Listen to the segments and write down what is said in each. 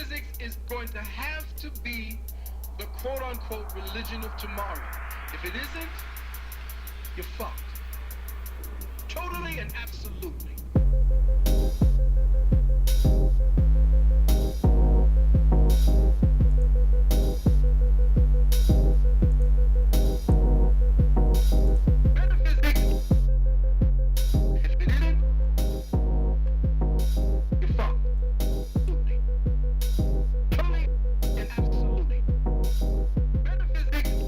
Metaphysics is going to have to be the quote-unquote religion of tomorrow. If it isn't, you're fucked. Totally and absolutely. Metaphysics, if it isn't, you're fucked. Absolutely. Totally and absolutely. Metaphysics,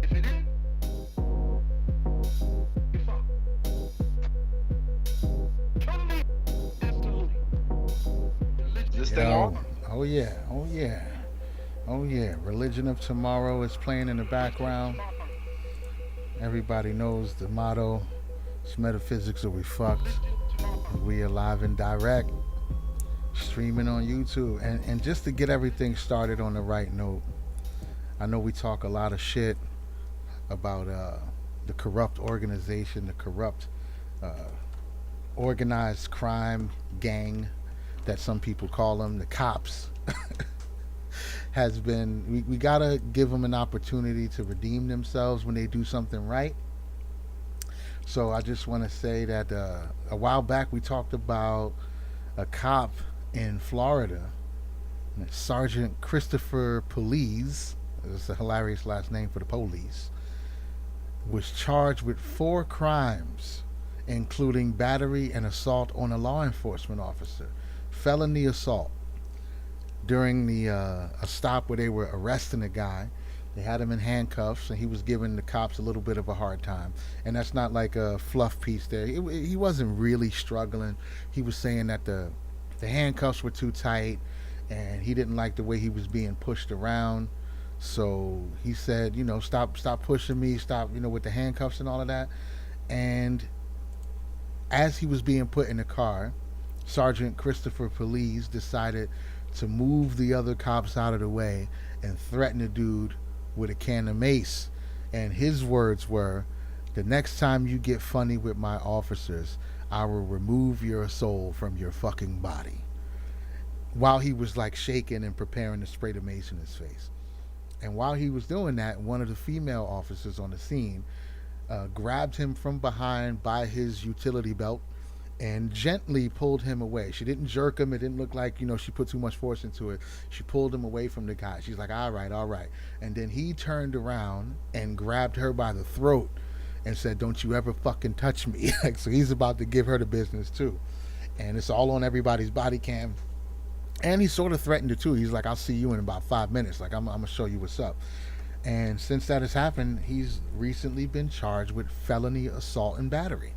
if it isn't, you're fucked. Totally, absolutely. Religion. This thing Yo, on? oh yeah, oh yeah, oh yeah. Religion of Tomorrow is playing in the background. Everybody knows the motto. It's metaphysics or we fucked. Religion of tomorrow. We are live and direct, streaming on YouTube. And just to get everything started on the right note, I know we talk a lot of shit about the corrupt organization, the corrupt uh, organized crime gang that some people call them, the cops. Has been we gotta give them an opportunity to redeem themselves when they do something right. So I just want to say that a while back we talked about a cop in Florida, Sergeant Christopher Police. It's a hilarious last name for the police. Was charged with 4 crimes, including battery and assault on a law enforcement officer, felony assault. During the a stop where they were arresting a guy, they had him in handcuffs, and he was giving the cops a little bit of a hard time. And that's not like a fluff piece there. He wasn't really struggling. He was saying that the handcuffs were too tight, and he didn't like the way he was being pushed around. So he said, stop pushing me, stop, with the handcuffs and all of that. And as he was being put in the car, Sergeant Christopher Police decided to move the other cops out of the way and threaten the dude with a can of mace. And his words were, "The next time you get funny with my officers, I will remove your soul from your fucking body." While he was like shaking and preparing to spray the mace in his face. And while he was doing that, one of the female officers on the scene grabbed him from behind by his utility belt and gently pulled him away. She didn't jerk him. It didn't look like, she put too much force into it. She pulled him away from the guy. She's like, all right, all right. And then he turned around and grabbed her by the throat and said, don't you ever fucking touch me. So he's about to give her the business too. And it's all on everybody's body cam. And he sort of threatened her too. He's like, I'll see you in about 5 minutes. Like, I'm going to show you what's up. And since that has happened, he's recently been charged with felony assault and battery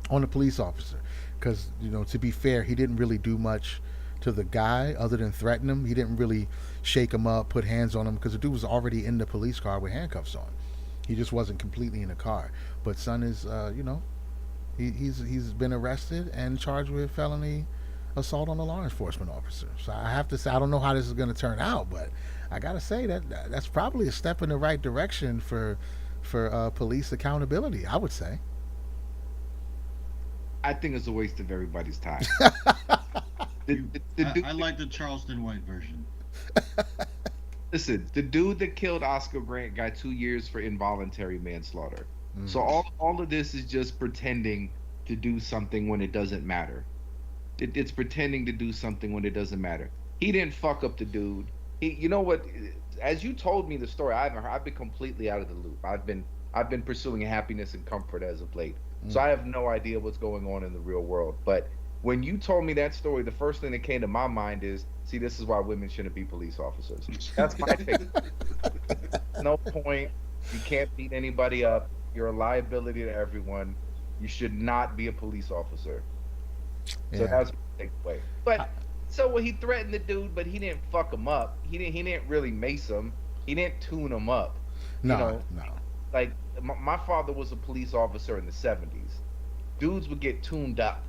on a police officer. Because, to be fair, he didn't really do much to the guy other than threaten him. He didn't really shake him up, put hands on him, because the dude was already in the police car with handcuffs on. He just wasn't completely in the car. But son is, he's been arrested and charged with felony assault on a law enforcement officer. So I have to say, I don't know how this is going to turn out, but I got to say that's probably a step in the right direction for police accountability, I would say. I think it's a waste of everybody's time. You, The dude, I like the Charleston White version. listen, the dude that killed Oscar Grant got 2 years for involuntary manslaughter. So Mm. all of this is just pretending to do something when it doesn't matter. It's pretending to do something when it doesn't matter. He didn't fuck up the dude. You know what? As you told me the story, I've been completely out of the loop. I've been pursuing happiness and comfort as of late, so Mm. I have no idea what's going on in the real world. But when you told me that story, the first thing that came to my mind is, see, this is why women shouldn't be police officers. That's my take. No point. You can't beat anybody up. You're a liability to everyone. You should not be a police officer. So Yeah. that's what I take away. But so well, he threatened the dude, but he didn't fuck him up. He didn't really mace him. He didn't tune him up. You No, know, no. like my father was a police officer in the 70s. Dudes would get tuned up.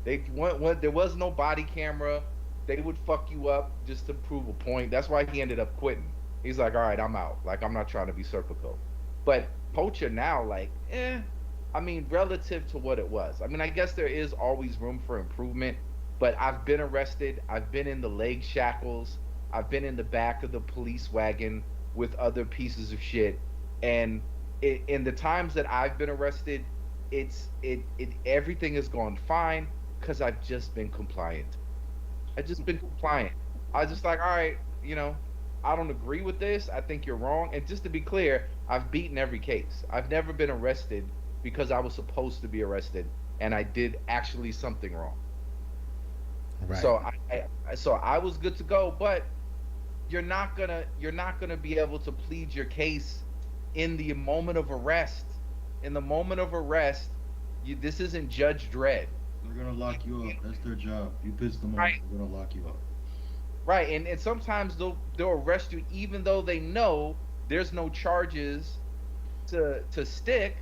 When there was no body camera, they would fuck you up just to prove a point. That's why he ended up quitting. He's like, all right, I'm out. Like, I'm not trying to be Serpico. But Poacher now, like, I mean, relative to what it was. I mean, I guess there is always room for improvement. But I've been arrested. I've been in the leg shackles. I've been in the back of the police wagon with other pieces of shit. And in the times that I've been arrested, it everything has gone fine because I've just been compliant. I've just been compliant. I was just like, all right, I don't agree with this. I think you're wrong. And just to be clear, I've beaten every case. I've never been arrested because I was supposed to be arrested and I did actually something wrong. Right. So I was good to go, but you're not gonna be able to plead your case in the moment of arrest. In the moment of arrest, this isn't Judge Dredd. They're gonna lock you up. That's their job. You piss them off, Right. they're gonna lock you up. Right, and sometimes they'll arrest you even though they know there's no charges to stick.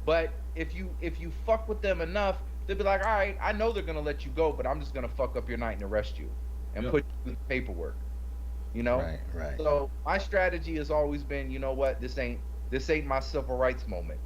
But if you fuck with them enough, they'll be like, all right, I know they're gonna let you go, but I'm just gonna fuck up your night and arrest you and Yep. put you through the paperwork. You know. Right. Right. So my strategy has always been, you know what, this ain't my civil rights moment.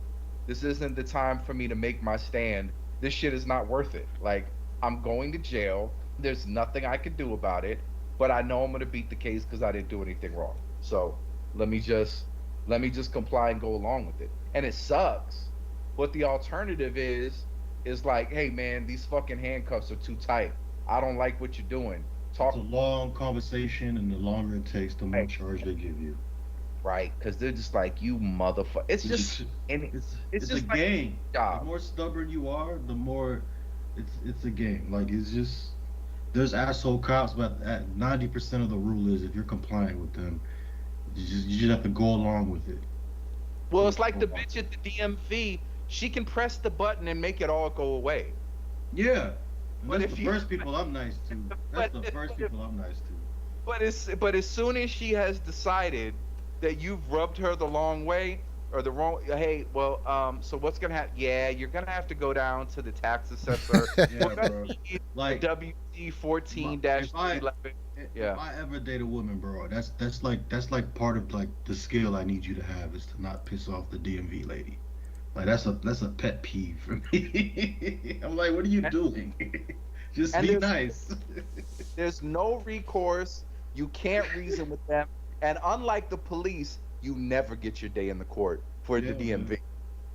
This isn't the time for me to make my stand. This shit is not worth it. Like, I'm going to jail. There's nothing I can do about it, but I know I'm gonna beat the case because I didn't do anything wrong. So let me just let me just comply and go along with it. And it sucks. But the alternative is like, hey man, these fucking handcuffs are too tight. I don't like what you're doing. It's Talk a long conversation, and the longer it takes, the more right, charge they give you. right, because they're just like, you motherfucker. It's It's just just and it's it's a just like game. a The job. more stubborn you are, the more it's a game. Like it's just there's asshole cops, but at 90% of the rule is if you're compliant with them, you just have to go along with it. Well, Just it's like go the along bitch with at the DMV. She can press the button and make it all go away. it. Yeah, and But that's the if you first people I'm nice to. That's but the first but people I'm nice to. but as soon as she has decided that you've rubbed her the long way or the wrong, hey, well, so what's gonna happen? Yeah, you're gonna have to go down to the tax assessor. We're Yeah, gonna bro. need a Like WC my, 14 if I 311. if Yeah, I ever date a woman, bro, that's like part of like the skill I need you to have is to not piss off the DMV lady. Like that's a pet peeve for me. I'm like, what are you and, doing? Just and be nice. there's no recourse. You can't reason with them. And unlike the police, you never get your day in the court for the Yeah, man. DMV.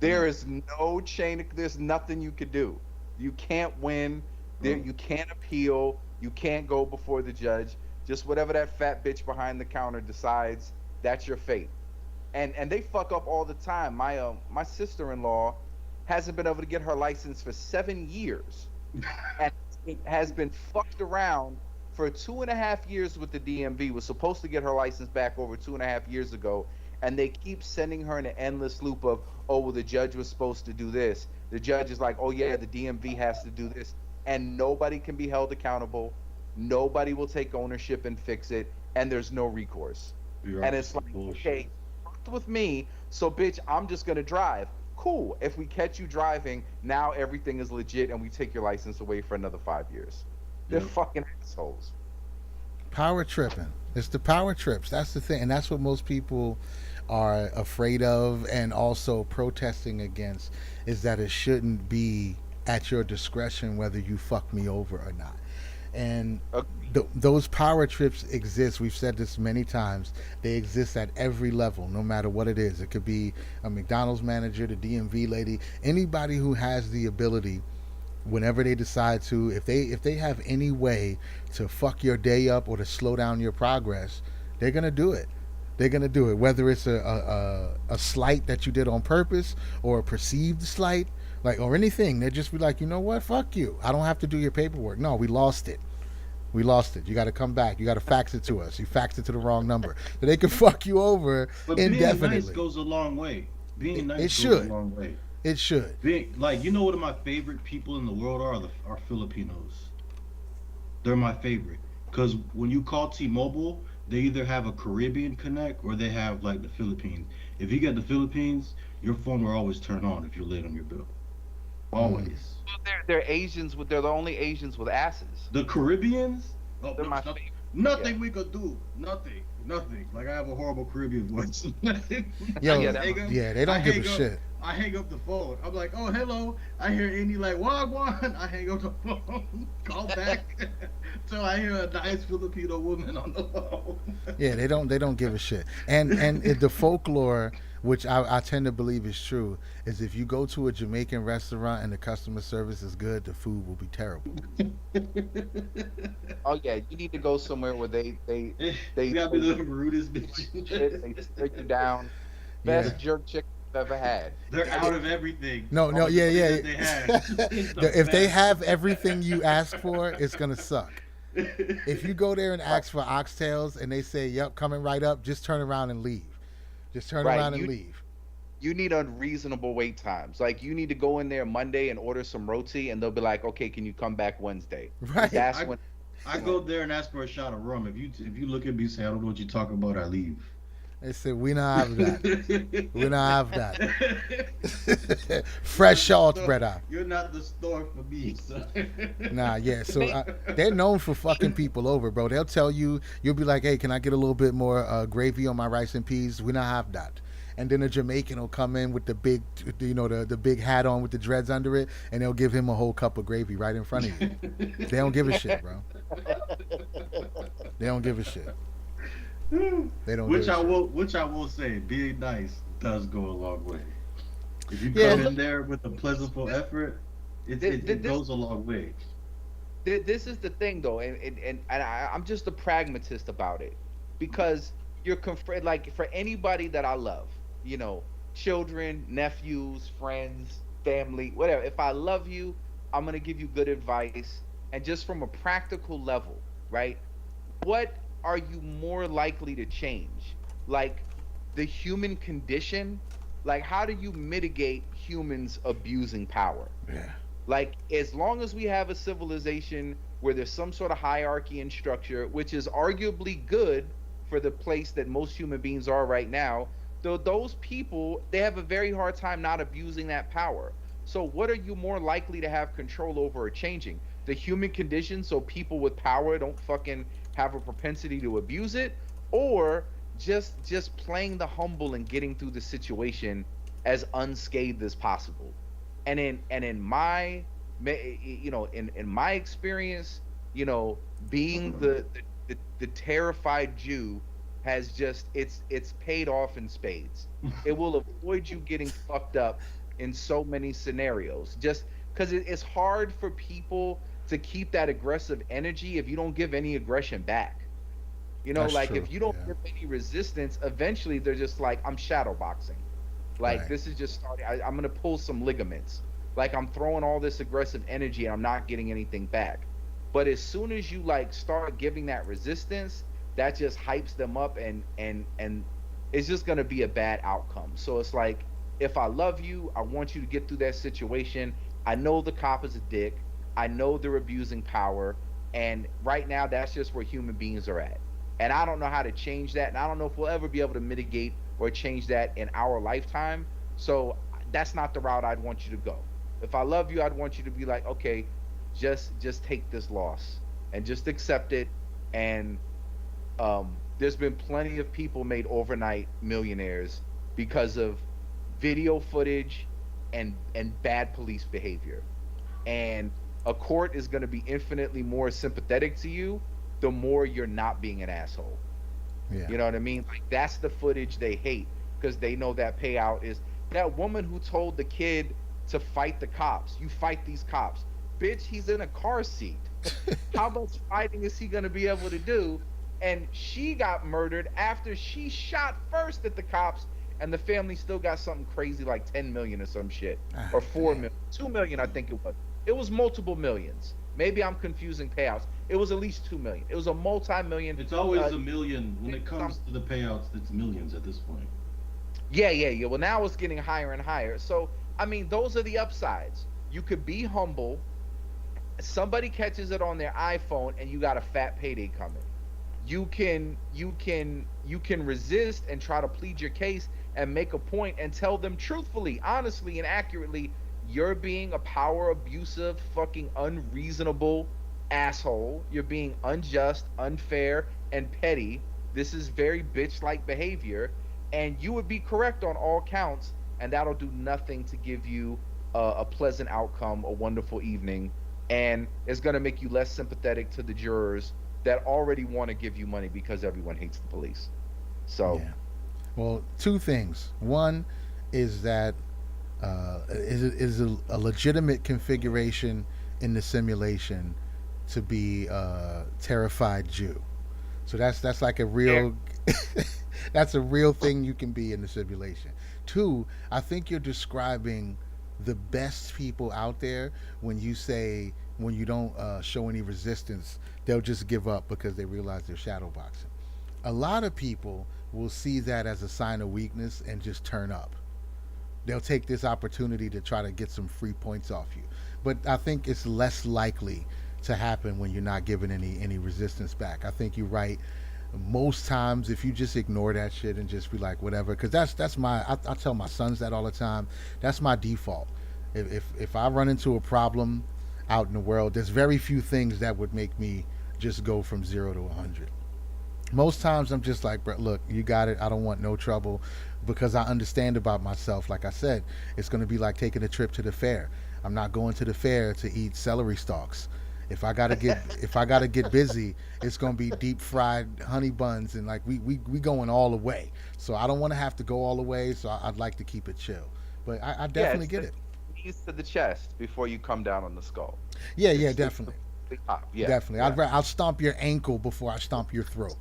There No, is no chain. There's nothing you could do. You can't win. There, no. you can't appeal. You can't go before the judge. Just whatever that fat bitch behind the counter decides, that's your fate. And they fuck up all the time. My sister-in-law hasn't been able to get her license for 7 years, and it has been fucked around for 2.5 years with the DMV. Was supposed to get her license back over 2.5 years ago, and they keep sending her in an endless loop of, oh, well, the judge was supposed to do this. The judge is like, oh yeah, the DMV has to do this, and nobody can be held accountable. Nobody will take ownership and fix it, and there's no recourse. And it's Bureaucracy like, bullshit. okay, fucked with me, so bitch, I'm just gonna drive. Cool. If we catch you driving, now everything is legit, and we take your license away for another 5 years. They're Yep. fucking assholes. Power tripping. It's the power trips. That's the thing, and that's what most people are afraid of, and also protesting against. Is that it shouldn't be at your discretion whether you fuck me over or not. And Agreed. those power trips exist. We've said this many times. They exist at every level, no matter what it is. It could be a McDonald's manager, the DMV lady, anybody who has the ability. Whenever they decide to, if they have any way to fuck your day up or to slow down your progress, they're gonna do it. They're gonna do it. Whether it's a slight that you did on purpose or a perceived slight, like or anything, they just be like, you know what, fuck you. I don't have to do your paperwork. No, we lost it. We lost it. You got to come back. You got to fax it to us. You faxed it to the wrong number. So they can fuck you over But being nice indefinitely. goes a long way. Being It nice goes a should. long way. It should. Being like you know what my favorite people in the world are Filipinos. They're my favorite because when you call T-Mobile, they either have a Caribbean connect or they have like the Philippines. If you get the Philippines, your phone will always turn on if you're late on your bill. Mm. Always. Well, they're Asians with they're the only Asians with asses. The Caribbeans? Oh, They're no, my stop. favorite. Nothing we could do. Nothing. Nothing. Like I have a horrible Caribbean voice. Yo, Yeah, that- yeah, they don't give a shit. I hang up the phone. I'm like, oh hello. I hear Andy like wagwan. I hang up the phone. Call back. So I hear a nice Filipino woman on the phone. Yeah, they don't give a shit. And the folklore, which I tend to believe is true, is if you go to a Jamaican restaurant and the customer service is good, the food will be terrible. Oh yeah, you need to go somewhere where they You gotta be the rudest bitch. shit, they break you down. Yeah. Best jerk chicken I've ever had. They're out of everything. No, All the yeah, things yeah. that they have. It's the If they best. have everything you ask for, it's gonna suck. If you go there and ask for oxtails and they say, "Yep, coming right up," just turn around and leave. Just turn Right, around and you leave. you need unreasonable wait times. Like you need to go in there Monday and order some roti, and they'll be like, "Okay, can you come back Wednesday?" Right. That's I, when. I go there and ask for a shot of rum. If you look at me and say I don't know what you're talking about, I leave. They said, "We not have that. We not have that." Fresh salt, brother. You're not the store for me, son. Nah, yeah. So they're known for fucking people over, bro. They'll tell you, you'll be like, "Hey, can I get a little bit more gravy on my rice and peas?" We not have that. And then a Jamaican will come in with the big, the big hat on with the dreads under it, and they'll give him a whole cup of gravy right in front of you. They don't give a shit, bro. They don't give a shit. They don't. Which give a I shit. will say, being nice does go a long way. If you Yeah. come in there with a pleasantful effort, it goes a long way. This is the thing though, I'm just a pragmatist about it, because you're like for anybody that I love, children, nephews, friends, family, whatever. If I love you, I'm gonna give you good advice, and just from a practical level, right? What are you more likely to change? Like the human condition? Like how do you mitigate humans abusing power? Yeah. Like as long as we have a civilization where there's some sort of hierarchy and structure, which is arguably good for the place that most human beings are right now, though those people, they have a very hard time not abusing that power. So what are you more likely to have control over or changing? The human condition, so people with power don't fucking have a propensity to abuse it, or just playing the humble and getting through the situation as unscathed as possible. And in my in my experience, being the terrified Jew has just it's paid off in spades. It will avoid you getting fucked up in so many scenarios, just because it's hard for people to keep that aggressive energy if you don't give any aggression back. That's Like true, if you don't yeah. give any resistance, eventually they're just like, I'm shadow boxing. Like Right. this is just starting. I'm gonna pull some ligaments. Like I'm throwing all this aggressive energy and I'm not getting anything back. But as soon as you like start giving that resistance, that just hypes them up, and it's just gonna be a bad outcome. So it's like, if I love you, I want you to get through that situation. I know the cop is a dick. I know they're abusing power, and right now that's just where human beings are at. And I don't know how to change that, and I don't know if we'll ever be able to mitigate or change that in our lifetime. So that's not the route I'd want you to go. If I love you, I'd want you to be like, okay, just take this loss and just accept it. And there's been plenty of people made overnight millionaires because of video footage and bad police behavior. And a court is going to be infinitely more sympathetic to you the more you're not being an asshole. Yeah. You know what I mean? Like that's the footage they hate, because they know that payout is that woman who told the kid to fight the cops. You fight these cops. Bitch, he's in a car seat. How much fighting is he going to be able to do? And she got murdered after she shot first at the cops, and the family still got something crazy like 10 million or some shit, or 4 million, 2 million, I think it was. It was multiple millions. Maybe I'm confusing payouts. It was at least 2 million. It was a multi-million. It's always a million when it comes to the payouts. It's millions at this point. Yeah. Well, now it's getting higher and higher. So, I mean, those are the upsides. You could be humble. Somebody catches it on their iPhone, and you got a fat payday coming. You can resist and try to plead your case and make a point and tell them truthfully, honestly, and accurately, you're being a power abusive, fucking unreasonable asshole. You're being unjust, unfair, and petty. This is very bitch like behavior. And you would be correct on all counts. And that'll do nothing to give you a pleasant outcome, a wonderful evening. And it's going to make you less sympathetic to the jurors that already want to give you money because everyone hates the police. So, Yeah. Well, two things. One is that is a legitimate configuration in the simulation to be a terrified Jew. So that's like a yeah, real that's a real thing you can be in the simulation. Two, I think you're describing the best people out there when you say when you don't show any resistance, they'll just give up because they realize they're shadowboxing. A lot of people will see that as a sign of weakness and just turn up. They'll take this opportunity to try to get some free points off you. But I think it's less likely to happen when you're not giving any resistance back. I think you're right. Most times, if you just ignore that shit and just be like whatever, because that's my I tell my sons that all the time. That's my default. If I run into a problem out in the world, there's very few things that would make me just go from 0 to 100. Most times I'm just like, bro, look, you got it. I don't want no trouble because I understand about myself. Like I said, it's going to be like taking a trip to the fair. I'm not going to the fair to eat celery stalks. If I gotta get busy, it's gonna be deep fried honey buns and like we going all the way. So I don't want to have to go all the way. So I'd like to keep it chill. But I yeah, definitely it's get the it. knees to the chest before you come down on the skull. Yeah, yeah, It's the definitely, big top. Yeah, definitely. yeah. I'll stomp your ankle before I stomp your throat.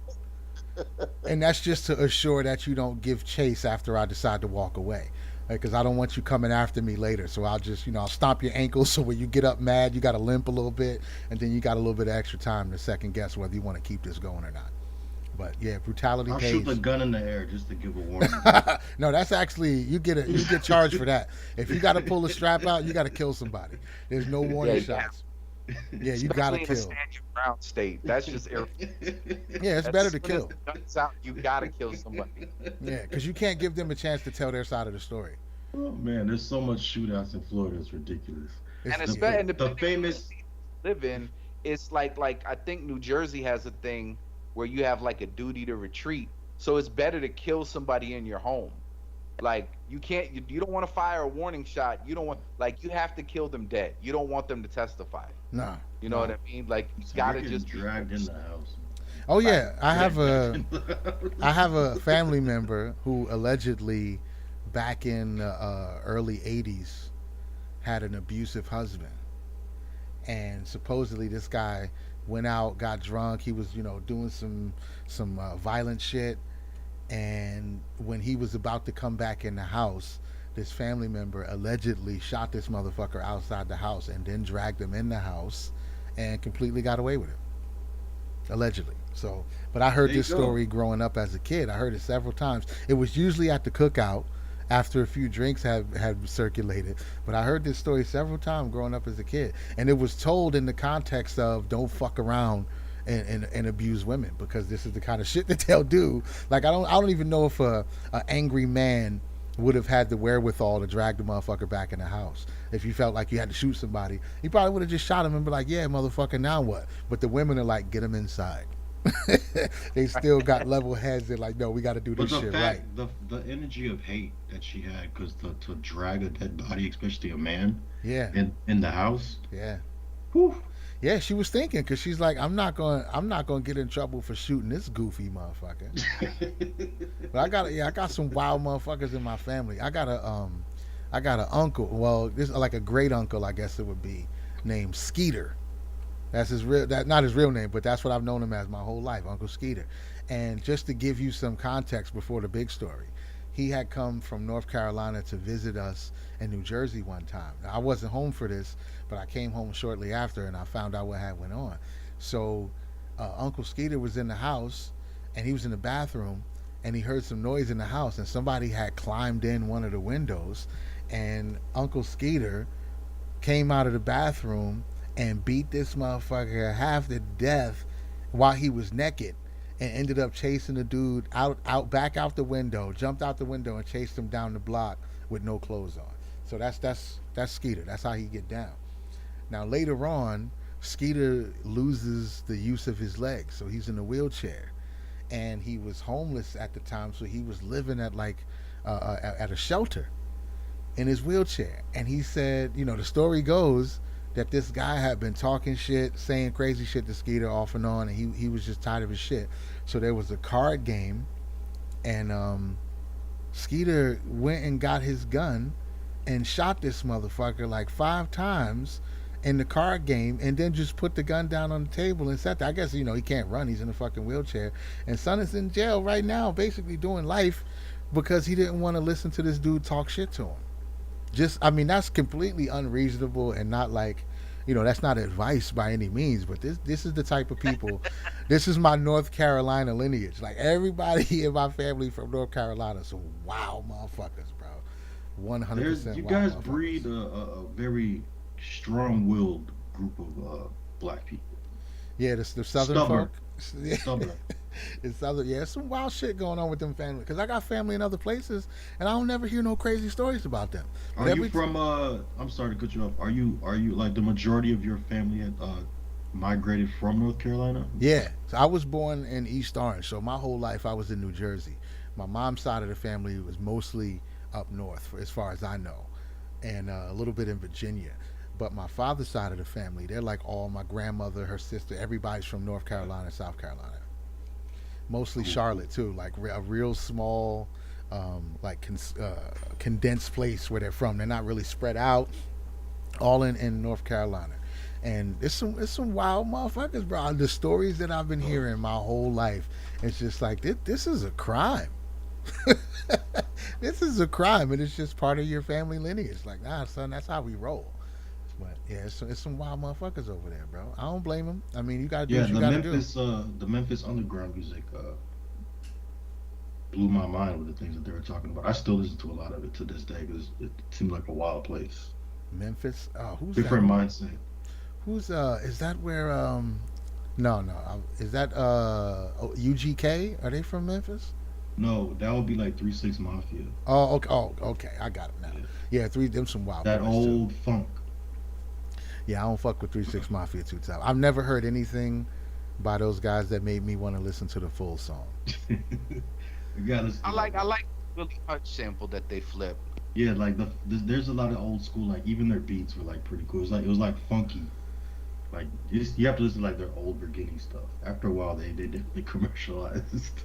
And that's just to assure that you don't give chase after I decide to walk away. Because I don't want you coming after me later. So I'll just, I'll stomp your ankle so when you get up mad, you got to limp a little bit. And then you got a little bit of extra time to second guess whether you want to keep this going or not. But yeah, brutality I'll shoot the pays. gun in the air just to give a warning. No, that's actually, you get charged for that. If you got to pull a strap out, you got to kill somebody. There's no Yeah, warning yeah. shots. Yeah, you got to Especially in a kill. stand your ground state. That's just Yeah, it's that's better as to soon as kill. the gun's out, you gotta kill somebody. Yeah, because you can't give them a chance to tell their side of the story. Oh man, there's so much shootouts in Florida. It's ridiculous. It's, And The especially and the depending on the famous state you live in, it's like I think New Jersey has a thing where you have like a duty to retreat. So it's better to kill somebody in your home. Like you can't you don't want to fire a warning shot. You don't want like you have to kill them dead. You don't want them to testify. nah, You know what nah. I mean? Like you so you're gotta getting just be dragged in the house. Oh right. yeah, I have Dragged a in the I house. have a family member who allegedly, back in the early '80s, had an abusive husband, and supposedly this guy went out, got drunk. He was, doing some violent shit, and when he was about to come back in the house, this family member allegedly shot this motherfucker outside the house and then dragged him in the house, and completely got away with it. Allegedly. So, but I heard There you this go. story growing up as a kid. I heard it several times. It was usually at the cookout after a few drinks had circulated. But I heard this story several times growing up as a kid, and it was told in the context of don't fuck around and abuse women because this is the kind of shit that they'll do. Like I don't even know if a angry man would have had the wherewithal to drag the motherfucker back in the house. If you felt like you had to shoot somebody, he probably would have just shot him and be like, "Yeah, motherfucker, now what?" But the women are like, "Get him inside." They still got level heads. They're like, "No, we got to do But this the shit right." fact, the energy of hate that she had, because to drag a dead body, especially a man, Yeah, in the house, yeah, whew. yeah. She was thinking because she's like, I'm not going to get in trouble for shooting this goofy motherfucker." But I got some wild motherfuckers in my family. I got an uncle. Well, this like a great uncle, I guess it would be, named Skeeter. That's his real, that not his real name, but that's what I've known him as my whole life, Uncle Skeeter. And just to give you some context before the big story, he had come from North Carolina to visit us in New Jersey one time. Now, I wasn't home for this, but I came home shortly after, and I found out what had went on. So Uncle Skeeter was in the house, and he was in the bathroom, and he heard some noise in the house, and somebody had climbed in one of the windows, and Uncle Skeeter came out of the bathroom and beat this motherfucker half to death while he was naked, and ended up chasing the dude back out the window, jumped out the window and chased him down the block with no clothes on. So that's Skeeter. That's how he get down. Now later on, Skeeter loses the use of his legs, so he's in a wheelchair, and he was homeless at the time, so he was living at like at a shelter in his wheelchair. And he said, you know, the story goes that this guy had been talking shit, saying crazy shit to Skeeter off and on, and he was just tired of his shit. So there was a card game, and Skeeter went and got his gun and shot this motherfucker like 5 times in the card game, and then just put the gun down on the table and sat there. I guess, you know, he can't run, he's in a fucking wheelchair, and son is in jail right now basically doing life because he didn't want to listen to this dude talk shit to him. Just, I mean, that's completely unreasonable, and not like, you know, that's not advice by any means, but this is the type of people. This is my North Carolina lineage. Like, everybody in my family from North Carolina, so wow motherfuckers, bro. 100% You wow guys motherfuckers. breed a very strong-willed group of black people. Yeah, the southern Stubborn. folk. Stubborn. It's southern. Yeah, some wild shit going on with them family. Cause I got family in other places, and I don't never hear no crazy stories about them. But Are you from? I'm sorry to cut you off. Are you like the majority of your family had migrated from North Carolina? Yeah, so I was born in East Orange, so my whole life I was in New Jersey. My mom's side of the family was mostly up north, as far as I know, and a little bit in Virginia. But my father's side of the family, they're like all my grandmother, her sister, everybody's from North Carolina, South Carolina. Mostly Cool. Charlotte too, like a real small, condensed place where they're from. They're not really spread out, all in North Carolina. And it's some wild motherfuckers, bro. The stories that I've been hearing my whole life, it's just like this is a crime. This is a crime, and it's just part of your family lineage. Like, nah, son, that's how we roll. But yeah, it's some wild motherfuckers over there, bro. I don't blame them. I mean, you gotta do Yeah, what you gotta do. The Memphis underground music blew my mind with the things that they were talking about. I still listen to a lot of it to this day because it seemed like a wild place. Memphis. Who's that? Different mindset. Who's is that where no, is that UGK? Are they from Memphis? No, that would be like 3 6 Mafia. Oh, okay. Oh, okay. I got it now. Yeah. Yeah, three them some wild That boys too. old funk. Yeah, I don't fuck with 3 6 Mafia too tough. I've never heard anything by those guys that made me want to listen to the full song. You gotta listen I to like that. I like Billy Hutch sample that they flipped. Yeah, like there's a lot of old school, like even their beats were like pretty cool. It was like funky. Like you have to listen to like their old beginning stuff. After a while, they definitely commercialized.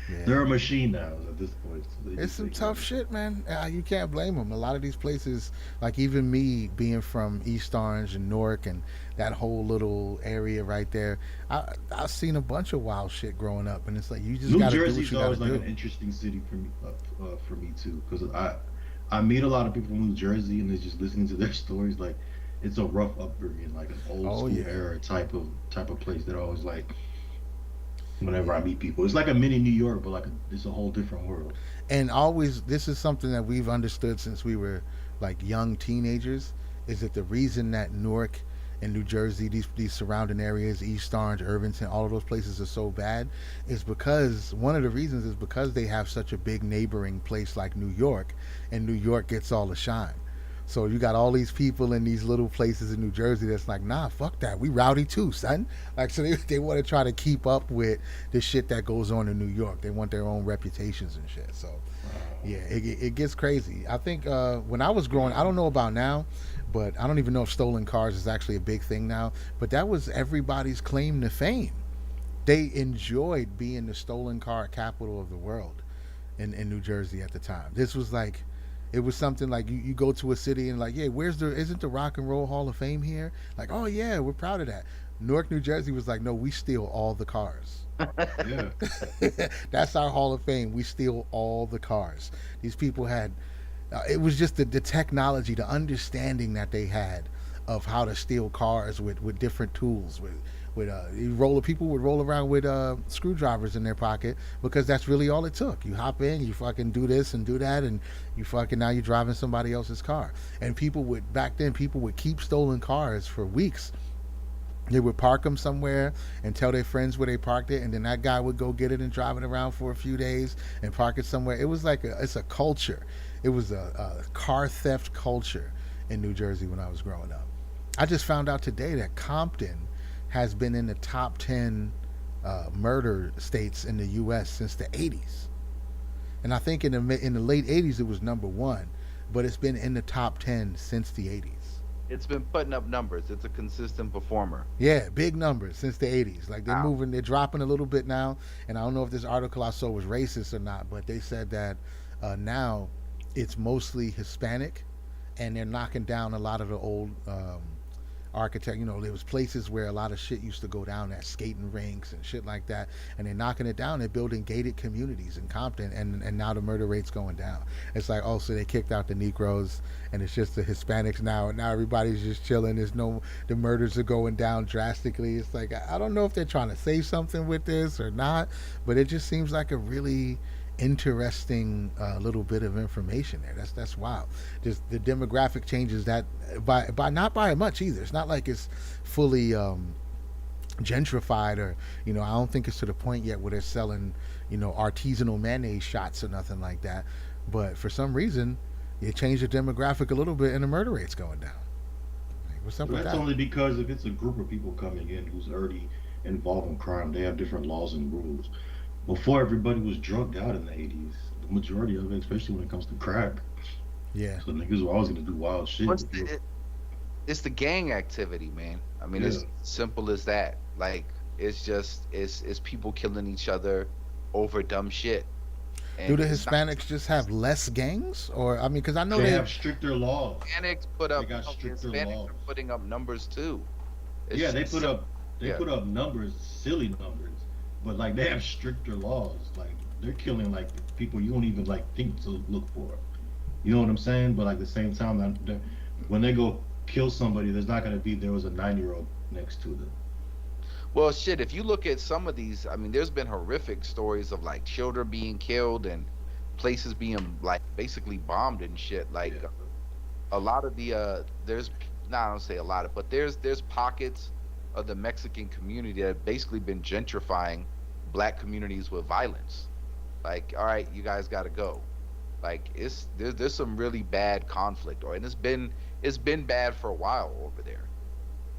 Yeah. They're a machine now at this point. So they It's just some make tough money. shit, man. You can't blame them. A lot of these places, like even me being from East Orange and Newark and that whole little area right there, I've seen a bunch of wild shit growing up, and it's like you just New got to do what Jersey's you got to always like do. an interesting city for me too, because I meet a lot of people from New Jersey, and it's just listening to their stories. Like it's a rough upbringing, like an old Oh school yeah. era type of place that I always like. Whenever I meet people, it's like a mini New York, but it's a whole different world. And always, this is something that we've understood since we were like young teenagers, is that the reason that Newark and New Jersey, these surrounding areas, East Orange, Irvington, all of those places are so bad, is because one of the reasons is because they have such a big neighboring place like New York, and New York gets all the shine. So you got all these people in these little places in New Jersey that's like, nah, fuck that. We rowdy too, son. Like, so they want to try to keep up with the shit that goes on in New York. They want their own reputations and shit. So, yeah, it gets crazy. I think when I was growing, I don't know about now, but I don't even know if stolen cars is actually a big thing now. But that was everybody's claim to fame. They enjoyed being the stolen car capital of the world in New Jersey at the time. This was like, it was something like you go to a city and like, yeah, isn't the Rock and Roll Hall of Fame here? Like, oh yeah, we're proud of that. Newark, New Jersey was like, no, we steal all the cars. Yeah, That's our Hall of Fame. We steal all the cars. These people had, it was just the technology, the understanding that they had of how to steal cars with different tools. People would roll around with screwdrivers in their pocket because that's really all it took. You hop in, you fucking do this and do that, and you fucking now you're driving somebody else's car. And back then people would keep stolen cars for weeks. They would park them somewhere and tell their friends where they parked it, and then that guy would go get it and drive it around for a few days and park it somewhere. It was like it's a culture. It was a car theft culture in New Jersey when I was growing up. I just found out today that Compton has been in the top 10 murder states in the U.S. since the 80s, and I think in the late 80s it was number one, but it's been in the top 10 since the 80s. It's been putting up numbers. It's a consistent performer. Yeah, big numbers since the 80s. Like Wow. they're dropping a little bit now. And I don't know if this article I saw was racist or not, but they said that now it's mostly Hispanic, and they're knocking down a lot of the old architect. You know, there was places where a lot of shit used to go down at skating rinks and shit like that, and they're knocking it down. They're building gated communities in Compton, and now the murder rate's going down. It's like, oh, so they kicked out the Negroes, and it's just the Hispanics now, and now everybody's just chilling. There's no, the murders are going down drastically. It's like, I don't know if they're trying to say something with this or not, but it just seems like a really interesting little bit of information there. That's wild. Just the demographic changes that by not by much either. It's not like it's fully gentrified, or I don't think it's to the point yet where they're selling artisanal mayonnaise shots or nothing like that. But for some reason, you change the demographic a little bit and the murder rate's going down. Like, what's up But with that's that? only because if it's a group of people coming in who's already involved in crime, they have different laws and rules. Before, everybody was drugged out in the 80s. The majority of it, especially when it comes to crack. Yeah. So niggas were always gonna do wild shit. What's it's the gang activity, man. I mean, it's Yeah. simple as that. Like, it's just it's people killing each other over dumb shit. Do And the it's not Hispanics just have less gangs, or I mean, because I know They they have stricter laws. Hispanics put They up got stricter Hispanics laws. are putting up numbers too. It's Yeah, just they yeah. put up numbers, silly numbers, but like they have stricter laws. Like they're killing like people you don't even like think to look for. You know what I'm saying? But like the same time, when they go kill somebody, there's not gonna be there was a 9-year-old next to them. Well, shit, if you look at some of these, I mean, there's been horrific stories of like children being killed and places being like basically bombed and shit. Like Yeah. a lot of the there's not I don't say a lot of, but there's pockets of the Mexican community that have basically been gentrifying black communities with violence. Like, all right, you guys got to go. Like, there's some really bad conflict, or and it's been bad for a while over there.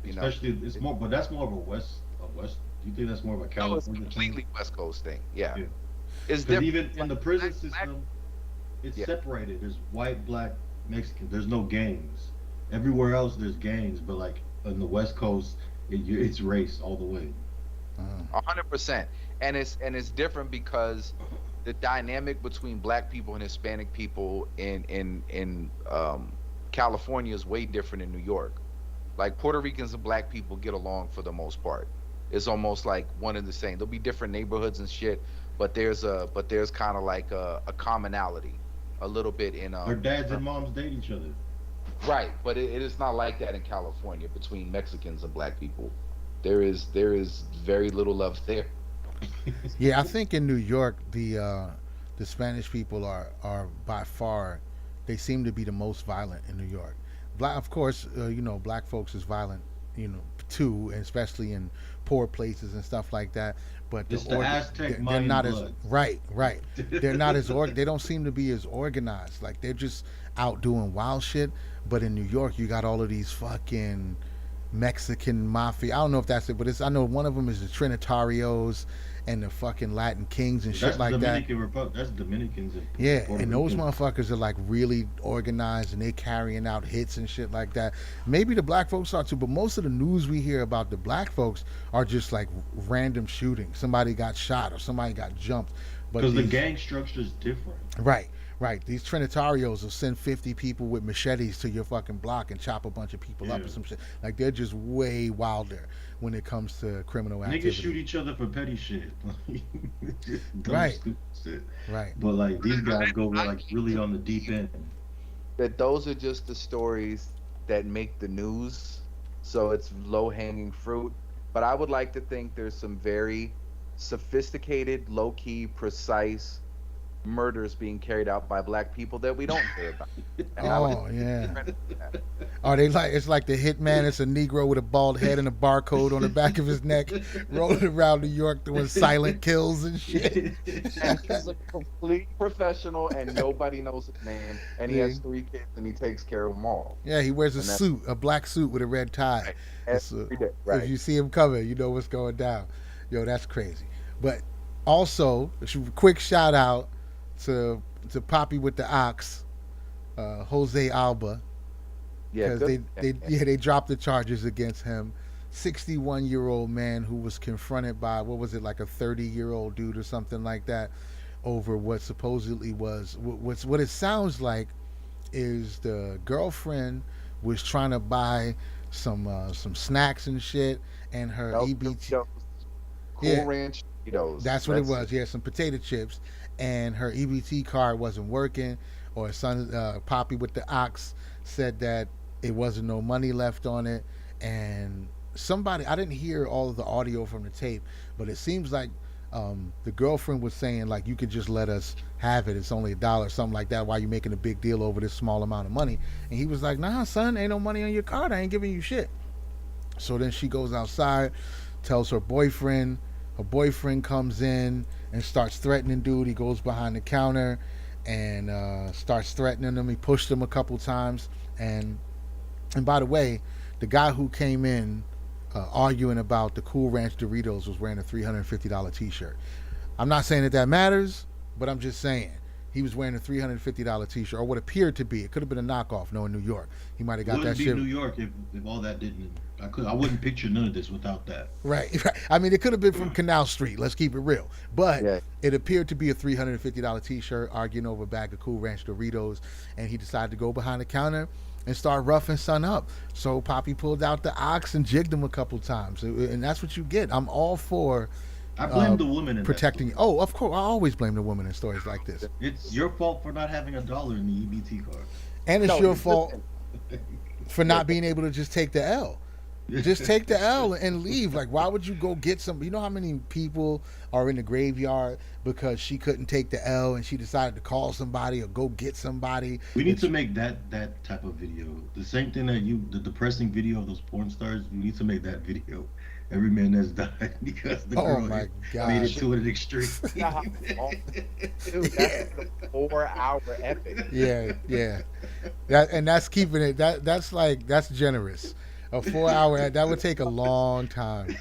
You know, Especially it's it, more, but that's more of a west. Do you think that's more of a no, it's California thing? completely West Coast thing. Yeah, Yeah. it's Because different. even in the prison Black, system, it's yeah. separated. There's white, black, Mexican. There's no gangs. Everywhere else, there's gangs, but like on the West Coast, it's race all the way. 100%. And it's different because the dynamic between black people and Hispanic people in California is way different in New York. Like Puerto Ricans and black people get along for the most part. It's almost like one and the same. There'll be different neighborhoods and shit, but there's kind of like a commonality a little bit in Their dads and moms date each other. right, but it is not like that in California between Mexicans and black people. There is very little love there. Yeah, I think in New York the Spanish people are by far, they seem to be the most violent in New York. Black, of course, black folks is violent, too, and especially in poor places and stuff like that. But It's the Aztec they're Mayan not as blood. right. They're not as they don't seem to be as organized. Like they're just out doing wild shit. But in New York, you got all of these fucking Mexican mafia. I don't know if that's it, but I know one of them is the Trinitarios and the fucking Latin Kings and That's shit like that. Dominican Republic. That's Dominicans and Yeah, Puerto and those Ricans. motherfuckers are like really organized and they carrying out hits and shit like that. Maybe the black folks are too, but most of the news we hear about the black folks are just like random shootings. Somebody got shot or somebody got jumped. But Because the these, gang structure is different. right. These Trinitarios will send 50 people with machetes to your fucking block and chop a bunch of people up Yeah. or some shit. Like they're just way wilder when it comes to criminal activity. Niggas shoot each other for petty shit. Just dumb, Right. stupid shit. Right. But like these guys go like really on the deep end. That those are just the stories that make the news, so it's low hanging fruit. But I would like to think there's some very sophisticated, low key, precise murders being carried out by black people that we don't hear about. And I would Oh yeah. credit that. Are they like it's like the hitman? It's a Negro with a bald head and a barcode on the back of his neck, rolling around New York doing silent kills and shit. And he's a complete professional, and nobody knows his name. And he Yeah, has 3 kids, and he takes care of them all. yeah. He wears a And that's suit, a black suit with a red tie. right. It's Every day, if right? you see him coming, you know what's going down. Yo, that's crazy. But also, quick shout out to Papi with the Ox, Jose Alba, Yeah, because good. they dropped the charges against him. 61-year-old man who was confronted by what was it like a 30-year-old dude or something like that over what supposedly was what it sounds like is the girlfriend was trying to buy some snacks and shit and her No, EBT. Doritos, Cool Yeah, Ranch Doritos. that's what it That's it. was. Yeah, some potato chips, and her EBT card wasn't working. Or son, Poppy with the Ox said that it wasn't no money left on it, and somebody I didn't hear all of the audio from the tape, but it seems like the girlfriend was saying like you could just let us have it. It's only $1, something like that. Why you making a big deal over this small amount of money? And he was like, Nah, son, ain't no money on your card. I ain't giving you shit. So then she goes outside, tells her boyfriend. Her boyfriend comes in and starts threatening dude. He goes behind the counter and starts threatening him. He pushed him a couple times. And by the way, the guy who came in arguing about the Cool Ranch Doritos was wearing a $350 T-shirt. I'm not saying that matters, but I'm just saying he was wearing a $350 T-shirt, or what appeared to be. It could have been a knockoff. No, in New York, he might have got Wouldn't that be shit. New York if all that didn't. I wouldn't picture none of this without that. Right, right. I mean, it could have been from Canal Street. Let's keep it real. But Yeah. it appeared to be a $350 T-shirt, arguing over a bag of Cool Ranch Doritos, and he decided to go behind the counter and start roughing son up. So Poppy pulled out the Ox and jigged him a couple times, and that's what you get. I'm all for I blame the woman in protecting. that story. Oh, of course, I always blame the woman in stories like this, It's your fault for not having $1 in the EBT card. and it's No, your fault listen. for not being able to just take the L. Just take the L and leave. Like, why would you go get some? You know how many people are in the graveyard because she couldn't take the L and she decided to call somebody or go get somebody. We need to make that type of video. The same thing that the depressing video of those porn stars. We need to make that video. Every man that's died because the Oh girl my made it gosh. to an extreme. Dude, that's a 4-hour epic. Yeah, yeah. That's keeping it. That's generous. A 4 hour that would take a long time.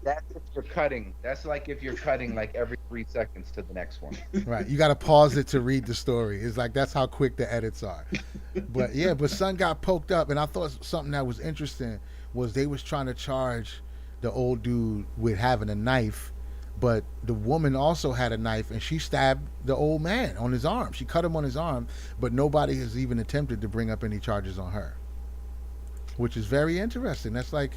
That's if you're cutting. That's like if you're cutting like every 3 seconds to the next one. Right. You got to pause it to read the story. It's like that's how quick the edits are. But yeah, but son got poked up, and I thought something that was interesting was they was trying to charge the old dude with having a knife, but the woman also had a knife and she stabbed the old man on his arm. She cut him on his arm, but nobody has even attempted to bring up any charges on her, which is very interesting. That's like,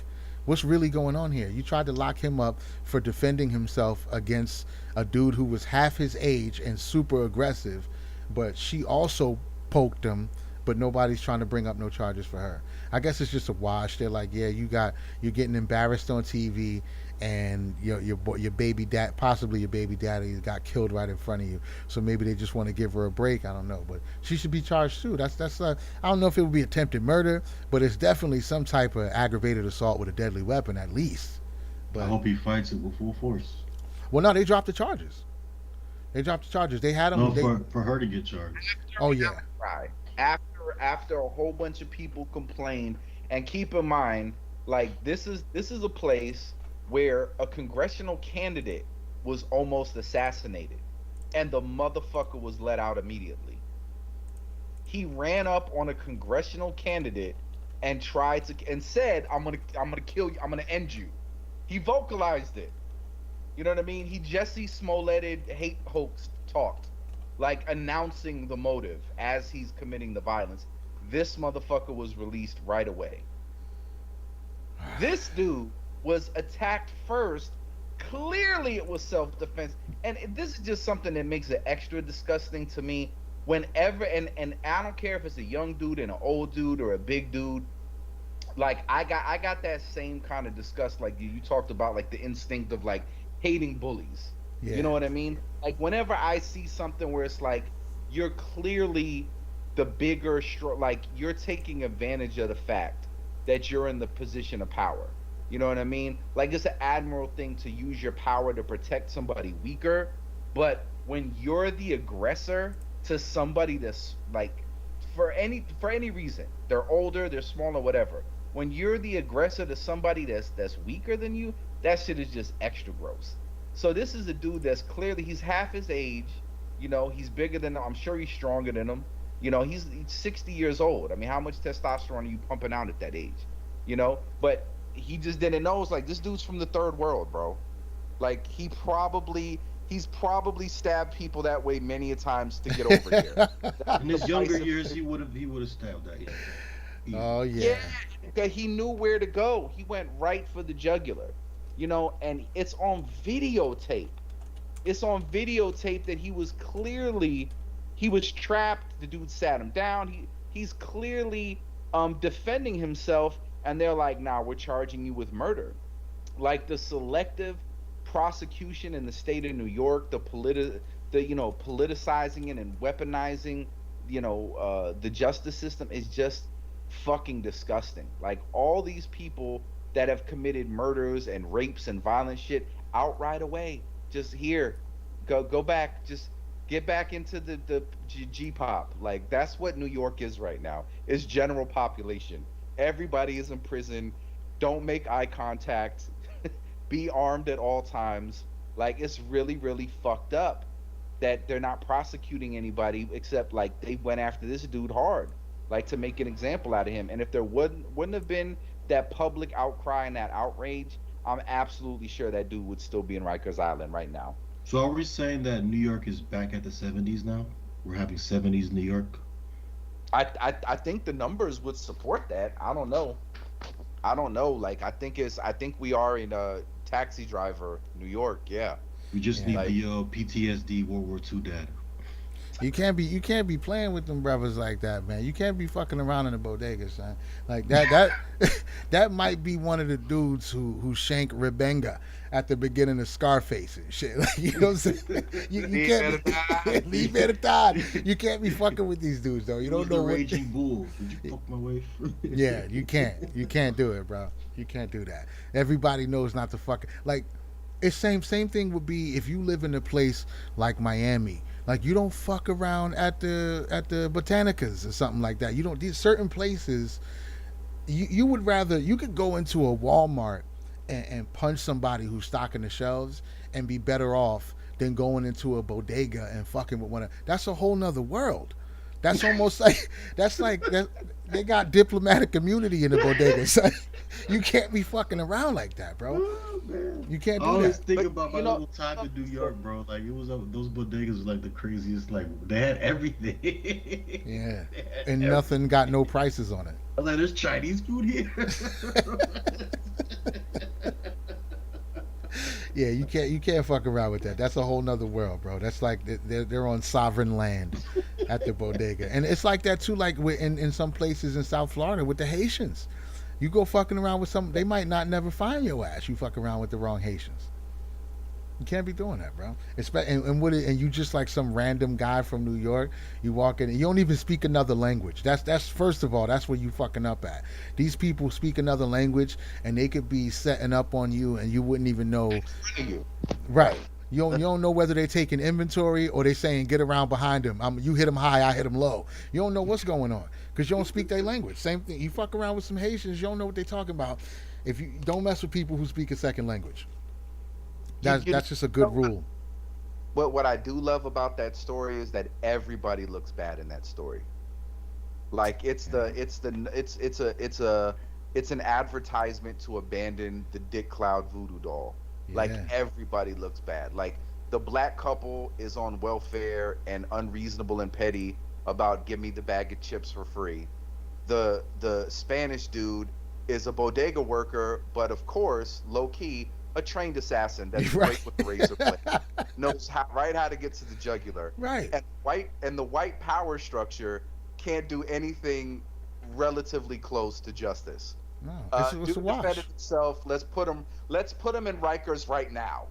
what's really going on here? You tried to lock him up for defending himself against a dude who was half his age and super aggressive, but she also poked him, but nobody's trying to bring up no charges for her. I guess it's just a wash. They're like, yeah, you're getting embarrassed on TV, and your baby dad, possibly your baby daddy, got killed right in front of you. So maybe they just want to give her a break. I don't know, but she should be charged too. That's I don't know if it would be attempted murder, but it's definitely some type of aggravated assault with a deadly weapon at least. I But hope he fights it with full force. well, no, they dropped the charges. They dropped the charges. They had him. No, They, for her to get charged. oh yeah, Right. After a whole bunch of people complained, and keep in mind, like this is a place where a congressional candidate was almost assassinated, and the motherfucker was let out immediately. He ran up on a congressional candidate and tried to and said, I'm gonna kill you. I'm gonna end you." He vocalized it. You know what I mean? He Jesse Smolletted hate hoax talked, like announcing the motive as he's committing the violence. This motherfucker was released right away. This dude was attacked first. Clearly it was self-defense. And this is just something that makes it extra disgusting to me. Whenever and I don't care if it's a young dude and an old dude or a big dude. Like I got that same kind of disgust like you talked about, like the instinct of like hating bullies. You Yeah. know what I mean? Like whenever I see something where it's like you're clearly the bigger, like you're taking advantage of the fact that you're in the position of power. You know what I mean? Like it's an admirable thing to use your power to protect somebody weaker, but when you're the aggressor to somebody that's like for any reason, they're older, they're smaller, whatever. When you're the aggressor to somebody that's weaker than you, that shit is just extra gross. So this is a dude that's clearly he's half his age. He's bigger than I'm sure he's stronger than him. He's 60 years old. I mean, how much testosterone are you pumping out at that age? But he just didn't know. It's like this dude's from the third world, bro. Like he's probably stabbed people that way many a times to get over here. That's In the his younger price of years, he would have stabbed that. Yeah, easy. Oh yeah, yeah. that he knew where to go. He went right for the jugular. And it's on videotape. It's on videotape that he was trapped. The dude sat him down. He's clearly defending himself, and they're like, "Nah, we're charging you with murder." Like the selective prosecution in the state of New York, politicizing it and weaponizing, the justice system is just fucking disgusting. Like all these people that have committed murders and rapes and violent shit out right away. Just here, go back. Just get back into the G-pop. Like that's what New York is right now. It's general population. Everybody is in prison. Don't make eye contact. Be armed at all times. Like it's really really fucked up that they're not prosecuting anybody except like they went after this dude hard, like to make an example out of him. And if there wouldn't have been that public outcry and that outrage, I'm absolutely sure that dude would still be in Rikers Island right now. So are we saying that New York is back at the 70s now? We're having 70s New York. I think the numbers would support that. I don't know. I don't know. Like I think we are in a Taxi Driver, New York. Yeah. We just Yeah. need Like the PTSD World War II data. You can't be playing with them brothers like that, man. You can't be fucking around in the bodega, son. Like that that might be one of the dudes who shanked Rebenga at the beginning of Scarface and shit. Like, you know what I'm saying? You can't be, leave it at that. You can't be fucking with these dudes though. You It was don't the know what. Raging Bull. Did you fuck my wife? Yeah, you can't. You can't do it, bro. You can't do that. Everybody knows not to fuck. Like, it's same thing would be if you live in a place like Miami. Like, you don't fuck around at the Botanicas or something like that. You don't. These certain places, you would rather you could go into a Walmart and punch somebody who's stocking the shelves and be better off than going into a bodega and fucking with one of. That's a whole nother world. That's almost like that's like that. They got diplomatic immunity in the bodega. So you can't be fucking around like that, bro. Oh, man. You can't I do always that. think But about my little time in New York, bro. Like it was those bodegas was like the craziest. Like they had everything. Yeah, They had and everything. nothing got no prices on it. I was like, there's Chinese food here. Yeah, you can't fuck around with that. That's a whole nother world, bro. That's like they're on sovereign land at the bodega, and it's like that too. Like in some places in South Florida with the Haitians, you go fucking around with some, they might not never find your ass. You fuck around with the wrong Haitians. You can't be doing that, bro. And you just like some random guy from New York. You walk in and you don't even speak another language. That's first of all, that's where you fucking up at. These people speak another language and they could be setting up on you and you wouldn't even know. you. Right. You don't know whether they're taking inventory or they saying get around behind them. You hit them high, I hit them low. You don't know what's going on because you don't speak their language. Same thing. You fuck around with some Haitians, you don't know what they're talking about. If you don't mess with people who speak a second language. That's just a good rule. But what I do love about that story is that everybody looks bad in that story. Like it's an advertisement to abandon the Dick Cloud voodoo doll. Like Yeah. everybody looks bad. Like the black couple is on welfare and unreasonable and petty about give me the bag of chips for free. The Spanish dude is a bodega worker, but of course, low key, a trained assassin that's Right. great with the razor blade. Knows how to get to the jugular. Right. And the white power structure can't do anything relatively close to justice. No, it's a Dude wash. defended himself. Let's put him in Rikers right now.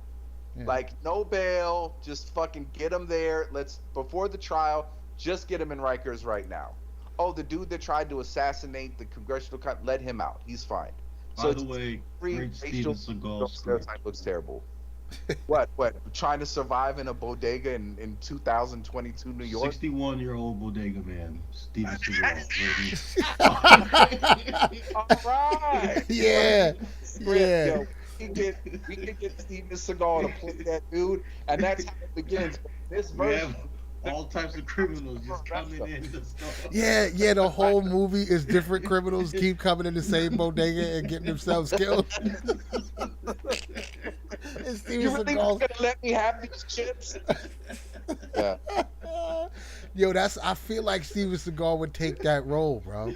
Yeah. Like no bail, just fucking get him there. Let's before the trial, just get him in Rikers right now. Oh, the dude that tried to assassinate the congressional cut, let him out. He's fine. So By the it's way, free great Steven racial Seagal script. stereotype looks terrible. What? What? Trying to survive in a bodega in 2022 New York? 61-year-old bodega man, Steven Seagal. All right. Yeah, Perfect script, yeah. yo. We can get Steven Seagal to play that dude, and that's how it begins. This We version, have all types of criminals just coming in the store. Yeah, yeah, the whole movie is different criminals keep coming in the same bodega and getting themselves killed. And Steven you really not Seagal. gonna let me have these chips? Yeah. Yo, that's I feel like Steven Seagal would take that role, bro.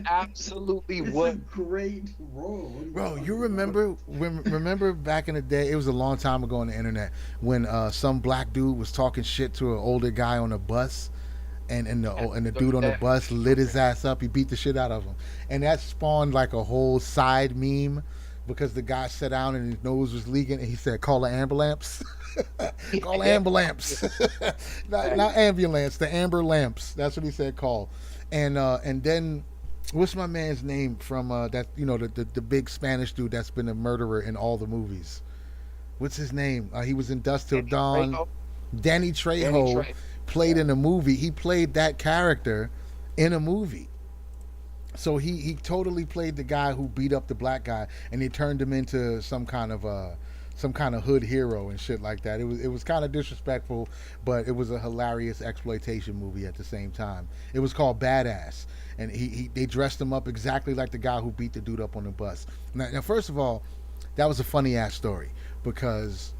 Absolutely It's a would. great role. What are Bro, talking you about? remember back in the day, it was a long time ago on the internet when some black dude was talking shit to an older guy on a bus and the dude on the bus lit his ass up. He beat the shit out of him, and that spawned like a whole side meme because the guy sat down and his nose was leaking, and he said, "Call the ambulance." Call the ambulance. Not ambulance, the amber lamps. That's what he said. Call, and then what's my man's name from that? You know, the big Spanish dude that's been a murderer in all the movies. What's his name? He was in Dust Till Dawn. Danny Trejo played in a movie. He played that character in a movie. So he totally played the guy who beat up the black guy, and he turned him into some kind of hood hero and shit like that. It was kind of disrespectful, but it was a hilarious exploitation movie at the same time. It was called Badass, and he they dressed him up exactly like the guy who beat the dude up on the bus. Now first of all, that was a funny ass story because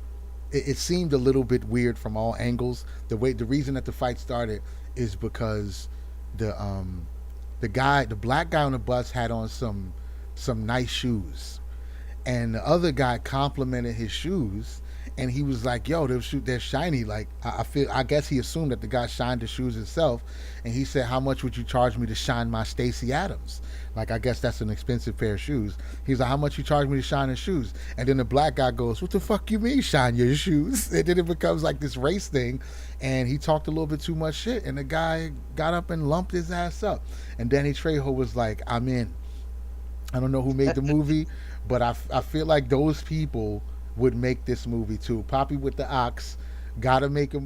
it seemed a little bit weird from all angles. The reason that the fight started is because the the black guy on the bus had on some nice shoes, and the other guy complimented his shoes, and he was like, "Yo, they're shiny." Like I guess he assumed that the guy shined the shoes himself, and he said, "How much would you charge me to shine my Stacy Adams?" Like I guess that's an expensive pair of shoes. He's like, "How much you charge me to shine his shoes?" And then the black guy goes, "What the fuck you mean shine your shoes?" And then it becomes like this race thing, and he talked a little bit too much shit, and the guy got up and lumped his ass up, and Danny Trejo was like, "I'm in." I don't know who made the movie, but I feel like those people would make this movie too. Papi with the ox, gotta make a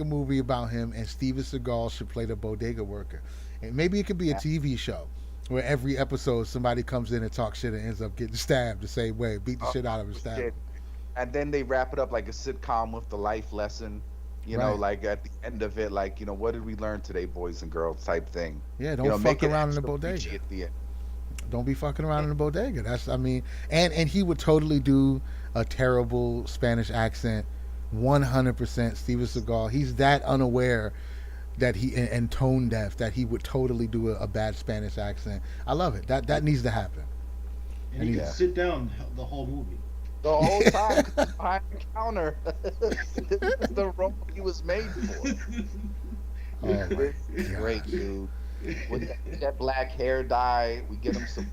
movie about him, and Steven Seagal should play the bodega worker. And maybe it could be a TV show where every episode somebody comes in and talks shit and ends up getting stabbed the same way, beat the shit out of him, stab him. And then they wrap it up like a sitcom with the life lesson. Right. Like at the end of it, like, what did we learn today, boys and girls, type thing. Yeah, don't fuck make it around in the extra preachy bodega. at the end. Don't be fucking around in the bodega. That's I mean, and he would totally do a terrible Spanish accent. 100% Steven Seagal. He's that unaware that he and tone deaf that he would totally do a bad Spanish accent. I love it. That needs to happen. And he can sit down the whole movie. The whole time behind the counter. This is the role he was made for. Oh my This is god. great, dude. With that black hair dye, we get him some.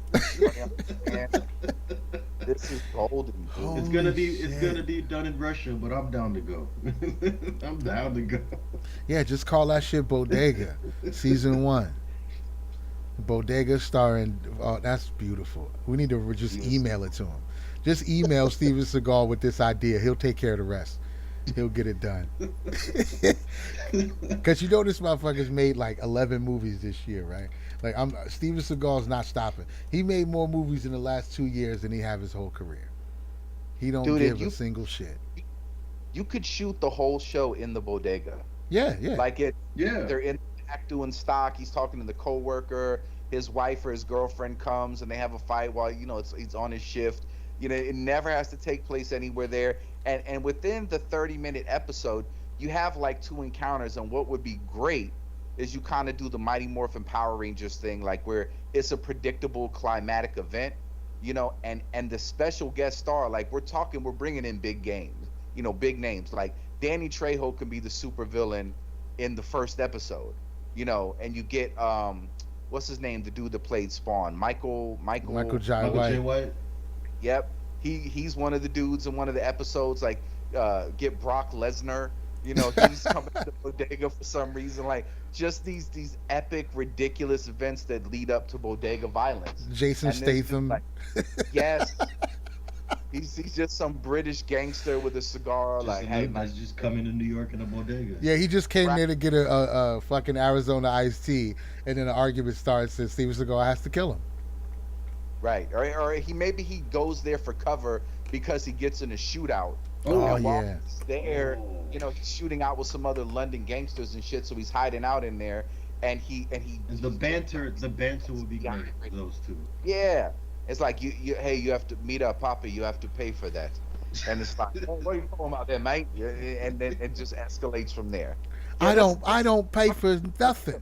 This is golden, dude. Holy It's shit. gonna be done in Russia, but I'm down to go. I'm down to go. Yeah, just call that shit Bodega, season 1. Bodega starring. Oh, that's beautiful. We need to just email it to him. Just email Steven Seagal with this idea. He'll take care of the rest. He'll get it done. Because you know this motherfucker's made like 11 movies this year, right? Like Steven Seagal's not stopping. He made more movies in the last 2 years than he have his whole career. He don't Dude, give a single shit. you could shoot the whole show in the bodega. Yeah, yeah. Like Yeah. they're in the back doing stock. He's talking to the coworker. His wife or his girlfriend comes and they have a fight while he's on his shift. It never has to take place anywhere there. And within the 30-minute episode, you have like 2 encounters. And what would be great is you kind of do the Mighty Morphin Power Rangers thing, like where it's a predictable climatic event, and the special guest star, like we're bringing in big games, big names. Like Danny Trejo can be the supervillain in the first episode, and you get what's his name, the dude that played Spawn, Michael Jai Michael J. White. White. Yep, he's one of the dudes in one of the episodes. Like get Brock Lesnar. You know, he's coming to the bodega for some reason. Like just these epic, ridiculous events that lead up to bodega violence. Jason And this dude, Statham. like, yes, he's just some British gangster with a cigar. Just Like, a hey, dude man, that's just coming to New York in a bodega. Yeah, he just came right, there to get a fucking Arizona iced tea, and then an argument starts, and Steven Seagal has to kill him. right, or he goes there for cover because he gets in a shootout. Oh Oh, And while yeah, he's there, oh. he's shooting out with some other London gangsters and shit. So he's hiding out in there, and And the banter would be great for those two. yeah. It's like hey, you have to meet up, Papi. You have to pay for that, and it's like, oh, what are you talking about there, mate? Yeah, and then it just escalates from there. Yeah, I don't pay for nothing.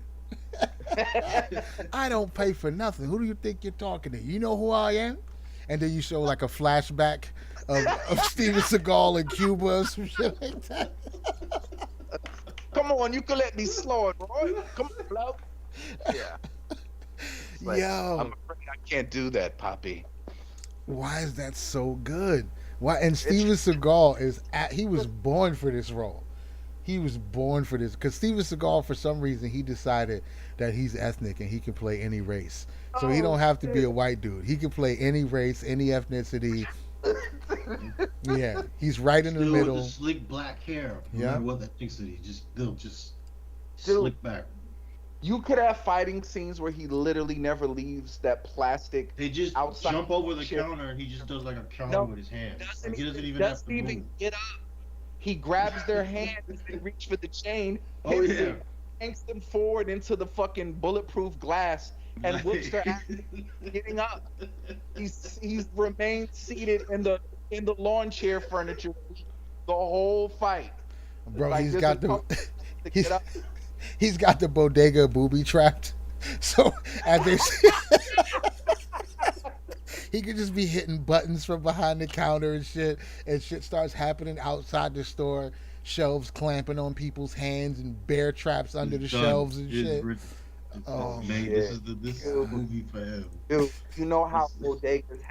I don't pay for nothing. Who do you think you're talking to? You know who I am? And then you show like a flashback of Steven Seagal in Cuba or some shit like that. Come on, you can let me slow it, Roy. Come on, bloke. Yeah. It's like, Yo, I'm afraid I can't do that, Papi. why is that so good? Why? And It's Steven Seagal he was born for this role. He was born for this because Steven Seagal, for some reason, he decided that he's ethnic and he can play any race. So he don't oh have to be shit. a white dude. He can play any race, any ethnicity. Yeah, he's right in the Still with the middle. slick black hair. No Yeah. matter what ethnicity, they'll just Dude, slick back. you could have fighting scenes where he literally never leaves that plastic They just outside jump over the shit. counter and he just does like a counter No, with his hands. doesn't Like he doesn't even even have doesn't to even move. get up. He grabs their hand as they reach for the chain, Oh hits yeah. it, yanks them forward into the fucking bulletproof glass, and whoops their ass getting up. He's remained seated in the lawn chair furniture the whole fight. Bro, Like he's there's a got the couple to he's get up. he's got the bodega booby trapped. So as they he could just be hitting buttons from behind the counter and shit starts happening outside the store. Shelves clamping on people's hands and bear traps under the It's done. shelves and It's shit. written. Oh, It's made. shit. This is the Dude, movie for him. dude, you know how This is bodegas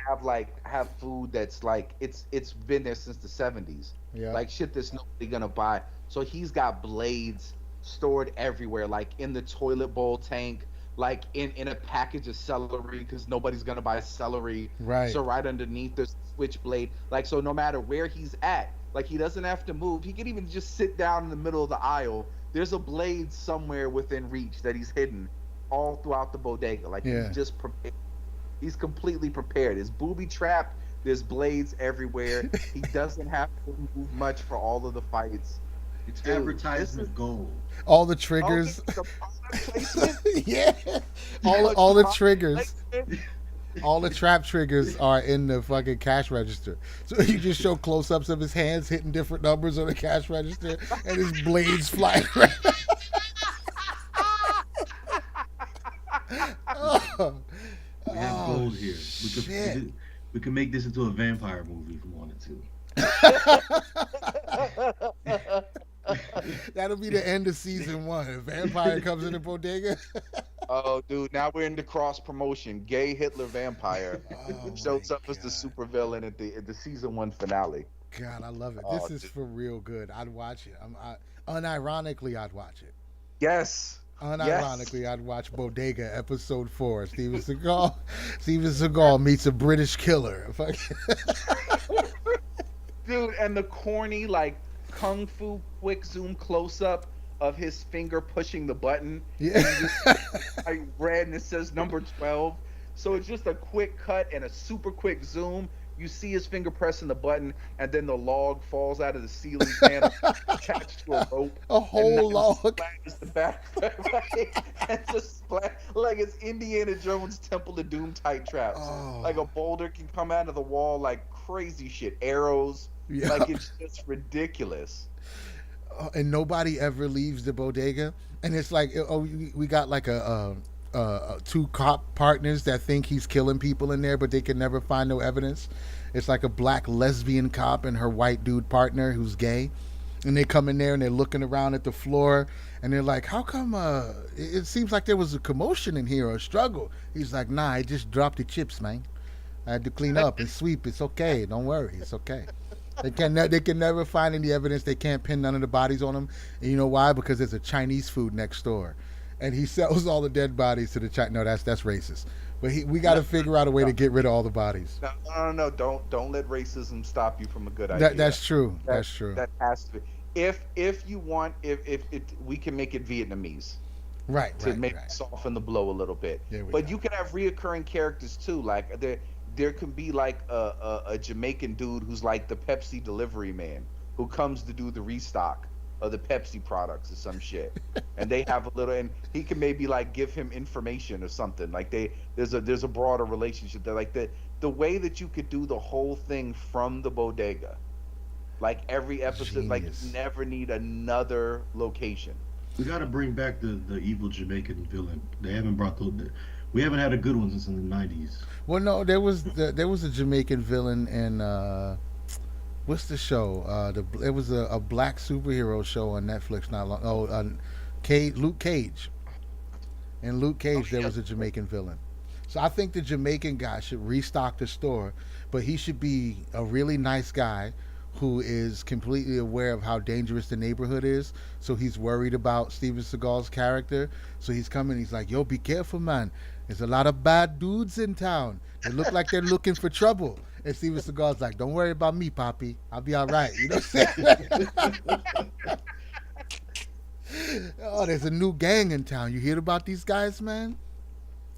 have food that's like it's been there since the 70s. Yeah. Like shit that's nobody gonna buy. So he's got blades stored everywhere, like in the toilet bowl tank, like in a package of celery because nobody's gonna buy celery. Right. So right underneath there's a switchblade. Like so no matter where he's at, like he doesn't have to move. He can even just sit down in the middle of the aisle. There's a blade somewhere within reach that he's hidden all throughout the bodega. Like Yeah. he's just prepared. He's completely prepared. His booby trapped. There's blades everywhere. He doesn't have to move much for all of the fights. It's Dude, this advertisement is gold. All the okay, triggers. the product placement. Yeah. The All the product triggers. placement. All the trap triggers are in the fucking cash register. So you just show close ups of his hands hitting different numbers on the cash register and his blades flying around. Oh, We have oh, gold here. shit. We could make this into a vampire movie if we wanted to. That'll be the end of season 1. A vampire comes in the bodega. Oh, dude! Now we're into cross promotion. Gay Hitler vampire Oh, shows my up as the God. supervillain at the season 1 finale. God, I love it. Oh, This is dude. for real good. I'd watch it. Unironically, I'd watch it. Yes. Unironically, I'd watch Bodega episode 4. Steven Seagal meets a British killer. Dude, and the corny like kung fu quick zoom close up of his finger pushing the button. Yeah. Like red and it says number 12. So it's just a quick cut and a super quick zoom. You see his finger pressing the button, and then the log falls out of the ceiling fan attached to a rope. A whole log. Splatters the back, right? And just splat like it's Indiana Jones Temple of Doom type traps. Oh. Like a boulder can come out of the wall, like crazy shit. Arrows, Yeah. like it's just ridiculous. And nobody ever leaves the bodega. And it's like, we got like two cop partners that think he's killing people in there, but they can never find no evidence. It's like a black lesbian cop and her white dude partner who's gay. And they come in there and they're looking around at the floor and they're like, how come it seems like there was a commotion in here or a struggle? He's like, nah, I just dropped the chips, man. I had to clean up and sweep. It's okay. Don't worry. It's okay. They can never find any evidence. They can't pin none of the bodies on him. And you know why? Because there's a Chinese food next door, and he sells all the dead bodies to the Chinese. No, that's racist. But we got to figure out a way to get rid of all the bodies. No. Don't let racism stop you from a good idea. That's true. That That's true. that has to be. If you want, if it, we can make it Vietnamese Right. to Right. maybe Right. soften the blow a little bit. There we But go. you can have reoccurring characters too. Like there can be like a Jamaican dude who's like the Pepsi delivery man who comes to do the restock of the Pepsi products or some shit. And they have a little, and he can maybe like give him information or something. Like there's a broader relationship there. Like the way that you could do the whole thing from the bodega. Like every episode, like Genius. you never need another location. We got to bring back the evil Jamaican villain. They haven't brought the. We haven't had a good one since in the '90s. Well, no, there was a Jamaican villain in what's the show? It was a black superhero show on Netflix not long. Oh, Luke Cage. In Luke Cage, there was a Jamaican villain. So I think the Jamaican guy should restock the store, but he should be a really nice guy who is completely aware of how dangerous the neighborhood is. So he's worried about Steven Seagal's character. So he's coming. He's like, "Yo, be careful, man. There's a lot of bad dudes in town. They look like they're looking for trouble." And Steven Seagal's like, "Don't worry about me, Papi. I'll be all right." You know what I'm saying? Oh, there's a new gang in town. You hear about these guys, man?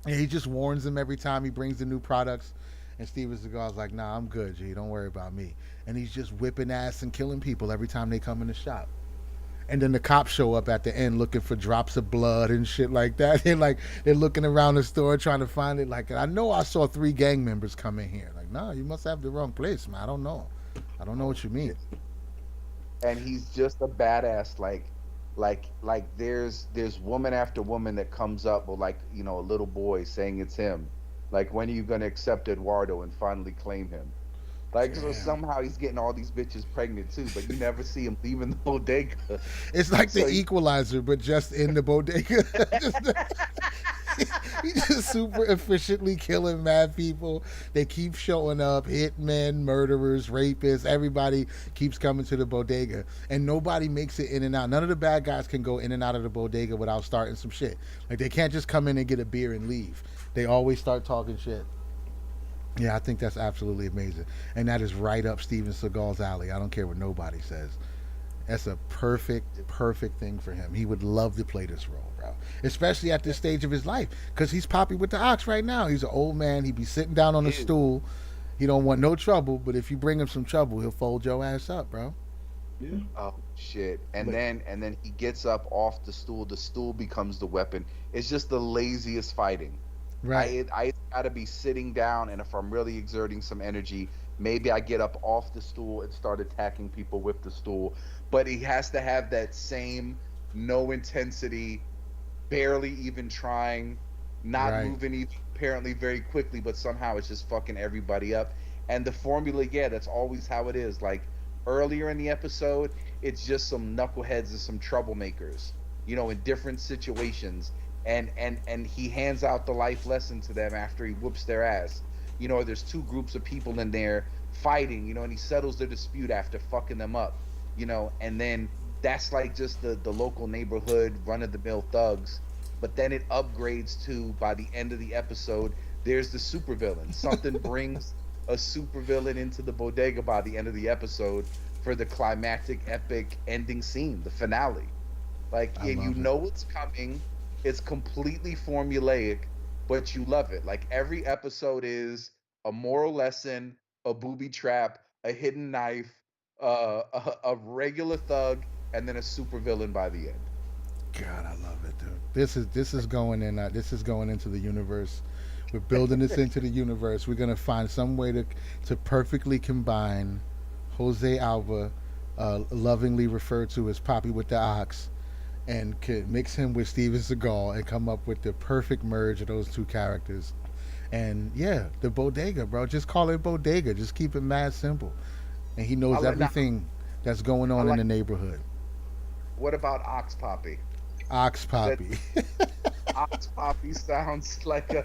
And he just warns them every time he brings the new products. And Steven Seagal's like, "Nah, I'm good, G. Don't worry about me." And he's just whipping ass and killing people every time they come in the shop. And then the cops show up at the end looking for drops of blood and shit like that. They're looking around the store trying to find it. Like, I know I saw 3 gang members come in here. Like, nah, you must have the wrong place, man. I don't know. I don't know what you mean. And he's just a badass. Like there's woman after woman that comes up with like a little boy saying it's him. Like, when are you gonna accept Eduardo and finally claim him? Like, so Damn. somehow he's getting all these bitches pregnant too, but you never see him leaving the bodega. It's like So the Equalizer, but just in the bodega. He's just super efficiently killing mad people. They keep showing up. Hitmen, murderers, rapists. Everybody keeps coming to the bodega. And nobody makes it in and out. None of the bad guys can go in and out of the bodega without starting some shit. Like, they can't just come in and get a beer and leave. They always start talking shit. Yeah, I think that's absolutely amazing. And that is right up Steven Seagal's alley. I don't care what nobody says. That's a perfect thing for him. He would love to play this role, bro. Especially at this stage of his life. Because he's Papi with the ox right now. He's an old man. He'd be sitting down on a stool. He don't want no trouble, but if you bring him some trouble, he'll fold your ass up, bro. Yeah. Oh shit! And then he gets up off the stool. The stool becomes the weapon. It's just the laziest fighting. Right. I gotta be sitting down, and if I'm really exerting some energy, maybe I get up off the stool and start attacking people with the stool. But he has to have that same no intensity, barely even trying, not Right. moving even apparently very quickly, but somehow it's just fucking everybody up. And the formula, yeah, that's always how it is. Like, earlier in the episode, it's just some knuckleheads and some troublemakers, in different situations. And he hands out the life lesson to them after he whoops their ass. There's 2 groups of people in there fighting, and he settles their dispute after fucking them up, and then that's like just the local neighborhood run-of-the-mill thugs. But then it upgrades to, by the end of the episode, there's the supervillain. Something brings a supervillain into the bodega by the end of the episode for the climactic, epic ending scene, the finale. Like, I and love it. it's coming. It's completely formulaic, but you love it. Like, every episode is a moral lesson, a booby trap, a hidden knife, a regular thug, and then a supervillain by the end. God, I love it, dude. This is going in. This is going into the universe. We're building this into the universe. We're gonna find some way to perfectly combine Jose Alba, lovingly referred to as Papi with the ox, and could mix him with Steven Seagal and come up with the perfect merge of those 2 characters. And yeah, the bodega, bro. Just call it bodega. Just keep it mad simple. And he knows everything that's going on in the neighborhood. What about Ox Poppy? Ox Papi. Ox Poppy sounds like a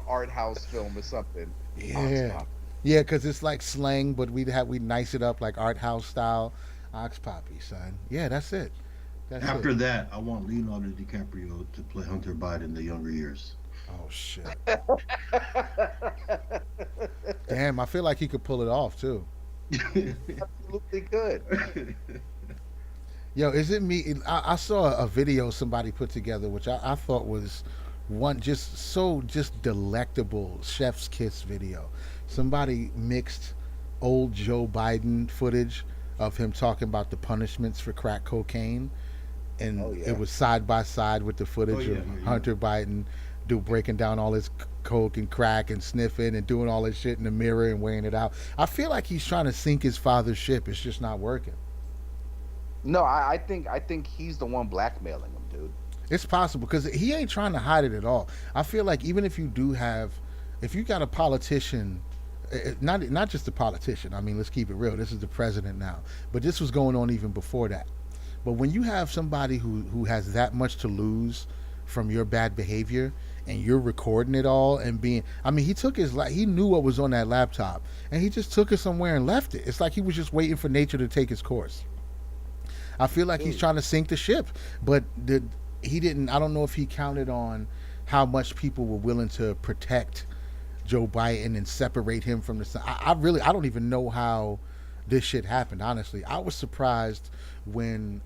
art house film or something. Ox Yeah. Poppy. Yeah, because it's like slang, but we nice it up like art house style. Ox Poppy, son. Yeah, that's it. That's it. After that, I want Leonardo DiCaprio to play Hunter Biden in the younger years. Oh shit. Damn, I feel like he could pull it off too. Absolutely good. Yo, is it me? I saw a video somebody put together, which I thought was one just delectable chef's kiss video. Somebody mixed old Joe Biden footage of him talking about the punishments for crack cocaine, and Oh yeah. it was side by side with the Oh footage yeah, of yeah, yeah. Hunter Biden breaking down all his coke and crack and sniffing and doing all this shit in the mirror and weighing it out. I feel like he's trying to sink his father's ship. It's just not working. No, I think he's the one blackmailing him, dude. It's possible because he ain't trying to hide it at all. I feel like even if you do have, if you got a politician, not just a politician. I mean, let's keep it real. This is the president now, but this was going on even before that. But when you have somebody who has that much to lose from your bad behavior and you're recording it all and being, I mean, he took he knew what was on that laptop and he just took it somewhere and left it. It's like he was just waiting for nature to take its course. I feel like he's Dude. trying to sink the ship, but he didn't. I don't know if he counted on how much people were willing to protect Joe Biden and separate him from the. I don't even know how this shit happened. Honestly, I was surprised when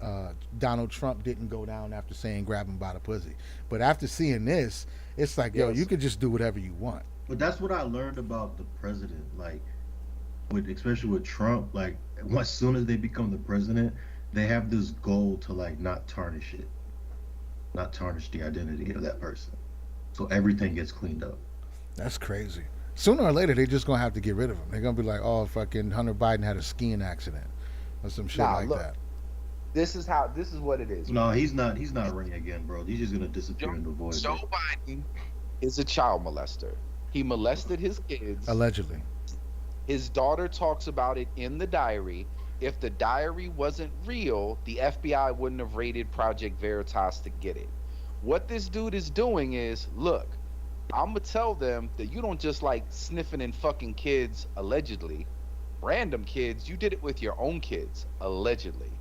Donald Trump didn't go down after saying grab him by the pussy. But after seeing this, it's like, yo, you Yes. could just do whatever you want. But that's what I learned about the president. Like, with especially with Trump, like as soon as they become the president, they have this goal to like not tarnish it, not tarnish the identity of that person. So everything gets cleaned up. That's crazy. Sooner or later, they're just gonna have to get rid of him. They're gonna be like, oh, fucking Hunter Biden had a skiing accident or some shit Nah, like look, that. this is what it is, No, man. he's not running again, bro. He's just gonna Joe, disappear in the void, Joe bro. Biden is a child molester. He molested his kids. Allegedly. His daughter talks about it in the diary. If the diary wasn't real, the FBI wouldn't have raided Project Veritas to get it. What this dude is doing is, look, I'm gonna tell them that you don't just like sniffing and fucking kids allegedly, random kids. You did it with your own kids allegedly.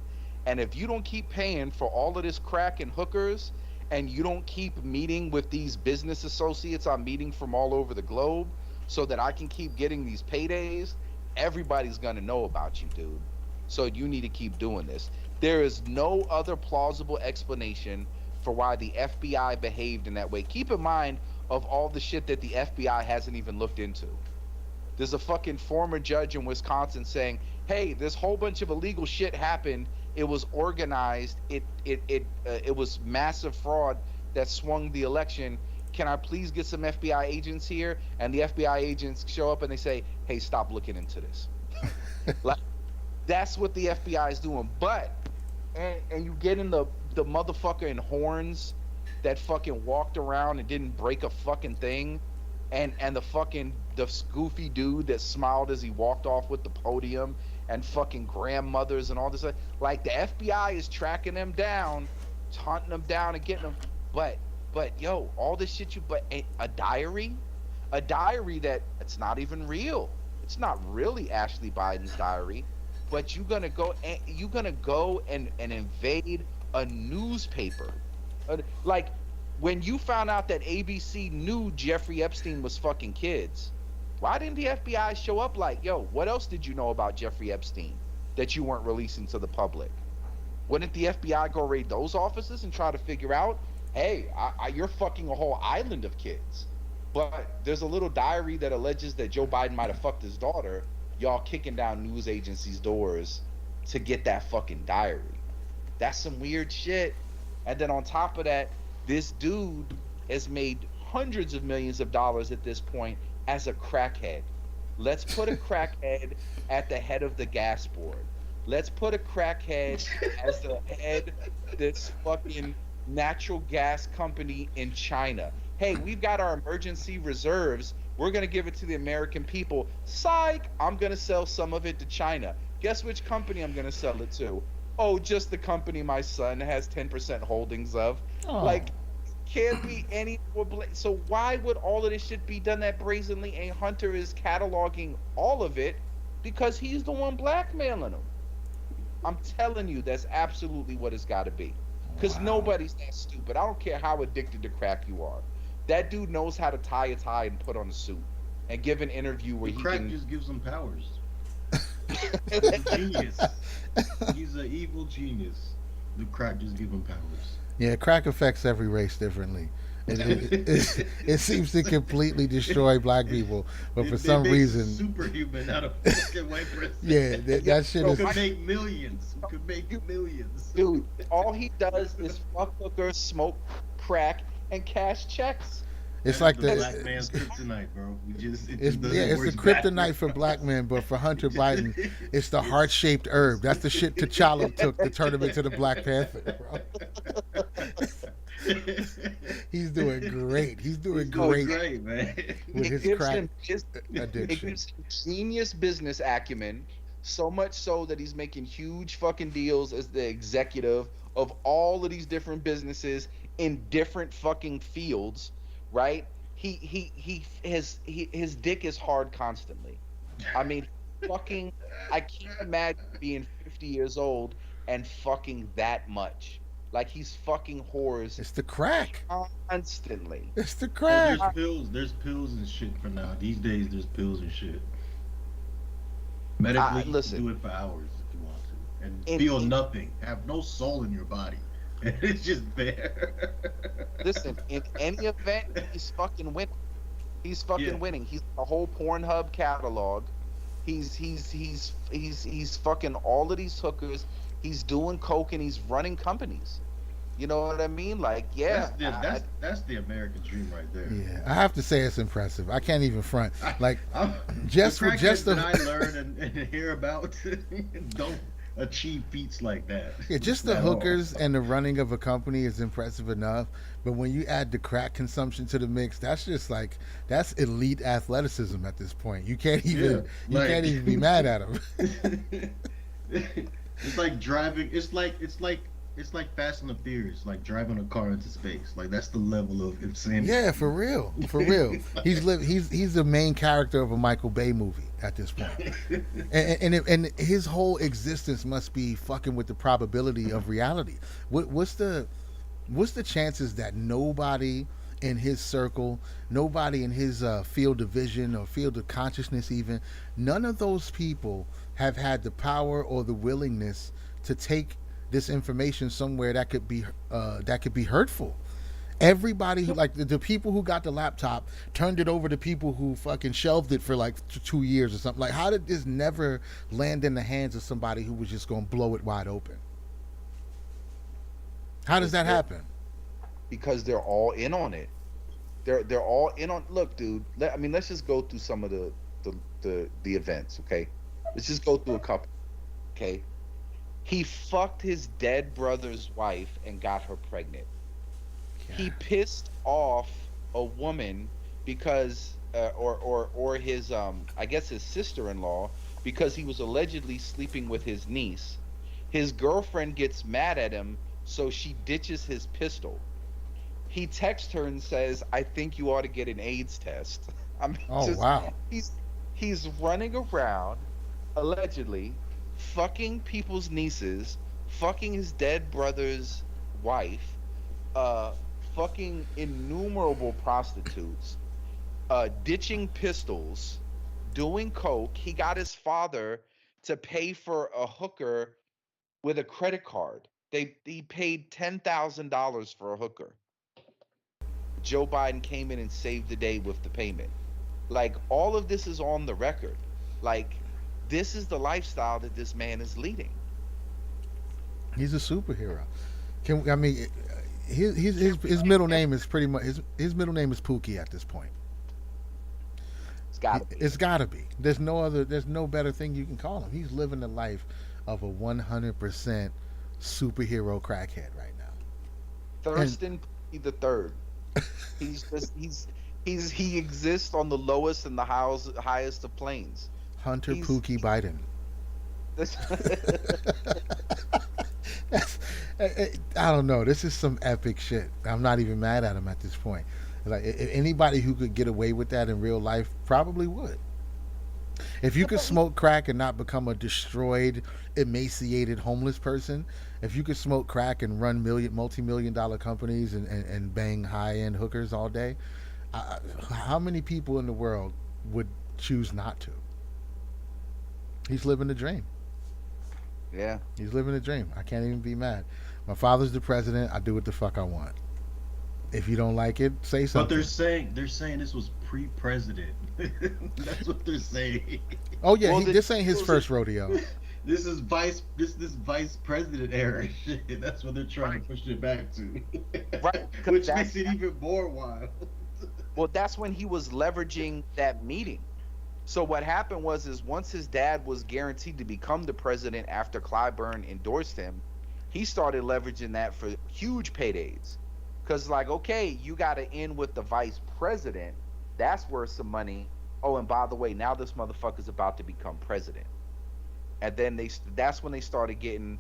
And if you don't keep paying for all of this crack and hookers, and you don't keep meeting with these business associates I'm meeting from all over the globe, so that I can keep getting these paydays, everybody's gonna know about you, dude. So you need to keep doing this. There is no other plausible explanation for why the FBI behaved in that way. Keep in mind of all the shit that the FBI hasn't even looked into. There's a fucking former judge in Wisconsin saying, "Hey, this whole bunch of illegal shit happened. It was organized. It was massive fraud that swung the election. Can I please get some FBI agents here?" And the FBI agents show up and they say, "Hey, stop looking into this." Like, that's what the FBI is doing. But and you get in the motherfucker in horns that fucking walked around and didn't break a fucking thing, and the goofy dude that smiled as he walked off with the podium, and fucking grandmothers and all this. Like the FBI is tracking them down, hunting them down and getting them. But yo, all this shit but a diary, that it's not even real. It's not really Ashley Biden's diary, but you're gonna go and invade a newspaper. Like when you found out that ABC knew Jeffrey Epstein was fucking kids, why didn't the FBI show up like, yo, what else did you know about Jeffrey Epstein that you weren't releasing to the public? Wouldn't the FBI go raid those offices and try to figure out, hey, you're fucking a whole island of kids, but there's a little diary that alleges that Joe Biden might have fucked his daughter. Y'all kicking down news agencies' doors to get that fucking diary. That's some weird shit. And then on top of that, this dude has made hundreds of millions of dollars at this point as a crackhead. Let's put a crackhead at the head of the gas board. Let's put a crackhead as the head of this fucking natural gas company in China. Hey, we've got our emergency reserves. We're going to give it to the American people. Psych! I'm going to sell some of it to China. Guess which company I'm going to sell it to? Oh, just the company my son has 10% holdings of. Oh. Like, Can't be any more so why would all of this shit be done that brazenly and Hunter is cataloging all of it because he's the one blackmailing him? I'm telling you, that's absolutely what it's got to be. Because Wow. nobody's that stupid. I don't care how addicted to crack you are. That dude knows how to tie a tie and put on a suit and give an interview where The he crack can. just gives him powers. He's a genius. He's an evil genius. The crack just gives him powers. Yeah, crack affects every race differently. It seems to completely destroy black people, but for They some make reason, superhuman out of fucking white person. yeah, that shit We is. could make millions. We could make millions. Dude, all he does is fuck hookers, smoke crack, and cash checks. It's That's like the the black man's kryptonite, bro. It it's just doesn't yeah, it's work the kryptonite backwards. for black men, but for Hunter Biden, it's the heart-shaped herb. That's the shit T'Challa took to turn him into the Black Panther, bro. He's doing great. He's doing Oh, great great, man. with It his gives crack him it addiction. gives him genius business acumen, so much so that he's making huge fucking deals as the executive of all of these different businesses in different fucking fields, right? His dick is hard constantly. I mean, fucking, I can't imagine being 50 years old and fucking that much. Like he's fucking whores It's the crack. constantly. It's the Oh, crack. there's pills and shit for now. These days, there's pills and shit. Medically, you listen. can do it for hours if you want to, and In- feel nothing, have no soul in your body. It's just there. Listen, in any event, he's fucking winning. He's fucking Yeah. winning. He's the whole Pornhub catalog. He's fucking all of these hookers. He's doing coke and he's running companies. You know what I mean? Like, yeah, That's the American dream right there. Yeah, I have to say it's impressive. I can't even front. Like Just just the crackheads the that I learn and hear about don't achieve feats like that. yeah, just the at all. hookers and the running of a company is impressive enough. But when you add the crack consumption to the mix, that's just like that's elite athleticism at this point. You can't even Yeah, like- can't even be mad at them. It's like driving. It's like Fast and the Furious, like driving a car into space. Like that's the level of insanity. Yeah, for real, for real. He's the main character of a Michael Bay movie at this point, and his whole existence must be fucking with the probability of reality. What's the chances that nobody in his circle, nobody in his field of vision or field of consciousness, even none of those people have had the power or the willingness to take this information somewhere that could be hurtful. Everybody who like the people who got the laptop turned it over to people who fucking shelved it for like 2 years or something. Like, how did this never land in the hands of somebody who was just going to blow it wide open? How does that happen? because they're all in on it. They're all in on. Look, dude. Let's just go through some of the events. Okay, let's just go through a couple. Okay, he fucked his dead brother's wife and got her pregnant. He pissed off a woman because, or his I guess his sister-in-law, because he was allegedly sleeping with his niece. His girlfriend gets mad at him, so she ditches his pistol. He texts her and says, "I think you ought to get an AIDS test." Oh, wow. He's running around, allegedly, fucking people's nieces, fucking his dead brother's wife, fucking innumerable prostitutes, ditching pistols, doing coke. He got his father to pay for a hooker with a credit card. He paid $10,000 for a hooker. Joe Biden came in and saved the day with the payment. Like, all of this is on the record. Like, this is the lifestyle that this man is leading. He's a superhero. His middle name is pretty much his middle name is Pookie at this point. It's gotta be. It's gotta be. There's no better thing you can call him. He's living the life of a 100% superhero crackhead right now. Thurston Pookie the third. He exists on the lowest and the highest of planes. Hunter He's- Pookie Biden. This- I don't know. This is some epic shit. I'm not even mad at him at this point. Like anybody who could get away with that in real life probably would. If you could smoke crack and not become a destroyed, emaciated homeless person, if you could smoke crack and run multi-million dollar companies and bang high end hookers all day, how many people in the world would choose not to? He's living the dream. Yeah. He's living the dream. I can't even be mad. My father's the president. I do what the fuck I want. If you don't like it, say But something. they're saying this was pre-president. That's what they're saying. Oh yeah, Well, this ain't his first rodeo. This vice president era shit. That's what they're trying Right. to push it back to. Right, because Which that's makes it even more wild. well, that's when he was leveraging that meeting. So what happened was is once his dad was guaranteed to become the president after Clyburn endorsed him, he started leveraging that for huge paydays. Cause like, okay, you got to end with the vice president. That's worth some money. Oh, and by the way, now this motherfucker's about to become president. And then that's when they started getting,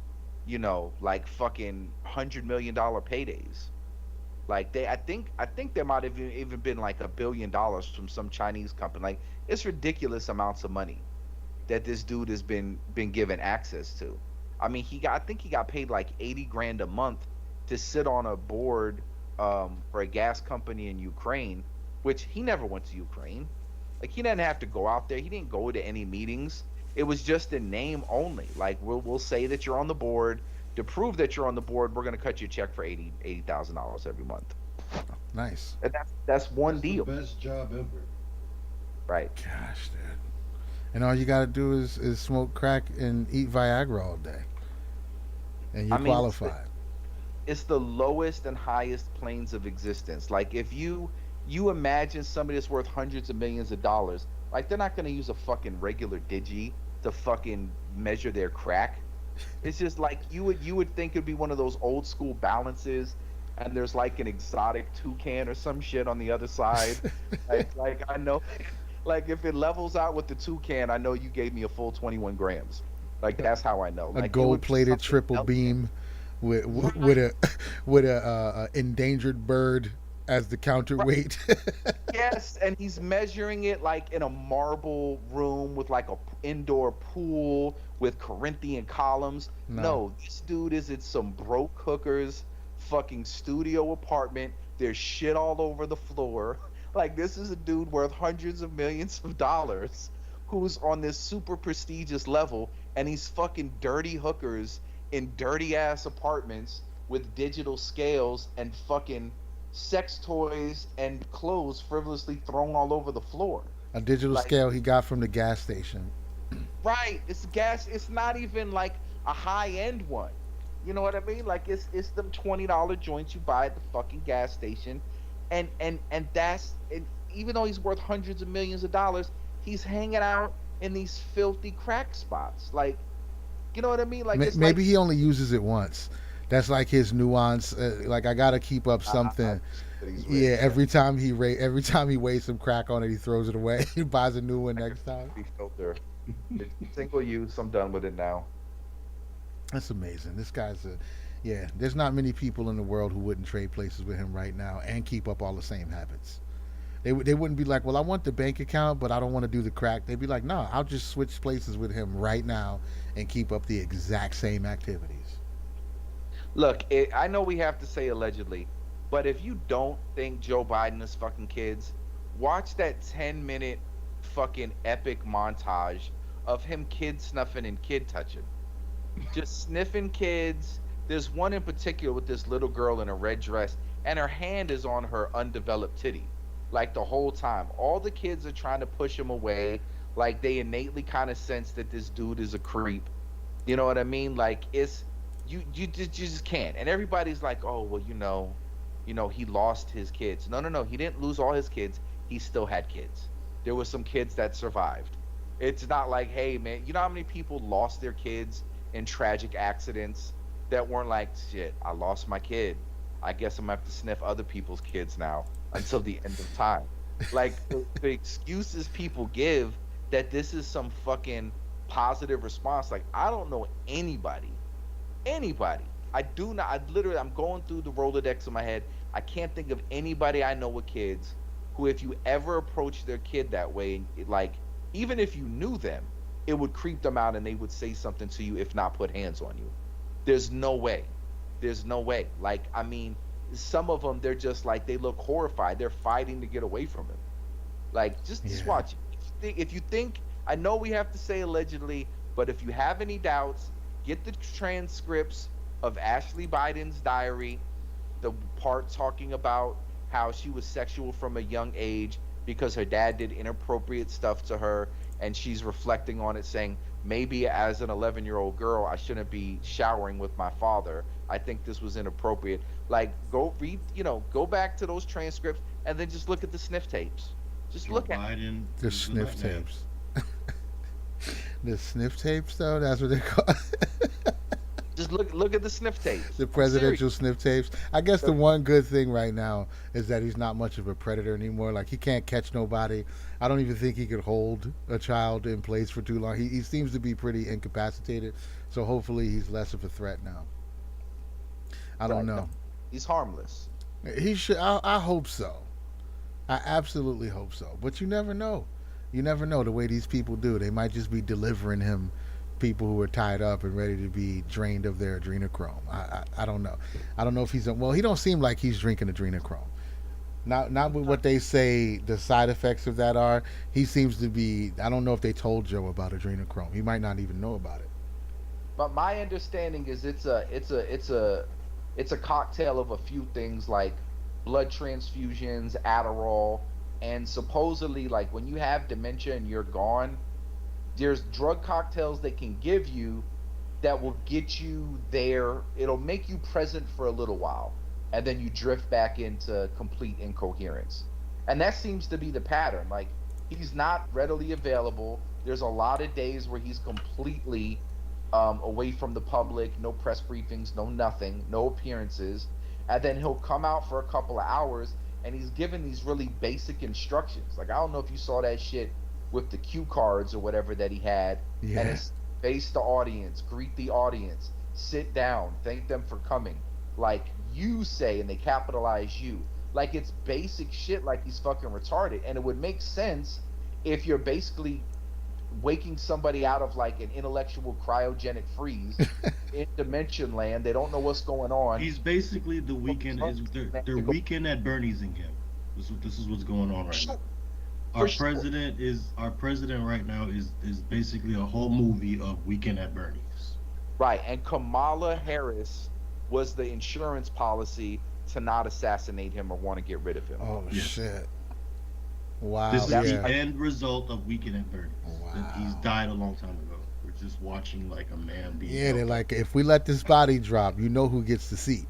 like fucking $100 million paydays. Like I think there might have even been like $1 billion from some Chinese company. Like it's ridiculous amounts of money that this dude has been given access to. I mean, I think he got paid like 80 grand a month to sit on a board for a gas company in Ukraine, which he never went to Ukraine. Like he didn't have to go out there. He didn't go to any meetings. It was just in name only. Like we'll say that you're on the board. To prove that you're on the board, we're gonna cut you a check for $80,000 every month. Nice. And that's one That's deal, the best job ever. right? Gosh, dude. And all you gotta do is smoke crack and eat Viagra all day, and you're I mean, qualified. it's the lowest and highest planes of existence. Like if you imagine somebody that's worth hundreds of millions of dollars, like they're not gonna use a fucking regular digi to fucking measure their crack. It's just like you would think it'd be one of those old school balances, and there's like an exotic toucan or some shit on the other side. Like I know, like if it levels out with the toucan, I know you gave me a full 21 grams. Like that's how I know. A Like it would be gold-plated something triple else. beam with Right. with a endangered bird as the counterweight. Yes, and he's measuring it like in a marble room with like a indoor pool with Corinthian columns. No, No, this dude is in some broke hooker's fucking studio apartment. There's shit all over the floor. Like this is a dude worth hundreds of millions of dollars who's on this super prestigious level, and he's fucking dirty hookers in dirty ass apartments with digital scales and fucking sex toys and clothes frivolously thrown all over the floor. a digital Like, scale he got from the gas station. right, it's gas. It's not even like a high end one. You know what I mean? Like it's them $20 joints you buy at the fucking gas station, and that's and even though he's worth hundreds of millions of dollars, he's hanging out in these filthy crack spots. Like, you know what I mean? Like it's like Maybe he only uses it once. That's like his nuance. Like I gotta keep up something. that he's Yeah, rich. every time he weighs some crack on it, he throws it away. He buys a new one next time. Filter. It's single use. I'm done with it now. That's amazing. This guy's a yeah. There's not many people in the world who wouldn't trade places with him right now and keep up all the same habits. They wouldn't be like, well, I want the bank account, but I don't want to do the crack. They'd be like, no, I'll just switch places with him right now and keep up the exact same activities. Look, I know we have to say allegedly, but if you don't think Joe Biden is fucking kids, watch that 10-minute fucking epic montage of him kid snuffing and kid touching. Just sniffing kids. There's one in particular with this little girl in a red dress, and her hand is on her undeveloped titty. Like the whole time. All the kids are trying to push him away. Like they innately kind of sense that this dude is a creep. You know what I mean? Like it's you just can't. And everybody's like, oh well, he lost his kids. No, no, no. He didn't lose all his kids. He still had kids. There were some kids that survived. It's not like, hey man, you know how many people lost their kids in tragic accidents that weren't like, shit, I lost my kid. I guess I'm gonna have to sniff other people's kids now until the end of time. Like the excuses people give that this is some fucking positive response. Like I don't know anybody I do not. I literally, I'm going through the Rolodex in my head. I can't think of anybody I know with kids who, if you ever approach their kid that way, like even if you knew them, it would creep them out and they would say something to you, if not put hands on you. There's no way. There's no way. Like, I mean, some of them, they're just like, they look horrified. They're fighting to get away from him. Like, just Yeah. watch. If you think, I know we have to say allegedly, but if you have any doubts, get the transcripts of Ashley Biden's diary, the part talking about how she was sexual from a young age because her dad did inappropriate stuff to her, and she's reflecting on it, saying, maybe as an 11-year-old girl, I shouldn't be showering with my father. I think this was inappropriate. Like, go read, go back to those transcripts and then just look at the sniff tapes. Just Joe look at Biden The is a sniff nightmare. tapes. The sniff tapes, though, that's what they call just look at the sniff tapes. the I'm serious. presidential sniff tapes. I guess the one good thing right now is that he's not much of a predator anymore. Like, he can't catch nobody. I don't even think he could hold a child in place for too long. He seems to be pretty incapacitated, so hopefully he's less of a threat now. I don't Right. No, know. he's harmless. He should. I hope so. I absolutely hope so. But you never know. You never know the way these people do. They might just be delivering him people who are tied up and ready to be drained of their adrenochrome. I don't know. I don't know if he's well. He don't seem like he's drinking adrenochrome. Not with what they say the side effects of that are. He seems to be. I don't know if they told Joe about adrenochrome. He might not even know about it. But my understanding is it's a cocktail of a few things like blood transfusions, Adderall, and supposedly, like, when you have dementia and you're gone, there's drug cocktails they can give you that will get you there. It'll make you present for a little while, and then you drift back into complete incoherence. And that seems to be the pattern. Like, he's not readily available. There's a lot of days where he's completely away from the public, no press briefings, no nothing, no appearances. And then he'll come out for a couple of hours and he's given these really basic instructions. Like, I don't know if you saw that shit with the cue cards or whatever that he had. Yeah. And it's face the audience, greet the audience, sit down, thank them for coming. Like, you say, and they capitalize you. Like, it's basic shit, like he's fucking retarded. And it would make sense if you're basically waking somebody out of like an intellectual cryogenic freeze in dimension land. They don't know what's going on. He's basically the weekend. They're weekend at Bernie's in him. This is what's going on right now. Our president right now is basically a whole movie of Weekend at Bernie's. Right, and Kamala Harris was the insurance policy to not assassinate him or want to get rid of him. Oh Yes. shit! Wow. This is yeah. the end result of Weekend at Bernie's. Wow. He's died a long time ago. We're just watching like a man being. Yeah, they're killed. like, if we let this body drop, you know who gets the seat.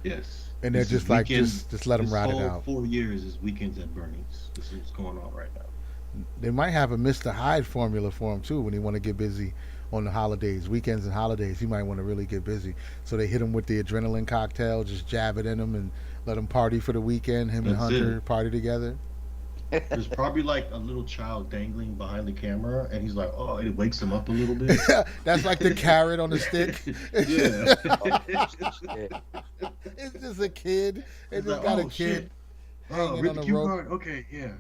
Yes. And they're This just is like, weekend- just let him this ride it whole out. 4 years is Weekends at Bernie's. This is what's going on right now. They might have a Mr. Hyde formula for him too when they want to get busy on the holidays, weekends and holidays. He might want to really get busy, so they hit him with the adrenaline cocktail, just jab it in him, and let him party for the weekend. Him and That's Hunter it. party together. There's probably like a little child dangling behind the camera, and he's like, "Oh," it wakes him up a little bit. That's like the carrot on the stick. Yeah. It's just a kid. They He's just like, got "Oh, a kid shit. Oh, hanging read on the a cue rope. card. Okay, yeah.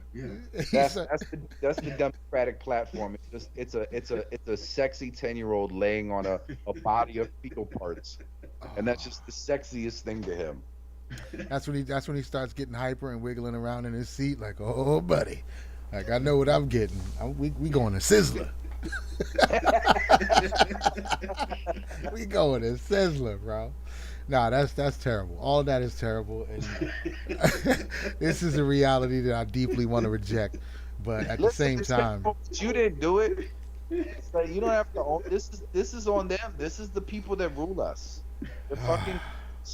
That's the Democratic platform. It's a sexy 10-year-old laying on a body of fetal parts, and that's just the sexiest thing to him. That's when he starts getting hyper and wiggling around in his seat, like, oh buddy, like, I know what I'm getting. We going to Sizzler. We going to Sizzler, bro. Nah, that's terrible. All that is terrible, and this is a reality that I deeply want to reject. But at the same time, you didn't do it. It's like, you don't have to own this is on them. This is the people that rule us. They're fucking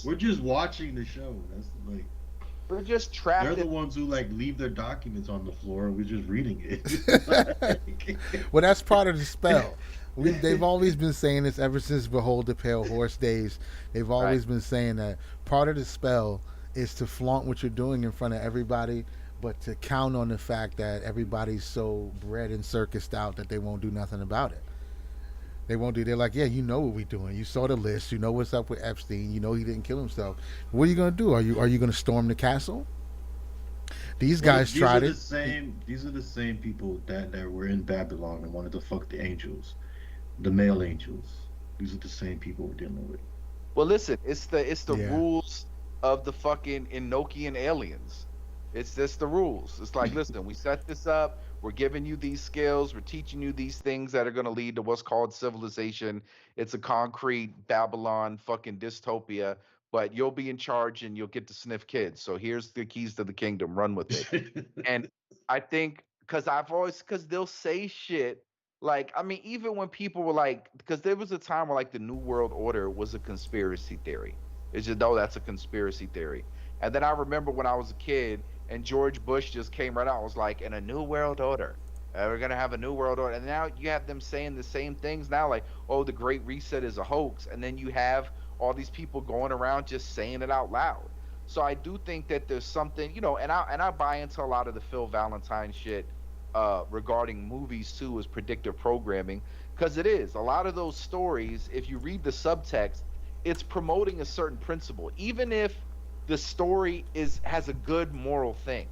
We're just watching the show. That's like we're just trapped they're the in ones who like leave their documents on the floor, and we're just reading it. well, that's part of the spell. They've always been saying this ever since Behold the Pale Horse days. They've always been saying that part of the spell is to flaunt what you're doing in front of everybody, but to count on the fact that everybody's so bred and circused out that they won't do nothing about it. They won't do. They're like, yeah, you know what we're doing. You saw the list. You know what's up with Epstein. You know he didn't kill himself. What are you gonna do? Are you gonna storm the castle? These Well, guys tried it. these are the same people that were in Babylon and wanted to fuck the angels, the male angels. These are the same people we're dealing with. Well, listen, it's the Yeah. rules of the fucking Enochian aliens. It's just the rules. It's like, listen, we set this up. We're giving you these skills. We're teaching you these things that are going to lead to what's called civilization. It's a concrete Babylon fucking dystopia, but you'll be in charge and you'll get to sniff kids. So here's the keys to the kingdom. Run with it. And I think because they'll say shit like, I mean, even when people were like, because there was a time where like the New World Order was a conspiracy theory. It's just, no, that's a conspiracy theory. And then I remember when I was a kid and George Bush just came right out, was like, in a new world order. We're gonna have a new world order. And now you have them saying the same things now, like, oh, the Great Reset is a hoax. And then you have all these people going around just saying it out loud. So I do think that there's something, and I buy into a lot of the Phil Valentine shit regarding movies too as predictive programming, because it is a lot of those stories. If you read the subtext, it's promoting a certain principle, even if the story has a good moral thing.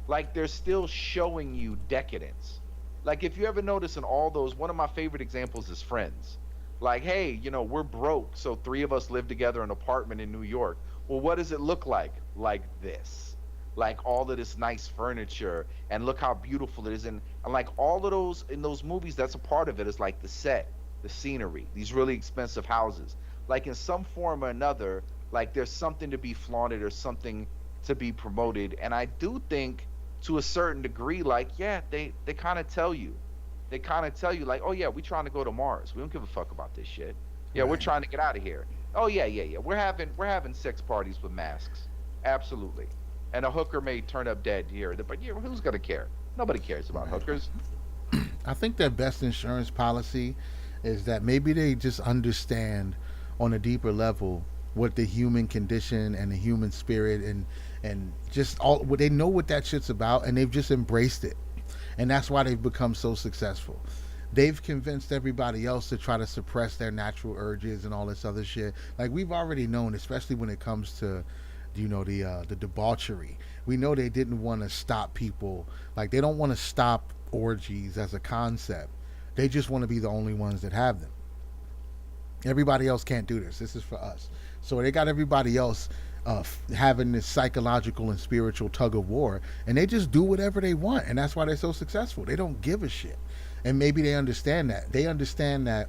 Like they're still showing you decadence. Like if you ever notice in all those, one of my favorite examples is Friends. Like, hey, we're broke, so three of us live together in an apartment in New York. Well, what does it look like? Like this. Like all of this nice furniture, and look how beautiful it is. And like all of those in those movies, that's a part of it, is like the set, the scenery, these really expensive houses. Like in some form or another, like there's something to be flaunted or something to be promoted. And I do think to a certain degree, like, yeah, they kind of tell you. They kind of tell you like, oh yeah, we're trying to go to Mars. We don't give a fuck about this shit. Yeah, we're Right. trying to get out of here. Oh yeah, yeah, yeah. We're having sex parties with masks. Absolutely. And a hooker may turn up dead here, but who's gonna care? Nobody cares about Right. hookers. I think their best insurance policy is that maybe they just understand on a deeper level what the human condition and the human spirit and just all what they know what that shit's about, and they've just embraced it, and that's why they've become so successful. They've convinced everybody else to try to suppress their natural urges and all this other shit. Like we've already known, especially when it comes to the debauchery. We know they didn't want to stop people. Like they don't want to stop orgies as a concept. They just want to be the only ones that have them. Everybody else can't do this. This is for us. So they got everybody else having this psychological and spiritual tug of war, and they just do whatever they want, and that's why they're so successful. They don't give a shit, and maybe they understand that. They understand that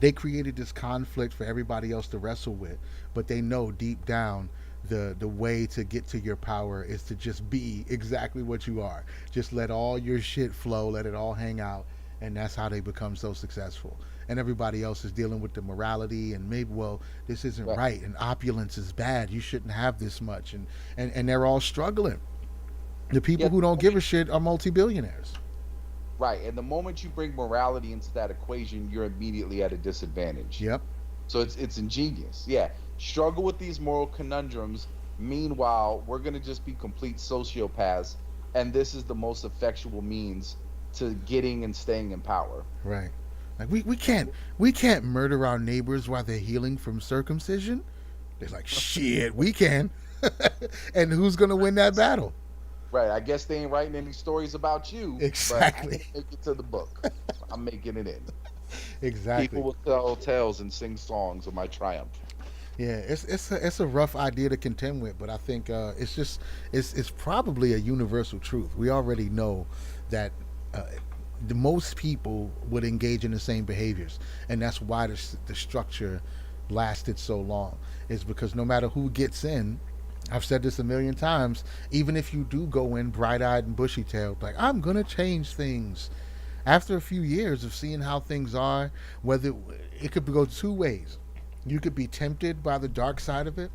they created this conflict for everybody else to wrestle with, but they know deep down the way to get to your power is to just be exactly what you are. Just let all your shit flow, let it all hang out, and that's how they become so successful. And everybody else is dealing with the morality and maybe, well, this isn't Right. right, and opulence is bad, you shouldn't have this much, and they're all struggling. The people Yeah. who don't give a shit are multi-billionaires. Right. And the moment you bring morality into that equation, you're immediately at a disadvantage. Yep. So it's ingenious. Yeah. Struggle with these moral conundrums. Meanwhile, we're gonna just be complete sociopaths, and this is the most effectual means to getting and staying in power. Right. Like we can't murder our neighbors while they're healing from circumcision. They're like, shit, we can. And who's gonna win that battle? Right. I guess they ain't writing any stories about you, but I'm Exactly. gonna make it to the book. I'm making it in. People Exactly. will tell tales and sing songs of my triumph. Yeah, it's a rough idea to contend with, but I think it's just it's probably a universal truth. We already know that uh, the most people would engage in the same behaviors, and that's why the structure lasted so long. Is because no matter who gets in, I've said this a million times. Even if you do go in bright-eyed and bushy-tailed, like I'm gonna change things, after a few years of seeing how things are, whether it could go two ways. You could be tempted by the dark side of it,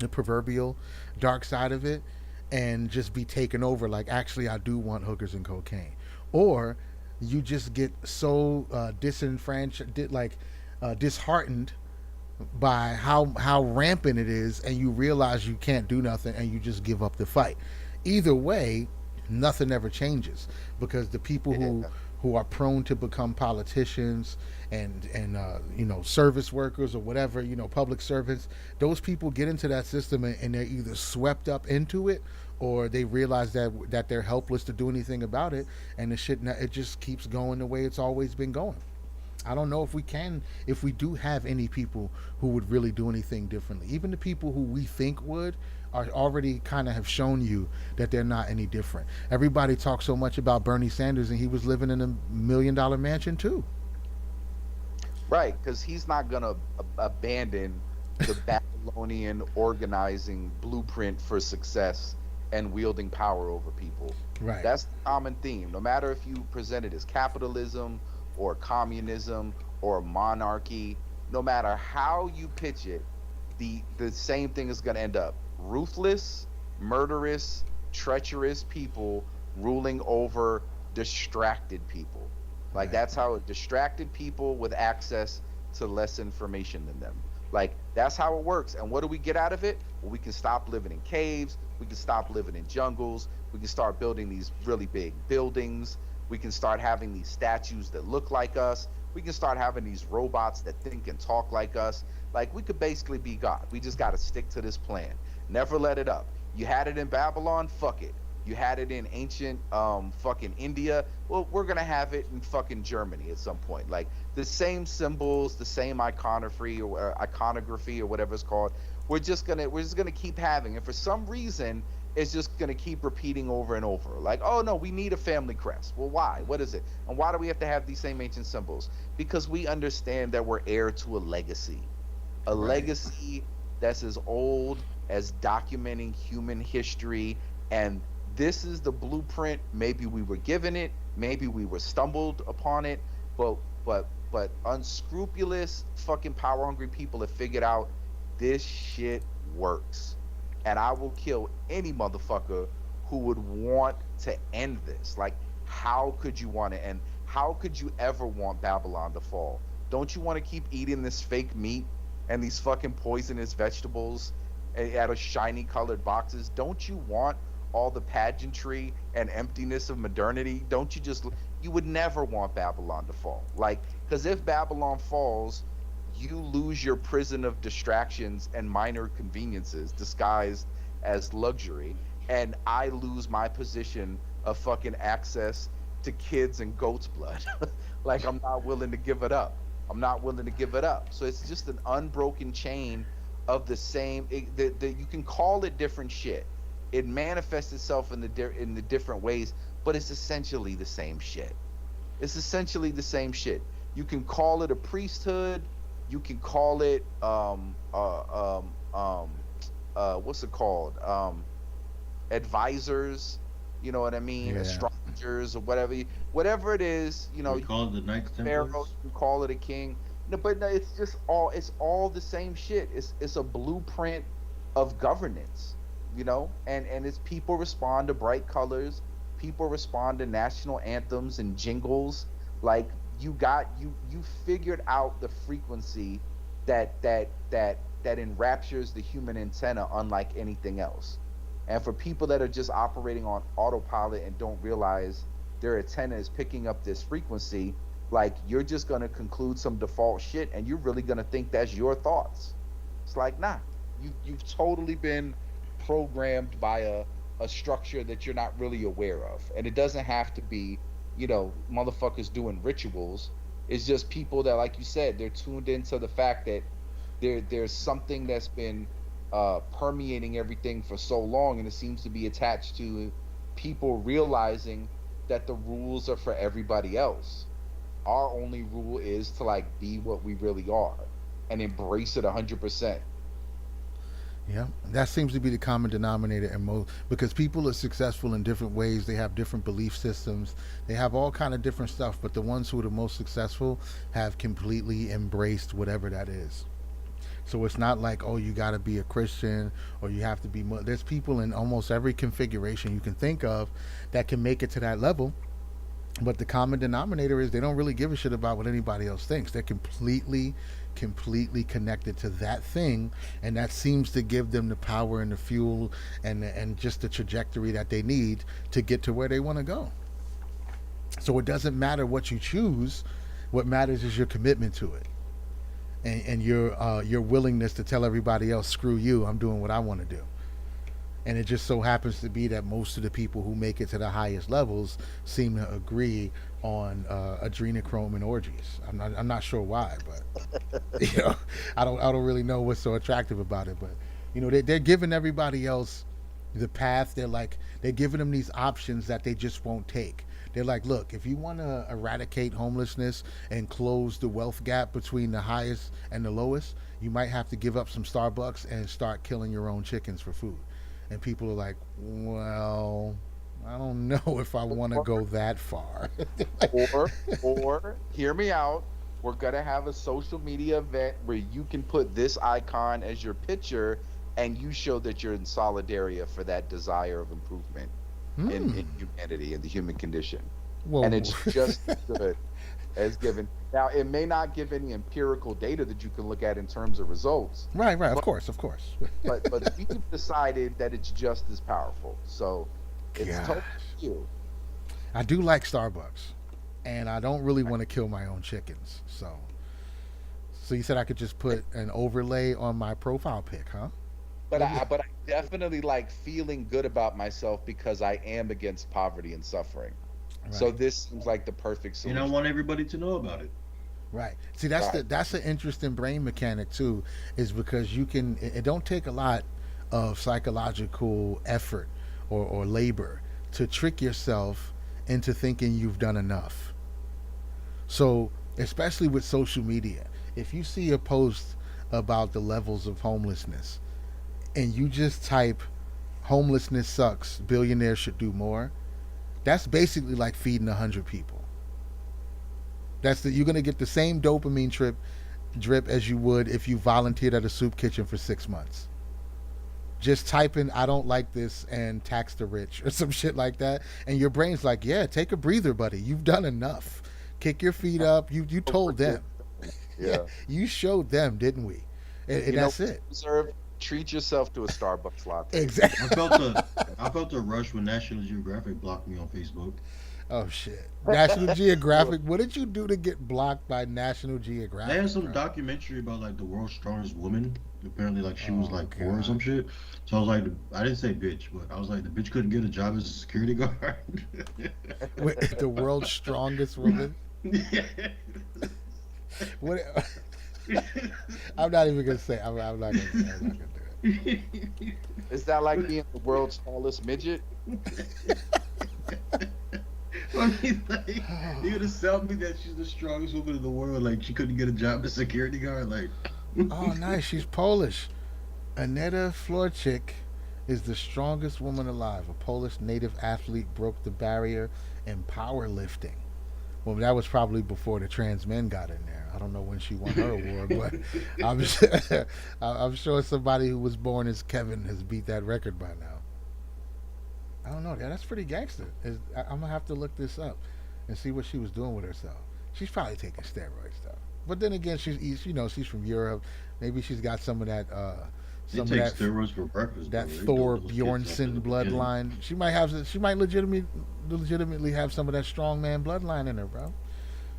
the proverbial dark side of it, and just be taken over. Like, actually, I do want hookers and cocaine. Or you just get so disenfranchised, like disheartened by how rampant it is, and you realize you can't do nothing, and you just give up the fight. Either way, nothing ever changes because the people Yeah. who are prone to become politicians and service workers or whatever, public servants. Those people get into that system, and they're either swept up into it, or they realize that they're helpless to do anything about it, and it just keeps going the way it's always been going. I don't know if we do have any people who would really do anything differently. Even the people who we think would are already kind of have shown you that they're not any different. Everybody talks so much about Bernie Sanders, and he was living in $1 million mansion too. Right, because he's not gonna abandon the Babylonian organizing blueprint for success and wielding power over people. Right. That's the common theme. No matter if you present it as capitalism or communism or monarchy, no matter how you pitch it, the same thing is going to end up ruthless, murderous, treacherous people ruling over distracted people. Like, that's how distracted people with access to less information than them. Like, that's how it works. And what do we get out of it? Well, we can stop living in caves. We can stop living in jungles. We can start building these really big buildings. We can start having these statues that look like us. We can start having these robots that think and talk like us. Like, we could basically be God. We just got to stick to this plan. Never let it up. You had it in Babylon, fuck it. You had it in ancient fucking India. Well, we're gonna have it in fucking Germany at some point. Like, the same symbols, the same iconography or whatever it's called. We're just gonna keep having it. For some reason, it's just gonna keep repeating over and over. Like, oh no, we need a family crest. Well, why? What is it? And why do we have to have these same ancient symbols? Because we understand that we're heir to a legacy. A legacy that's as old as documenting human history, and this is the blueprint. Maybe we were given it, maybe we were stumbled upon it, but unscrupulous fucking power hungry people have figured out this shit works. And I will kill any motherfucker who would want to end this. Like, how could you want to end? How could you ever want Babylon to fall? Don't you want to keep eating this fake meat and these fucking poisonous vegetables out of shiny colored boxes? Don't you want all the pageantry and emptiness of modernity? Don't you you would never want Babylon to fall. Like, because if Babylon falls, you lose your prison of distractions and minor conveniences disguised as luxury, and I lose my position of fucking access to kids and goat's blood. Like, I'm not willing to give it up. So it's just an unbroken chain of the same. You can call it different shit. It manifests itself in the different ways, but it's essentially the same shit. You can call it a priesthood. You can call it what's it called? Advisors. You know what I mean? Yeah. Astrologers or whatever it is. You know, We call it the Knights Pharaoh. Templars. You can call it a king. No, but no, it's all the same shit. It's a blueprint of governance. You know, and it's people respond to bright colors. People respond to national anthems and jingles. Like, you figured out the frequency that enraptures the human antenna unlike anything else. And for people that are just operating on autopilot and don't realize their antenna is picking up this frequency, like, you're just gonna conclude some default shit, and you're really gonna think that's your thoughts. It's like, nah, you've totally been programmed by a structure that you're not really aware of. And it doesn't have to be, motherfuckers doing rituals. It's just people that, like you said, they're tuned into the fact that there's something that's been permeating everything for so long, and it seems to be attached to people realizing that the rules are for everybody else. Our only rule is to, like, be what we really are and embrace it 100%. Yeah, that seems to be the common denominator in most, because people are successful in different ways. They have different belief systems. They have all kind of different stuff, but the ones who are the most successful have completely embraced whatever that is. So it's not like, oh, you got to be a Christian or you have to be. There's people in almost every configuration you can think of that can make it to that level. But the common denominator is they don't really give a shit about what anybody else thinks. They're completely connected to that thing, and that seems to give them the power and the fuel and just the trajectory that they need to get to where they want to go. So it doesn't matter what you choose. What matters is your commitment to it, and your willingness to tell everybody else, "Screw you, I'm doing what I want to do." And it just so happens to be that most of the people who make it to the highest levels seem to agree on adrenochrome and orgies. I'm not sure why, but I don't really know what's so attractive about it. But they're giving everybody else the path. They're giving them these options that they just won't take. They're like, look, if you want to eradicate homelessness and close the wealth gap between the highest and the lowest, you might have to give up some Starbucks and start killing your own chickens for food. And people are like, well, I don't know if I want to go that far. Or hear me out. We're gonna have a social media event where you can put this icon as your picture, and you show that you're in solidarity for that desire of improvement in humanity and the human condition. Whoa. And it's just as good as given. Now, it may not give any empirical data that you can look at in terms of results. Right, but, of course. but we've decided that it's just as powerful. So it's totally you. I do like Starbucks, and I don't really want to kill my own chickens. So you said I could just put an overlay on my profile pic, huh? But I definitely like feeling good about myself because I am against poverty and suffering. Right. So this seems like the perfect solution. And I want everybody to know about it. Right. See, that's an interesting brain mechanic too, is because it don't take a lot of psychological effort or labor to trick yourself into thinking you've done enough. So, especially with social media, if you see a post about the levels of homelessness and you just type homelessness sucks, billionaires should do more, that's basically like feeding 100 people. You're gonna get the same dopamine drip as you would if you volunteered at a soup kitchen for 6 months. Just type in "I don't like this" and "tax the rich" or some shit like that, and your brain's like, "Yeah, take a breather, buddy. You've done enough. Kick your feet up. You told them. Yeah. You showed them, didn't we?" And that's it. Treat yourself to a Starbucks latte. Exactly. I felt a rush when National Geographic blocked me on Facebook. Oh shit! National Geographic. What did you do to get blocked by National Geographic? They had some documentary about like the world's strongest woman. Apparently, like she was like poor or some shit. So I was like, I didn't say bitch, but I was like, the bitch couldn't get a job as a security guard. The world's strongest woman. Yeah. What? I'm not even gonna say. I'm not gonna do it. Is that like being the world's tallest midget? I mean, like, you're gonna sell me that she's the strongest woman in the world, like she couldn't get a job as a security guard, like. Oh, nice. She's Polish. Aneta Florczyk is the strongest woman alive. A Polish native athlete broke the barrier in powerlifting. Well, that was probably before the trans men got in there. I don't know when she won her award, but I'm sure somebody who was born as Kevin has beat that record by now. I don't know. That's pretty gangster. I'm gonna have to look this up and see what she was doing with herself. She's probably taking steroids though. But then again, she's from Europe. Maybe she's got some of that. Some They of take that. steroids for breakfast. That bro. They Thor build those kids up Bjornsson in the beginning. bloodline. She might have. She might legitimately have some of that strongman bloodline in her, bro.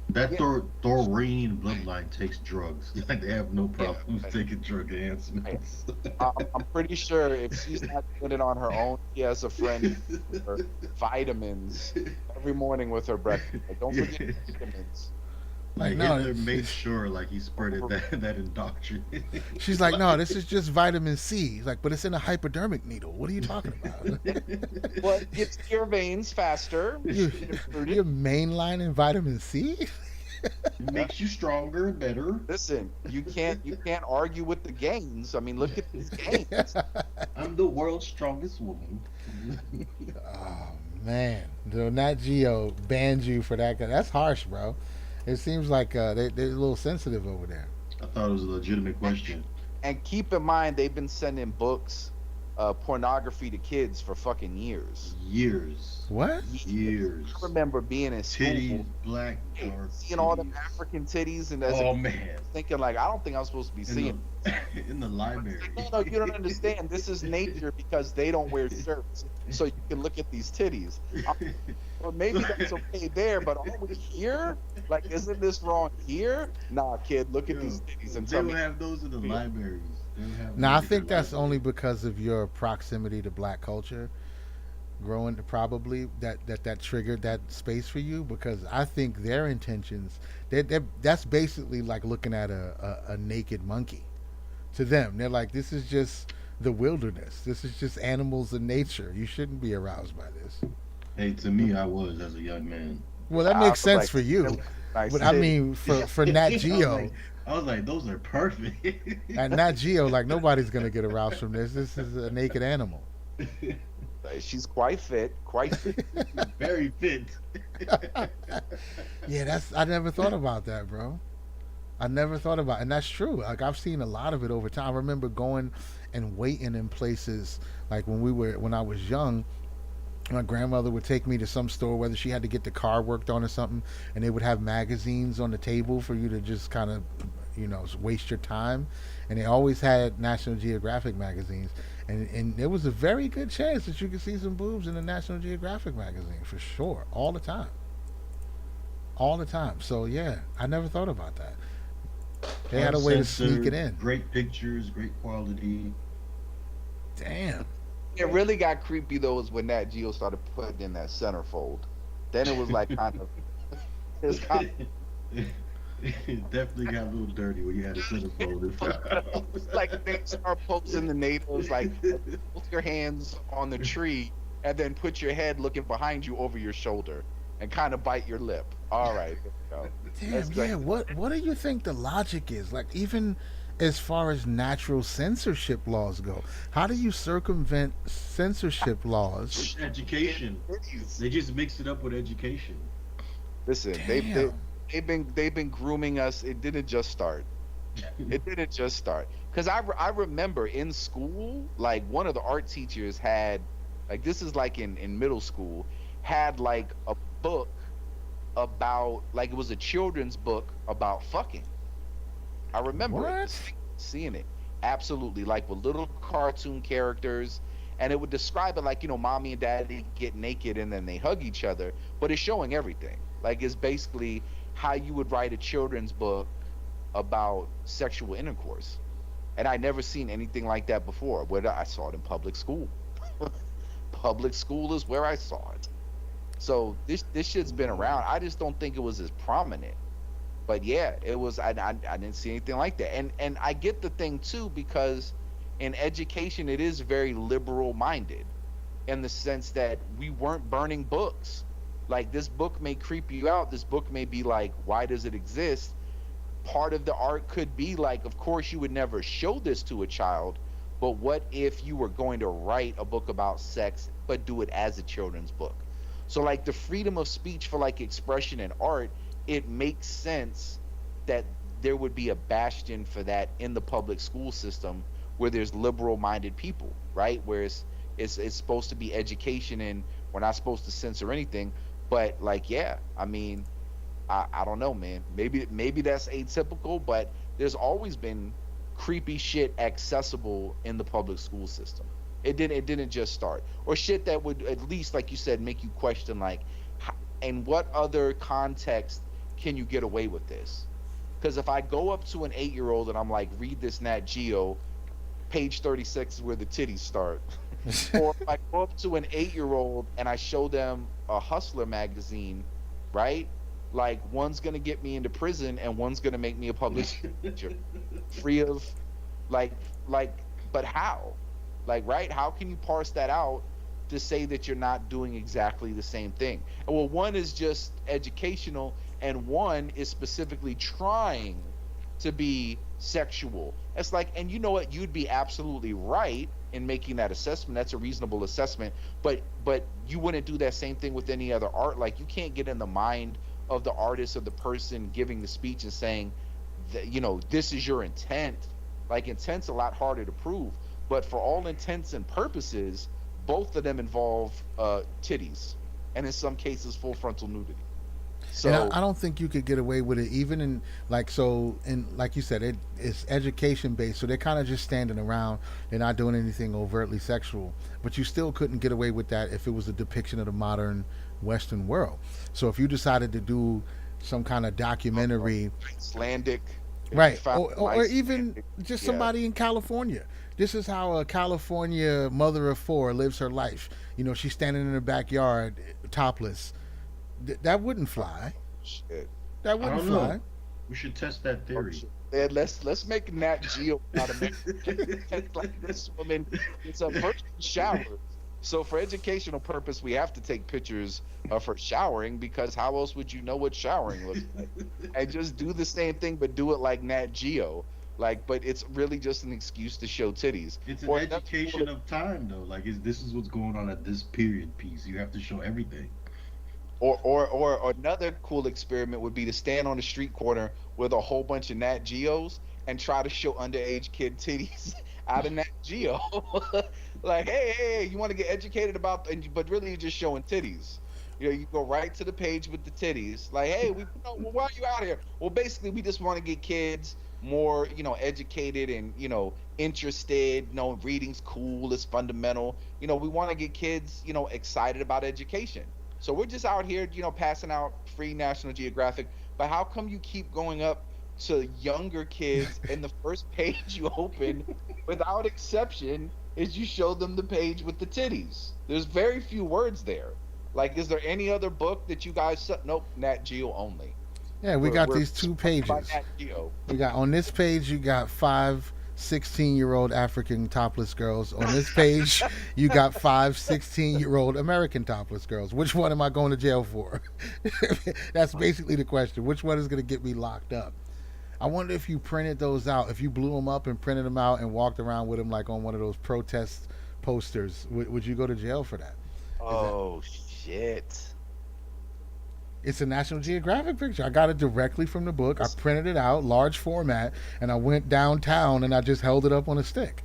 That Thorian bloodline takes drugs. Like they have no problem taking drug enhancements. I'm pretty sure if she's not doing it on her own, she has a friend for vitamins every morning with her breakfast. Like, don't forget vitamins. Like no, Hitler made sure like he spread that indoctrination. She's like, no, this is just vitamin C. He's like, but it's in a hypodermic needle. What are you talking about? Well, it gets to your veins faster. You're mainlining vitamin C. It makes you stronger and better. Listen, you can't argue with the gains. I mean, look at these gains. I'm the world's strongest woman. Oh man, the Nat Geo banned you for that. That's harsh, bro. It seems like they're a little sensitive over there. I thought it was a legitimate question. And keep in mind, they've been sending books pornography to kids for fucking years. Years. What? Years. I remember being in Titties, school, black, dark seeing all them titties. African titties, and as a Oh kid, man. thinking like, I don't think I'm supposed to be In seeing. the in the library. No, no, you don't understand. This is nature because they don't wear shirts, so you can look at these titties. Well, maybe that's okay there, but are we here? Like, isn't this wrong here? Nah, kid, look at Yo, these titties and they tell would me. have those in the libraries. They would have Now I those in think the that's only library. because of your proximity to black culture, growing probably that triggered that space for you. Because I think their intentions, that's basically like looking at a naked monkey. To them, they're like, this is just the wilderness. This is just animals in nature. You shouldn't be aroused by this. Hey, to me, I was as a young man. Well, that I makes was sense like, for you, nice but I titties. mean, for Nat Geo, I was like, those are perfect. at Nat Geo, like nobody's gonna get aroused from this. This is a naked animal. She's quite fit, quite fit. Very fit. Yeah, I never thought about that, bro. I never thought about, and that's true. Like I've seen a lot of it over time. I remember going and waiting in places like when I was young. My grandmother would take me to some store, whether she had to get the car worked on or something, and they would have magazines on the table for you to just kind of, waste your time. And they always had National Geographic magazines, and there was a very good chance that you could see some boobs in the National Geographic magazine for sure, all the time, all the time. So yeah, I never thought about that. They had a way to sneak it Uncensored, in. great pictures, great quality. Damn. It really got creepy though is when Nat Geo started putting in that centerfold. Then it was like kind of, it's kind It definitely got a little dirty when you had a centerfold. of like they start posing the natives like put your hands on the tree and then put your head looking behind you over your shoulder and kind of bite your lip. All right, here we go. That's Damn, great. yeah. What do you think the logic is? Like even as far as natural censorship laws go, how do you circumvent censorship laws? Education. They just mix it up with education. Listen, Damn. they've been grooming us. It didn't just start. It didn't just start. Cause I remember in school, like one of the art teachers had, like this is like in middle school, had like a book about like it was a children's book about fucking. I remember it, What? seeing it. Absolutely, like with little cartoon characters, and it would describe it like mommy and daddy get naked and then they hug each other, but it's showing everything. Like it's basically how you would write a children's book about sexual intercourse, and I never seen anything like that before. Where I saw it in public school. Public school is where I saw it. So this shit's been around. I just don't think it was as prominent. But yeah, it was. I didn't see anything like that. And I get the thing too because in education it is very liberal minded in the sense that we weren't burning books. Like this book may creep you out. This book may be like, why does it exist? Part of the art could be like, of course you would never show this to a child, but what if you were going to write a book about sex but do it as a children's book? So like the freedom of speech for like expression and art, it makes sense that there would be a bastion for that in the public school system where there's liberal minded people, right? Where it's supposed to be education and we're not supposed to censor anything. But like, yeah, I mean, I don't know, man. Maybe that's atypical, but there's always been creepy shit accessible in the public school system. It didn't just start, or shit that would at least, like you said, make you question like, in what other context can you get away with this? Because if I go up to an 8-year-old and I'm like, read this Nat Geo, page 36 is where the titties start. Or if I go up to an 8-year-old and I show them a Hustler magazine, right? Like one's gonna get me into prison and one's gonna make me a public teacher, free of, like, like. But how? Like, right? How can you parse that out to say that you're not doing exactly the same thing? Well, one is just educational, and one is specifically trying to be sexual. It's like, and you know what? You'd be absolutely right in making that assessment. That's a reasonable assessment. But you wouldn't do that same thing with any other art. Like, you can't get in the mind of the artist or the person giving the speech and saying that, this is your intent. Like, intent's a lot harder to prove. but for all intents and purposes, both of them involve titties, and in some cases, full frontal nudity. And So I don't think you could get away with it even in like so in like you said it's education based, so they're kind of just standing around. They're not doing anything overtly sexual, but you still couldn't get away with that if it was a depiction of the modern Western world. So if you decided to do some kind of documentary, Icelandic, if you right, found some or even Icelandic, just yeah, somebody in California. This is how a California mother of four lives her life. You know, she's standing in her backyard topless. That wouldn't fly. shit. That I wouldn't don't know. fly. We should test that Oh, theory. shit. Yeah, let's make Nat Geo out of like this woman. It's a virgin shower. So for educational purpose, we have to take pictures of her showering because how else would you know what showering looks like? And just do the same thing, but do it like Nat Geo. Like, but it's really just an excuse to show titties. It's an Or another education of time, though. Like, this is what's going on at this period piece. You have to show everything. or another cool experiment would be to stand on the street corner with a whole bunch of Nat Geos and try to show underage kid titties out of Nat Geo. Like, hey, you want to get educated about, but really you're just showing titties. You know, you go right to the page with the titties. Like, hey, well, why are you out here? Well, basically, we just want to get kids more, educated and interested. Reading's cool, it's fundamental. We want to get kids, excited about education. So we're just out here, passing out free National Geographic. But how come you keep going up to younger kids and the first page you open, without exception, is you show them the page with the titties? There's very few words there. Like, is there any other book that you guys? Nope, Nat Geo only. Yeah, we got these two pages. Nat Geo. We got on this page you got five 16-year-old African topless girls. On this page you got five 16-year-old American topless girls. Which one am I going to jail for? That's basically the question. Which one is going to get me locked up? I wonder if you printed those out, if you blew them up and printed them out and walked around with them like on one of those protest posters, would you go to jail for that? Oh shit. It's a National Geographic picture. I got it directly from the book. I printed it out, large format, and I went downtown and I just held it up on a stick.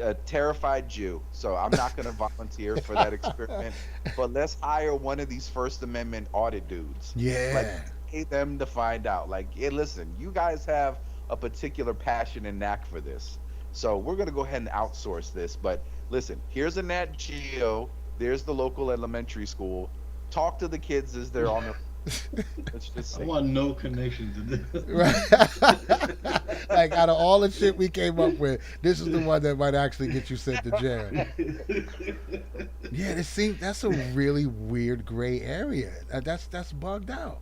A terrified Jew. So I'm not going to volunteer for that experiment. But let's hire one of these First Amendment audit dudes. Yeah. Like, pay them to find out. Like, hey, listen, you guys have a particular passion and knack for this. So we're going to go ahead and outsource this. But listen, here's a Nat Geo. There's the local elementary school. Talk to the kids as they're on the. Let's just I say. want no connection to this. Right. Like out of all the shit we came up with, this is the one that might actually get you sent to jail. Yeah, that's a really weird gray area. That's bugged out.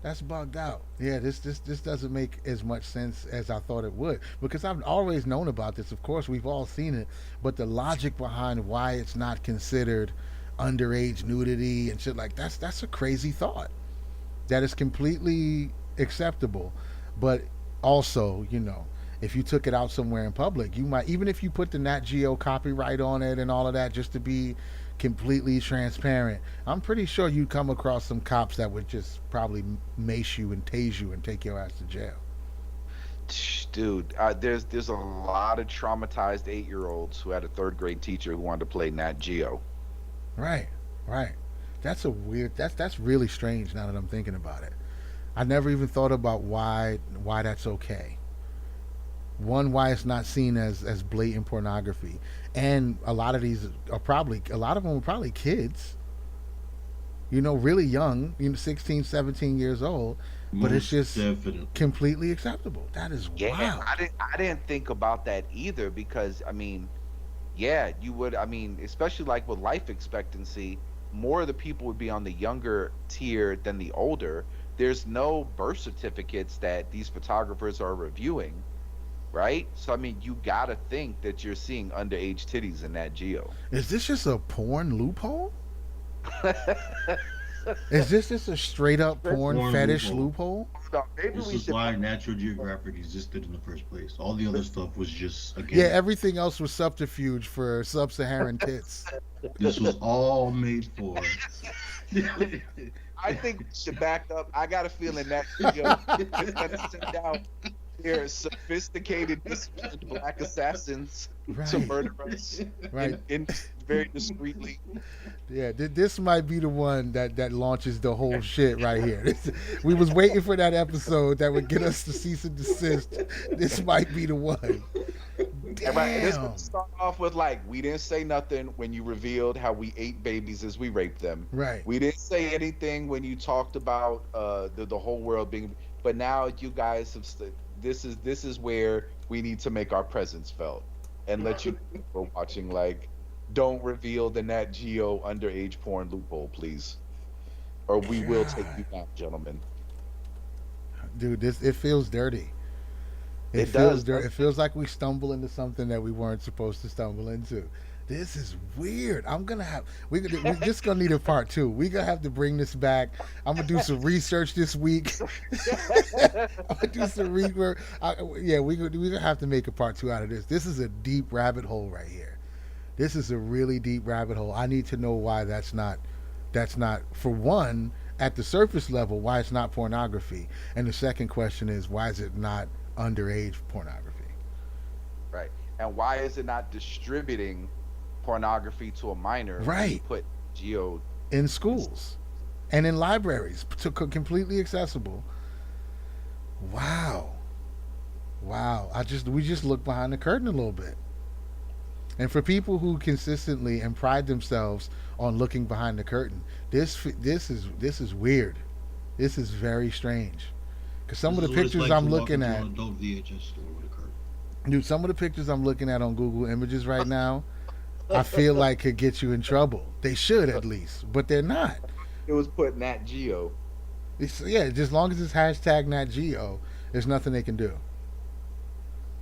That's bugged out. Yeah, this doesn't make as much sense as I thought it would, because I've always known about this. Of course, we've all seen it, but the logic behind why it's not considered underage nudity and shit like that's a crazy thought. That is completely acceptable, but also, if you took it out somewhere in public, you might, even if you put the Nat Geo copyright on it and all of that, just to be completely transparent, I'm pretty sure you'd come across some cops that would just probably mace you and tase you and take your ass to jail. Dude, there's a lot of traumatized 8-year-olds who had a third grade teacher who wanted to play Nat Geo. Right, right. That's really strange now that I'm thinking about it. I never even thought about why that's okay. One, why it's not seen as blatant pornography, and a lot of these a lot of them are probably kids. Really young, 16, 17 years old, but it's Most just definitely. completely acceptable. That is Yeah, wild. I didn't think about that either because I mean, yeah, you would. I mean, especially like with life expectancy, more of the people would be on the younger tier than the older. There's no birth certificates that these photographers are reviewing, right? So I mean, you gotta think that you're seeing underage titties in that geo. Is this just a porn loophole? Is this just a straight up porn Porn fetish loophole. loophole? So maybe This we is should. why Natural Geographic existed in the first place. All the other stuff was just, Yeah, again, everything else was subterfuge for sub-Saharan tits. this was all made for. I think we should back up. I got a feeling that geo is gonna send out They're sophisticated, disciplined black assassins to Right, murder us right. in very discreetly. Yeah, this might be the one that launches the whole shit right here. We was waiting for that episode that would get us to cease and desist. This might be the one. And right, and this would Damn. start off with like, we didn't say nothing when you revealed how we ate babies as we raped them. Right. We didn't say anything when you talked about the whole world being. But now you guys have. This is where we need to make our presence felt and let you know we're watching. Like, don't reveal the Nat Geo underage porn loophole, please, or we will take God. you down, gentlemen. Dude, this it feels dirty. It It feels does. dirty. It feels like we stumble into something that we weren't supposed to stumble into. This is weird. I'm gonna have we just gonna need a part two. We gonna have to bring this back. I'm gonna do some research this week. I'm gonna do some research. Yeah, we gonna have to make a part two out of this. This is a deep rabbit hole right here. This is a really deep rabbit hole. I need to know why that's not for one at the surface level why it's not pornography, and the second question is why is it not underage pornography? Right. And why is it not distributing pornography to a minor when you Right, put Geo? in schools and in libraries, completely accessible. Wow, wow. We just look behind the curtain a little bit. And for people who consistently and pride themselves on looking behind the curtain, this is weird. This is very strange. Because some of This the is what it's pictures like to I'm walk looking into at, an adult VHS store with a curtain. dude, some of the pictures I'm looking at on Google Images right now, I feel like could get you in trouble. They should at least, but they're not. It was put Nat Geo. Yeah, just as long as it's hashtag Nat Geo, there's nothing they can do.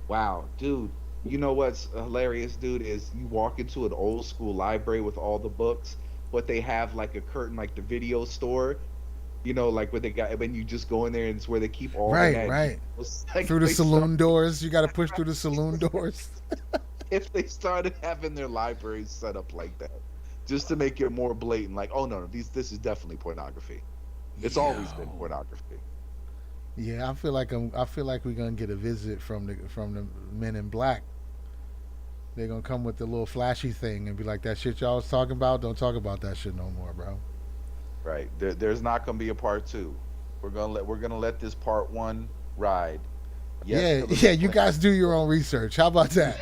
Wow, dude. You know what's hilarious, dude, is you walk into an old school library with all the books, but they have like a curtain, like the video store. Like where they got when you just go in there and it's where they keep all the Right, Nat right. Geos. Like Through the they start, saloon doors, you got to push through the saloon doors. if they started having their libraries set up like that, just to make it more blatant, like, oh no, no, this is definitely pornography. It's always been Yo. pornography. Yeah, I feel like we're gonna get a visit from the Men in Black. They're gonna come with the little flashy thing and be like, "That shit y'all was talking about, don't talk about that shit no more, bro." Right. There's not gonna be a part two. We're gonna let this part one ride. Yes, Yeah, till the yeah. bitter You guys do your own research. How about that?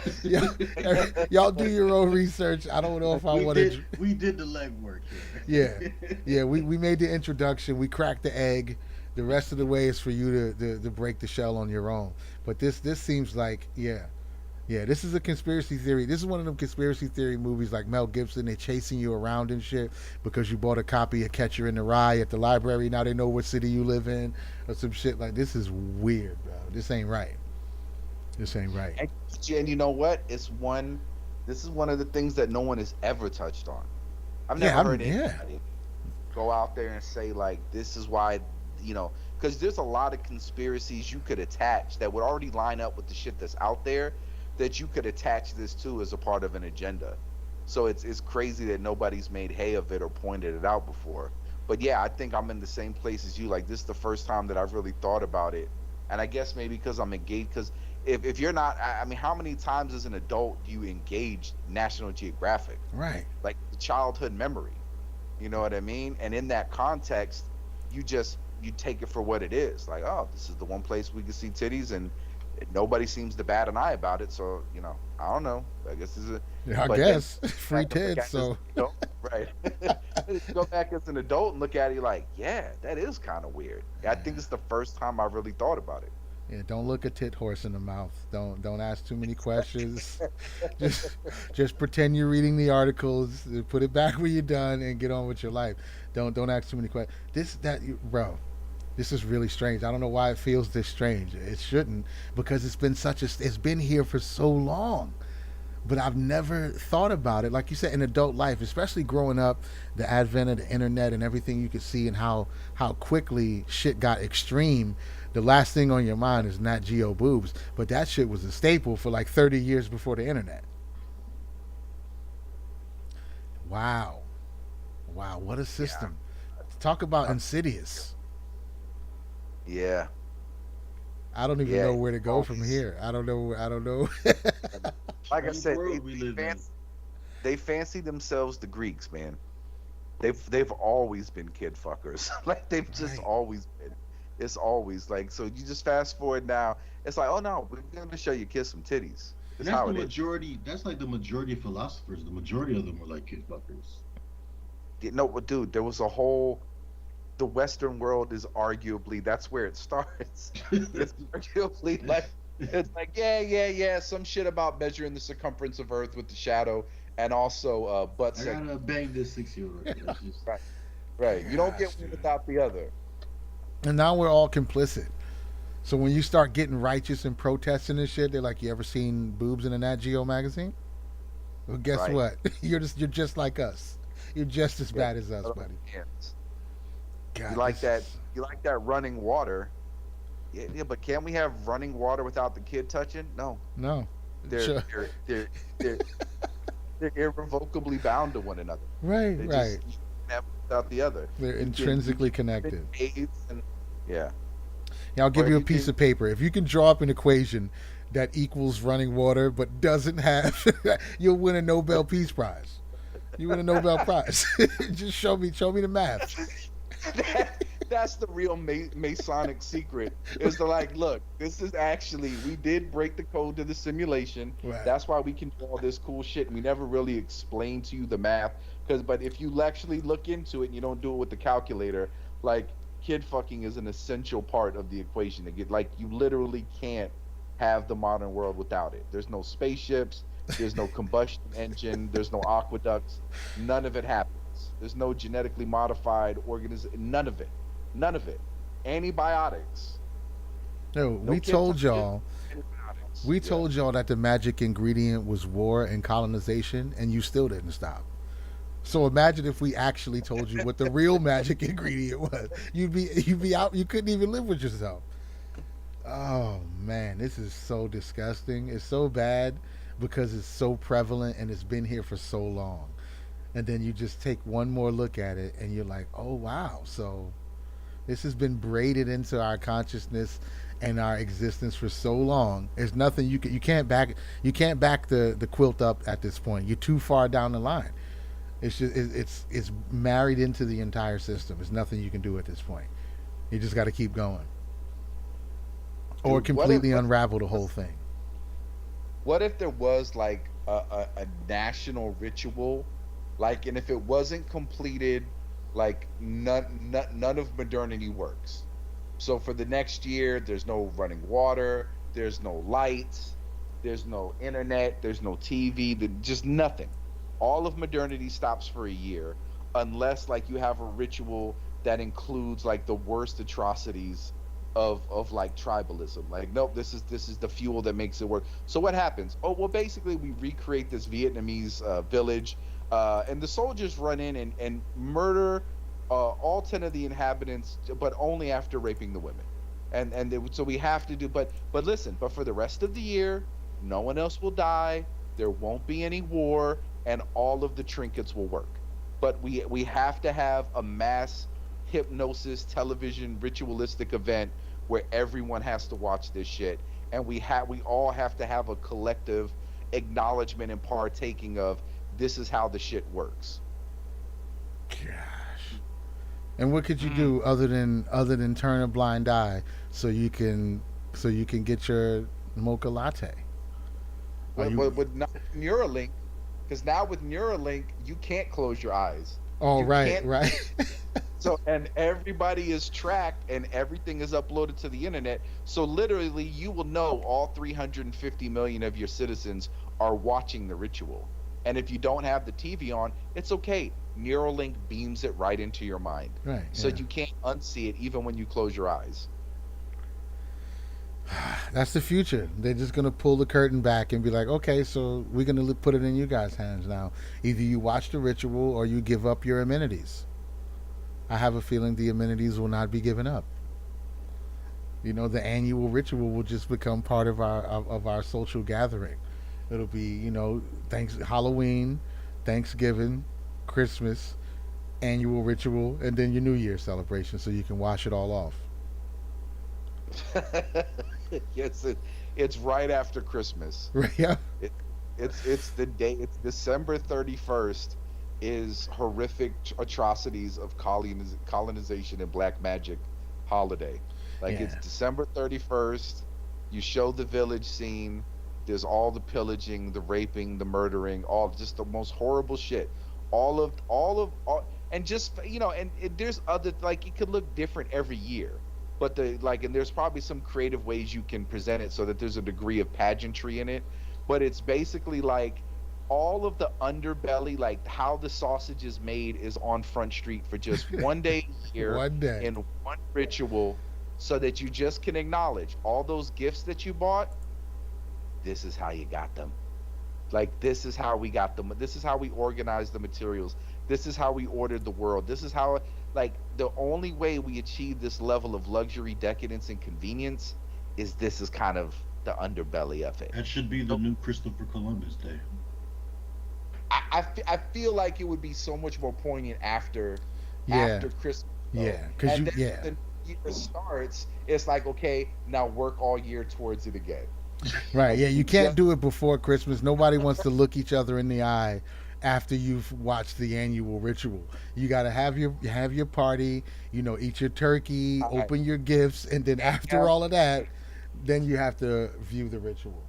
Y'all do your own research. I don't know if I we want did to. we did the legwork Yeah, here. yeah. We made the introduction. We cracked the egg. The rest of the way is for you to break the shell on your own. But this seems like yeah. This is a conspiracy theory. This is one of them conspiracy theory movies like Mel Gibson. They're chasing you around and shit because you bought a copy of Catcher in the Rye at the library. Now they know what city you live in or some shit like. This is weird, bro. This ain't right. This ain't right. and you know what? This is one of the things that no one has ever touched on. I've never heard Yeah. anybody go out there and say like this is why, because there's a lot of conspiracies you could attach that would already line up with the shit that's out there that you could attach this to as a part of an agenda. So it's crazy that nobody's made hay of it or pointed it out before. But yeah, I think I'm in the same place as you. Like this is the first time that I've really thought about it, and I guess maybe because I'm engaged. Because if you're not, I mean, how many times as an adult do you engage National Geographic? Right. Like the childhood memory, you know what I mean? And in that context, you take it for what it is. Like, oh, this is the one place we can see titties, and nobody seems to bat an eye about it. So I don't know. I guess this is a. Yeah, I But then guess free back to look tits. at it as So an adult, right? Go back as an adult and look at it you're like, yeah, that is kind of weird. I think it's the first time I really thought about it. yeah, don't look a tit horse in the mouth. Don't ask too many questions. just just pretend you're reading the articles. Put it back where you're done and get on with your life. Don't ask too many questions. Bro. This is really strange. I don't know why it feels this strange. It shouldn't because it's been here for so long. But I've never thought about it. Like you said, in adult life, especially growing up, the advent of the internet and everything you could see and how quickly shit got extreme. The last thing on your mind is Nat Geo boobs. But that shit was a staple for like 30 years before the internet. Wow. Wow, what a Yeah. system. Talk about Uh, insidious. Yeah. I don't even Yeah, know where to go from always. here. I don't know. I don't know. Like I Strange said, world we live in. they fancy themselves the Greeks, man. They've always been kid fuckers. Like they've just Right. always been. It's always like so. You just fast forward now. It's like, oh no, we're gonna show your kids some titties. And It's that's how the it is. majority. That's like the majority of philosophers. The majority of them were like kid fuckers. No, but dude, there was a whole. The Western world is arguably that's where it starts. It's arguably like it's like yeah, some shit about measuring the circumference of Earth with the shadow, and also butt I segment. gotta bang this 6-year-old. That's just Right, right. You don't Gosh, get one dude. without the other. And now we're all complicit. So when you start getting righteous and protesting and shit, they're like, "You ever seen boobs in a Nat Geo magazine?" Well, guess Right. what? You're just like us. You're just as Yeah. bad as us, buddy. Hands. You God, like this that? is You like that running water? Yeah, yeah. But can we have running water without the kid touching? No. no. They're Sure. they're they're they're, they're irrevocably bound to one another. Right, They right. just you can have without the other. They're You intrinsically can connected. AIDS and yeah. Yeah, I'll Or give you if a you piece can of paper. If you can draw up an equation that equals running water but doesn't have, you'll win a Nobel Peace Prize. You win a Nobel Prize. Just show me the math. that's the real Masonic secret. Is to like, look, this is actually we did break the code to the simulation. Right. That's why we can do all this cool shit. And we never really explain to you the math because, but if you actually look into it and you don't do it with the calculator, like kid fucking is an essential part of the equation. To get like you literally can't have the modern world without it. There's no spaceships. There's no combustion engine. There's no aqueducts. None of it happens. There's no genetically modified organism. None of it. None of it. Antibiotics. No, No we kid told touching y'all. antibiotics. We Yeah. told y'all that the magic ingredient was war and colonization, and you still didn't stop. So imagine if we actually told you what the real magic ingredient was. You'd be out. You couldn't even live with yourself. Oh man, this is so disgusting. It's so bad because it's so prevalent and it's been here for so long. And then you just take one more look at it and you're like, "Oh wow." So this has been braided into our consciousness and our existence for so long. There's nothing you can't back the quilt up at this point. You're too far down the line. It's married into the entire system. There's nothing you can do at this point. You just got to keep going or Dude, completely unravel the whole thing. what if there was like a national ritual, like, and if it wasn't completed, like none of modernity works. So for the next year, there's no running water, there's no lights, there's no internet, there's no TV, just nothing. All of modernity stops for a year, unless like you have a ritual that includes like the worst atrocities of like tribalism. Like, nope, this is the fuel that makes it work. So what happens? Oh well, basically we recreate this Vietnamese village, and the soldiers run in and murder all 10 of the inhabitants, but only after raping the women. So we have to do, but listen, but for the rest of the year, no one else will die. There won't be any war, and all of the trinkets will work. But we have to have a mass hypnosis television ritualistic event where everyone has to watch this shit, and we all have to have a collective acknowledgement and partaking of this is how the shit works. Gosh. And what could you do other than turn a blind eye so you can get your mocha latte? Are But, you? but not with Neuralink, because now with Neuralink you can't close your eyes. Oh, You right, can't. right. So, and everybody is tracked and everything is uploaded to the internet. So literally you will know all 350 million of your citizens are watching the ritual. And if you don't have the TV on, it's okay. Neuralink beams it right into your mind. Right. So Yeah. you can't unsee it even when you close your eyes. That's the future. They're just gonna pull the curtain back and be like, okay, so we're gonna put it in you guys' hands now. Either you watch the ritual or you give up your amenities. I have a feeling the amenities will not be given up. The annual ritual will just become part of our social gathering. It'll be, thanks Halloween, Thanksgiving, Christmas, annual ritual, and then your New Year celebration, so you can wash it all off. Yes, it's right after Christmas. Yeah. It, it's the day. It's December 31st. Is horrific atrocities of colonization and black magic holiday. Like it's Yeah. December 31st. You show the village scene. There's all the pillaging, the raping, the murdering, all just the most horrible shit. And just and there's other like it could look different every year, but and there's probably some creative ways you can present it so that there's a degree of pageantry in it, but it's basically like all of the underbelly, like how the sausage is made, is on Front Street for just one day a year One day. in one ritual, so that you just can acknowledge all those gifts that you bought. This is how you got them. Like this is how we got them. This is how we organized the materials. This is how we ordered the world. This is how, like, the only way we achieve this level of luxury, decadence, and convenience is this is kind of the underbelly of it. That should be the new Christopher Columbus Day. I feel like it would be so much more poignant Yeah. after Christmas, though. Yeah. Cause And you. then Yeah. when the year starts, it's like, okay, now work all year towards it again. Right. Like Yeah. You you can't just do it before Christmas. Nobody wants to look each other in the eye after you've watched the annual ritual. You got to have your party. Eat your turkey, all right, open your gifts, and then yeah, after all of that, then you have to view the ritual.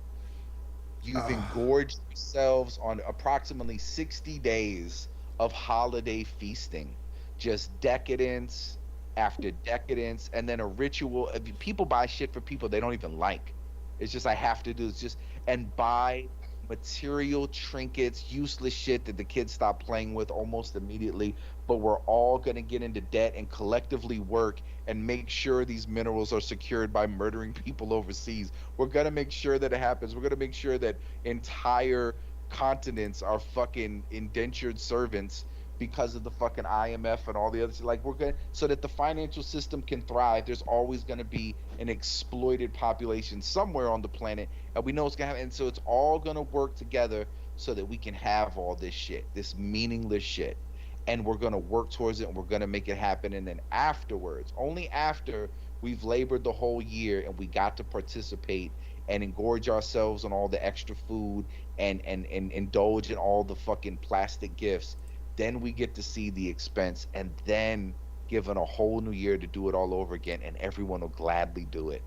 you've Uh, engorged yourselves on approximately 60 days of holiday feasting, just decadence after decadence, and then a ritual. People buy shit for people they don't even like. It's just I have to do. It's just and buy material trinkets, useless shit that the kids stop playing with almost immediately. But we're all gonna get into debt and collectively work and make sure these minerals are secured by murdering people overseas. We're gonna make sure that it happens. We're gonna make sure that entire continents are fucking indentured servants because of the fucking IMF and all the other shit. Like we're gonna so that the financial system can thrive. There's always gonna be an exploited population somewhere on the planet, and we know it's gonna happen. And so it's all gonna work together so that we can have all this shit, this meaningless shit, and we're going to work towards it and we're going to make it happen. And then afterwards, only after we've labored the whole year and we got to participate and engorge ourselves on all the extra food and indulge in all the fucking plastic gifts, then we get to see the expense, and then given a whole new year to do it all over again, and everyone will gladly do it,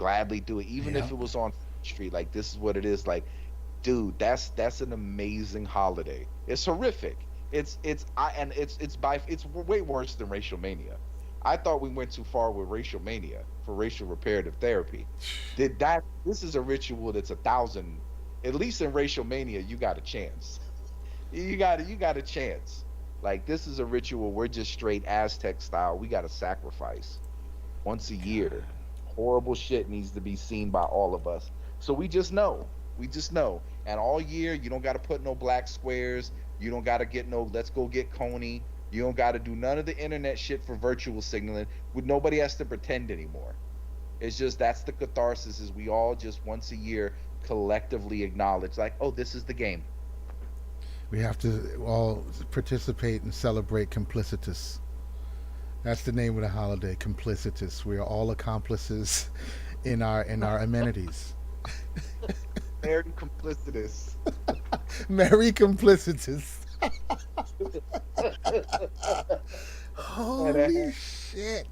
even yeah. if it was on street. Like this is what it is. Like, dude, that's an amazing holiday. It's horrific. It's way worse than racial mania. I thought we went too far with racial mania for racial reparative therapy. This is a ritual that's 1,000. At least in racial mania, you got a chance. You got a chance. Like this is a ritual. We're just straight Aztec style. We got to sacrifice once a year. Horrible shit needs to be seen by all of us. So we just know. We just know. And all year, you don't got to put no black squares. You don't got to get no let's go get Coney. You don't got to do none of the internet shit for virtual signaling. Nobody has to pretend anymore. It's just that's the catharsis is we all just once a year collectively acknowledge like, oh, this is the game. We have to all participate and celebrate complicitous. That's the name of the holiday, complicitous. We are all accomplices in our amenities. Very complicitous. Merry complicitous. Holy shit.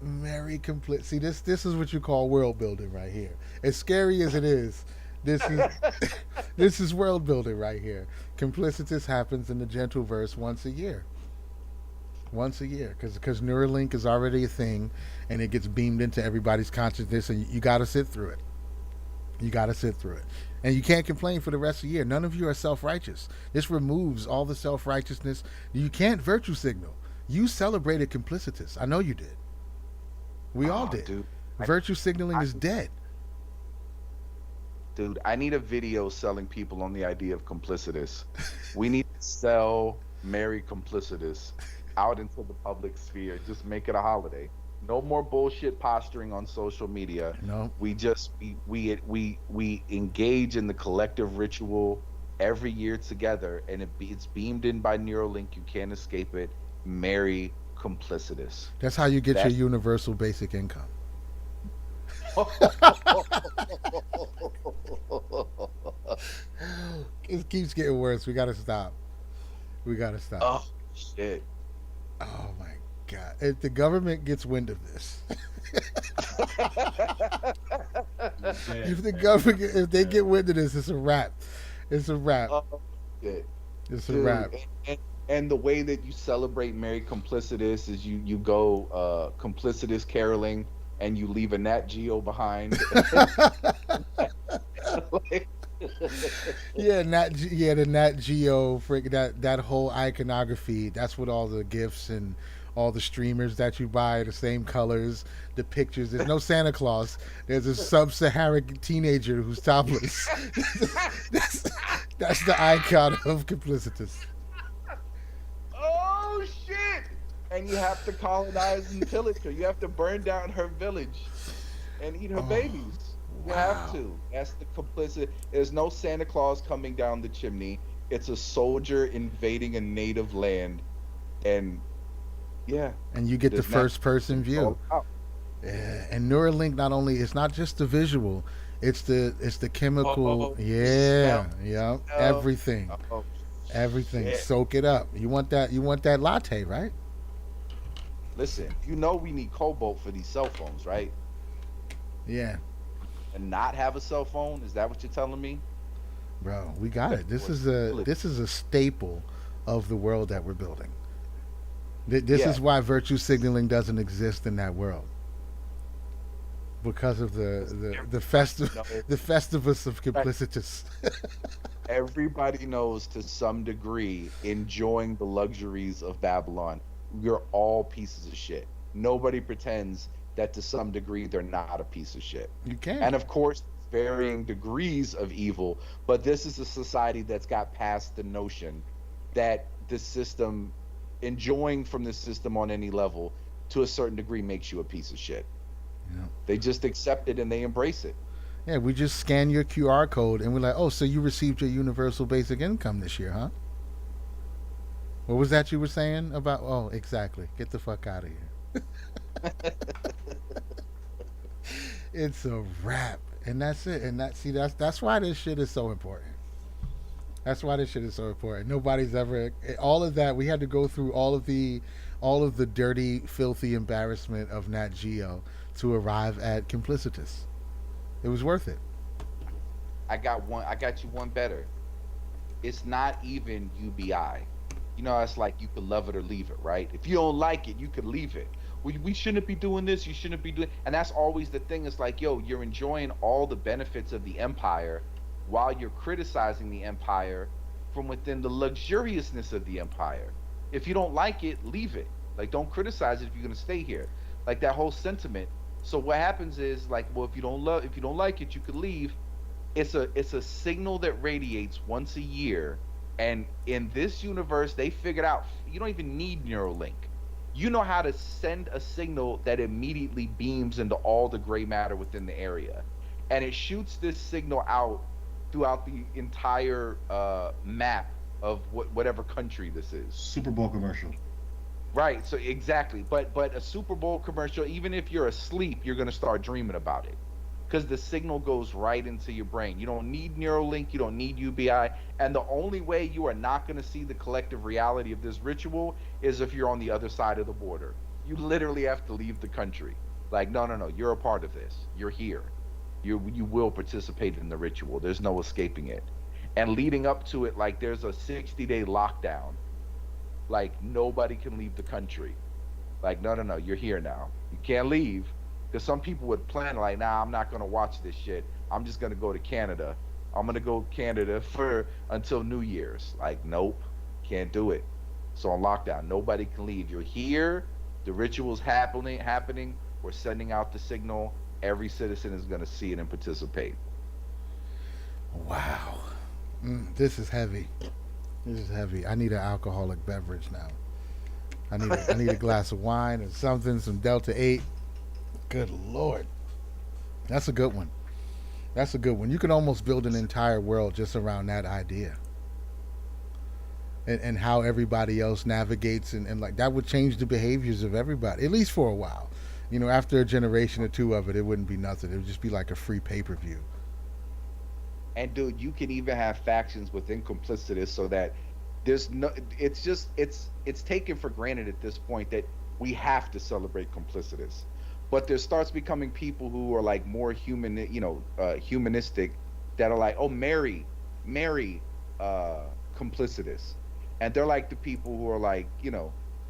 Merry complicit. See, this is what you call world building right here. As scary as it is, this is this is world building right here. Complicitous happens in the gentle verse once a year. Once a year, because Neuralink is already a thing, and it gets beamed into everybody's consciousness, and you got to sit through it. You got to sit through it. And you can't complain for the rest of the year. None of you are self righteous. This removes all the self righteousness. You can't virtue signal. You celebrated complicitous. I know you did. We all Oh, did. dude. I, Virtue signaling I is dead. dude, I need a video selling people on the idea of complicitous. We need to sell Merry Complicitous out into the public sphere. Just make it a holiday. No more bullshit posturing on social media. No. We just we engage in the collective ritual every year together, and it's beamed in by Neuralink. You can't escape it. Merry Complicitous. That's how you get your That's universal basic income. It keeps getting worse. We gotta stop. We gotta stop. Oh shit. Oh my god! If the government gets wind of this, You're dead, if the man. government, if they Dead. get wind of this, it's a wrap. It's a wrap. Oh shit. It's a Dude, wrap. and the way that you celebrate Mary Complicitous is you go complicitous caroling and you leave a Nat Geo behind. Like, Yeah, the Nat Geo, frick, that whole iconography. That's what all the gifts and all the streamers that you buy, the same colors, the pictures. There's no Santa Claus. There's a sub-Saharan teenager who's topless. that's, that's the icon of complicitous. oh shit! And you have to colonize and pillage her. You have to burn down her village and eat her Oh, babies. You have wow. to. That's the complicit. There's no Santa Claus coming down the chimney. It's a soldier invading a native land, and yeah, And you get the there's not first person view. all out. Yeah. And Neuralink, not only it's not just the visual, it's the chemical. Oh, the Yeah, smell. yeah, Oh, everything. oh, Everything. shit. Soak it up. You want that latte, right? Listen, we need cobalt for these cell phones, right? Yeah. And not have a cell phone? Is that what you're telling me? Bro, we got it. This Boy, is a really? this is a staple of the world that we're building. This Yeah. is why virtue signaling doesn't exist in that world because of the Because the the everybody festive knows. the festivus of Right. complicitous. Everybody knows to some degree, enjoying the luxuries of Babylon. We're all pieces of shit. Nobody pretends that to some degree they're not a piece of shit. You can't. And of course, varying degrees of evil, but this is a society that's got past the notion that the system, enjoying from the system on any level to a certain degree, makes you a piece of shit. Yeah. They just accept it and they embrace it. Yeah, we just scan your QR code and we're like, oh, so you received your universal basic income this year, huh? What was that you were saying about? Oh, exactly. Get the fuck out of here. It's a wrap, and that's it. And that's why this shit is so important. That's why this shit is so important. Nobody's ever all of that. We had to go through all of the dirty, filthy embarrassment of Nat Geo to arrive at complicitous. It was worth it. I got you one better. It's not even UBI. It's like you could love it or leave it, right? If you don't like it, you could leave it. We shouldn't be doing this. You shouldn't be doing, and that's always the thing. It's like, yo, you're enjoying all the benefits of the empire while you're criticizing the empire from within the luxuriousness of the empire. If you don't like it, leave it. Like, don't criticize it if you're gonna stay here. Like that whole sentiment. So what happens is like, well, if you don't like it, you could leave. It's a signal that radiates once a year, and in this universe they figured out you don't even need Neuralink. You know how to send a signal that immediately beams into all the gray matter within the area, and it shoots this signal out throughout the entire map of whatever country this is. Super Bowl commercial. Right, so exactly, but a Super Bowl commercial, even if you're asleep, you're gonna start dreaming about it because the signal goes right into your brain. You don't need Neuralink, you don't need UBI, and the only way you are not gonna see the collective reality of this ritual is if you're on the other side of the border. You literally have to leave the country. Like, no, no, no, you're a part of this. You're here. You will participate in the ritual. There's no escaping it. And leading up to it, like there's a 60-day lockdown. Like nobody can leave the country. Like, no, no, no, you're here now. You can't leave. Because some people would plan like, nah, I'm not gonna watch this shit. I'm just gonna go to Canada. I'm gonna go to Canada for until New Year's. Like, nope, can't do it. So on lockdown, nobody can leave. You're here. The ritual's happening. We're sending out the signal. Every citizen is gonna see it and participate. Wow. This is heavy. This is heavy. I need an alcoholic beverage now. I need a glass of wine or something, some Delta 8. Good Lord. That's a good one. That's a good one. You can almost build an entire world just around that idea. And how everybody else navigates and like that would change the behaviors of everybody, at least for a while. After a generation or two of it, it wouldn't be nothing. It would just be like a free pay-per-view. And dude, you can even have factions within complicitous so that there's no it's just it's taken for granted at this point that we have to celebrate complicitous. But there starts becoming people who are like more human, humanistic, that are like, oh, Mary, complicitous. And they're like the people who are like,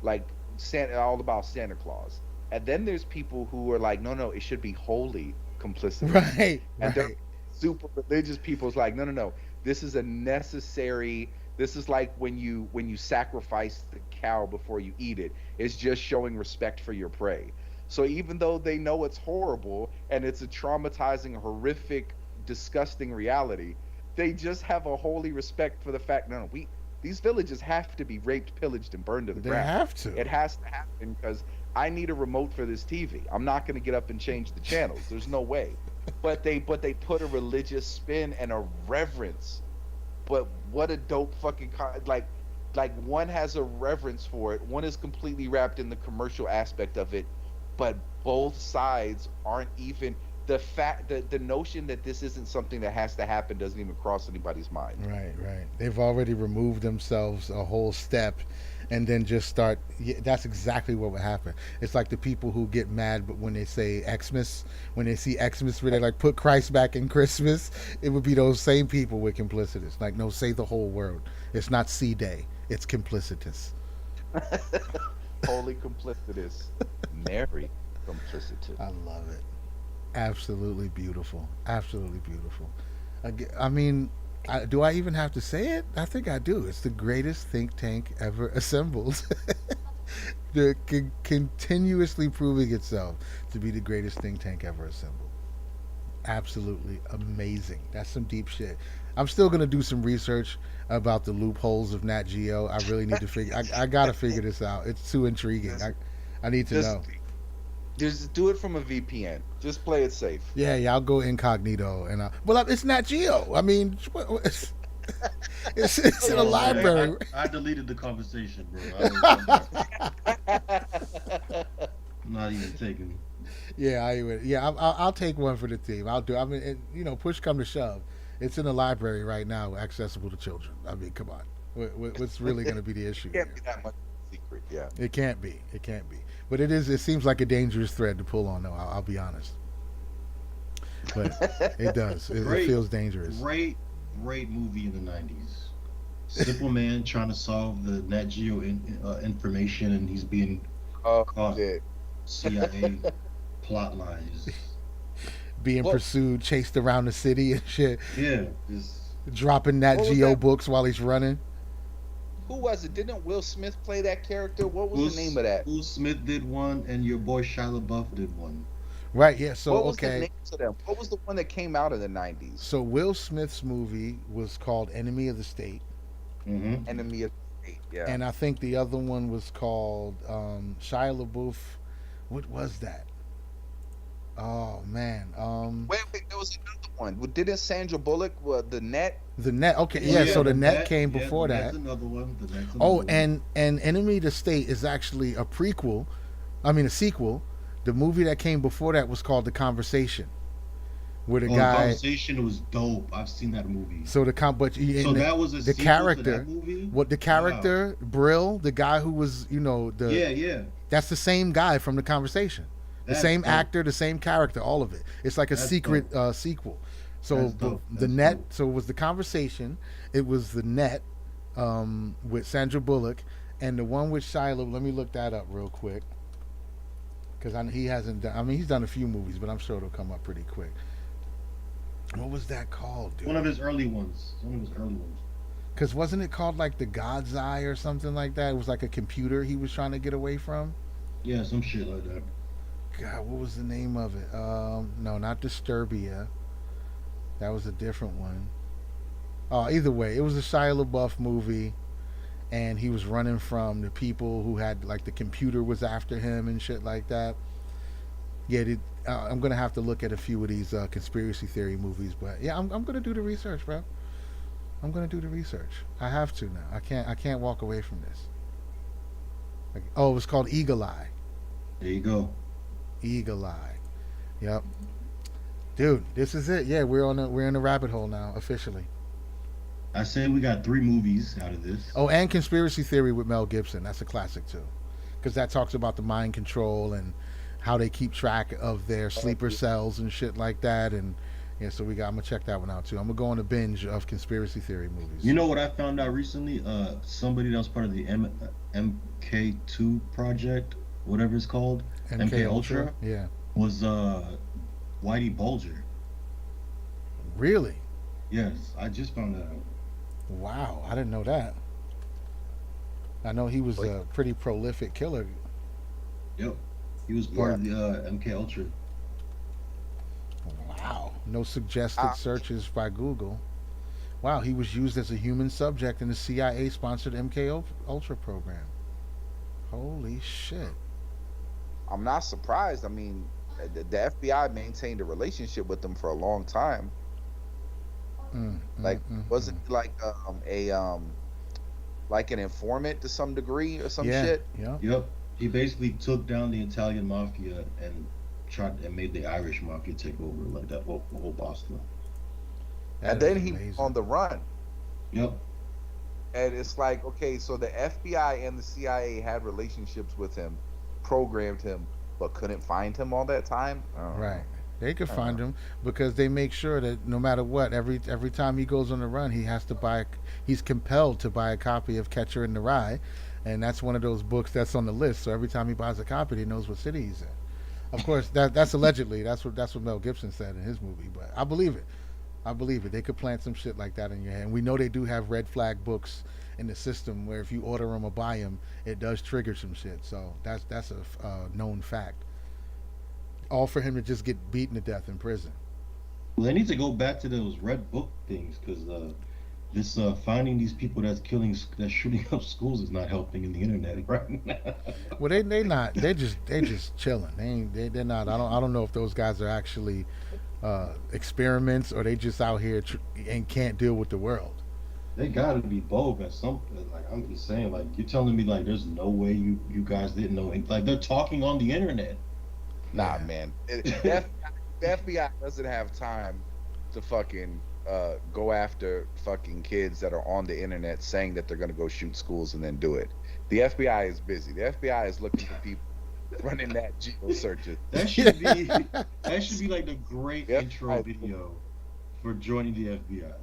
like Santa, all about Santa Claus. And then there's people who are like, no, no, it should be holy complicitous. Right, And they're right. super religious people. It's like, no, no, no, this is a necessary. This is like when you sacrifice the cow before you eat it. It's just showing respect for your prey. So even though they know it's horrible and it's a traumatizing, horrific, disgusting reality, they just have a holy respect for the fact, no, no, we these villages have to be raped, pillaged, and burned to the They ground. have to. It has to happen because I need a remote for this TV. I'm not going to get up and change the channels. There's no way. But they put a religious spin and a reverence. But what a dope fucking like one has a reverence for it. One is completely wrapped in the commercial aspect of it, but both sides aren't even the notion that this isn't something that has to happen doesn't even cross anybody's mind. Right, right. They've already removed themselves a whole step and then just start. Yeah, that's exactly what would happen. It's like the people who get mad but when they say Xmas, when they see Xmas where they like put Christ back in Christmas, it would be those same people with complicitous. Like, no, say the whole word. It's not C Day, it's complicitous. Holy complicitous, Mary complicitous. I love it. Absolutely beautiful. Absolutely beautiful. I mean, do I even have to say it? I think I do. It's the greatest think tank ever assembled. They're continuously proving itself to be the greatest think tank ever assembled. Absolutely amazing. That's some deep shit. I'm still gonna do some research about the loopholes of Nat Geo. I really need to figure. I gotta figure this out. It's too intriguing. Just, I need to just, know. just do it from a VPN. Just play it safe. Yeah, yeah. I'll go incognito and well, it's Nat Geo. I mean, it's in a Oh man, library. I deleted the conversation, bro. I'm not even taking. Yeah, I would. Yeah, I'll take one for the team. I'll do. I mean, push come to shove, it's in the library right now, accessible to children. I mean, come on. What's really going to be the issue Can't here? be that much secret. Yeah. It can't be. It can't be. But it is. It seems like a dangerous thread to pull on, though. I'll be honest. But it does. It Great, feels dangerous. great movie in the '90s. Simple man trying to solve the Nat Geo information, and he's being Oh caught. shit. CIA plot lines. Being Well, pursued, chased around the city and shit, Yeah, just dropping Nat what was Geo that? books while he's running. Who was it? Didn't Will Smith play that character? What was Will, the name of that? Will Smith did one, and your boy Shia LaBeouf did one. Right. Yeah. So What was the okay. names of them? What was the one that came out in the '90s? So Will Smith's movie was called Enemy of the State, Mm-hmm. Enemy of the State. Yeah. and I think the other one was called Shia LaBeouf. What was that? Oh man, Wait, there was another one. Well, didn't Sandra Bullock, the net? the Net. Okay, Oh yeah. yeah, So the the Net net. came Yeah, before the that. net's another one. The net's another Oh, one. and Enemy of the State is actually a prequel. I mean, a sequel. The movie that came before that was called The Conversation, where the Oh, the guy. conversation was dope. I've seen that movie. So the com, but So in that was a the sequel to character, that movie. what the Wow. character Brill, the guy who was, the Yeah, yeah. that's the same guy from The Conversation. The That's same dope. actor, the same character, all of it. It's like a That's secret dope. sequel. So That's dope. the That's Net. dope. So it was The Conversation. It was the Net with Sandra Bullock, and the one with Shia. Let me look that up real quick because he hasn't done. I mean, he's done a few movies, but I'm sure it'll come up pretty quick. What was that called, One of dude? his early ones. One of his early ones. Because wasn't it called like The God's Eye or something like that? It was like a computer he was trying to get away from. Yeah, some shit like that. God, what was the name of it? No, not Disturbia. That was a different one. Either way, it was a Shia LaBeouf movie, and he was running from the people who had like the computer was after him and shit like that. Yeah, I'm gonna have to look at a few of these conspiracy theory movies, but yeah, I'm gonna do the research, bro. I'm gonna do the research. I have to now. I can't walk away from this. Like, oh, it was called Eagle Eye. There you go. Eagle Eye. Yep. Dude, this is it. Yeah, we're in a rabbit hole now officially. I say we got 3 movies out of this. Oh, and Conspiracy Theory with Mel Gibson. That's a classic too, because that talks about the mind control and how they keep track of their sleeper cells and shit like that. And yeah, so I'm gonna check that one out too. I'm gonna go on a binge of Conspiracy Theory movies. You know what I found out recently? Somebody that was part of the MK2 project, whatever it's called, MK Ultra, Yeah. was Whitey Bulger. Really? Yes, I just found that out. Wow, I didn't know that. I know he was a pretty prolific killer. Yep, he was part of the MK Ultra. Wow. No suggested searches by Google. Wow, he was used as a human subject in the CIA-sponsored MK Ultra program. Holy shit. I'm not surprised. I mean, the FBI maintained a relationship with them for a long time. Like, wasn't he like like an informant to some degree or some shit? Yeah. Yep, he basically took down the Italian mafia and made the Irish mafia take over, like that whole Boston. And then he was on the run. Yep. And it's like, okay, so the FBI and the CIA had relationships with him, programmed him, but couldn't find him all that time. Right. They could find him because they make sure that no matter what, every time he goes on the run, he's compelled to buy a copy of Catcher in the Rye, and that's one of those books that's on the list. So every time he buys a copy, he knows what city he's in. Of course, that's allegedly. That's what Mel Gibson said in his movie, but I believe it. I believe it. They could plant some shit like that in your head. And we know they do have red flag books in the system where if you order them or buy them, it does trigger some shit. So that's a known fact. All for him to just get beaten to death in prison. Well, they need to go back to those red book things because this finding these people that's shooting up schools is not helping in the internet right now. Well, they just chilling. They're not. I don't know if those guys are actually experiments or they just out here and can't deal with the world. They gotta be both at some. Like I'm just saying, like you're telling me, like there's no way you guys didn't know. Like they're talking on the internet. Nah, man. The FBI doesn't have time to fucking go after fucking kids that are on the internet saying that they're gonna go shoot schools and then do it. The FBI is busy. The FBI is looking for people running that geo searches. That should be like the great intro video for joining the FBI.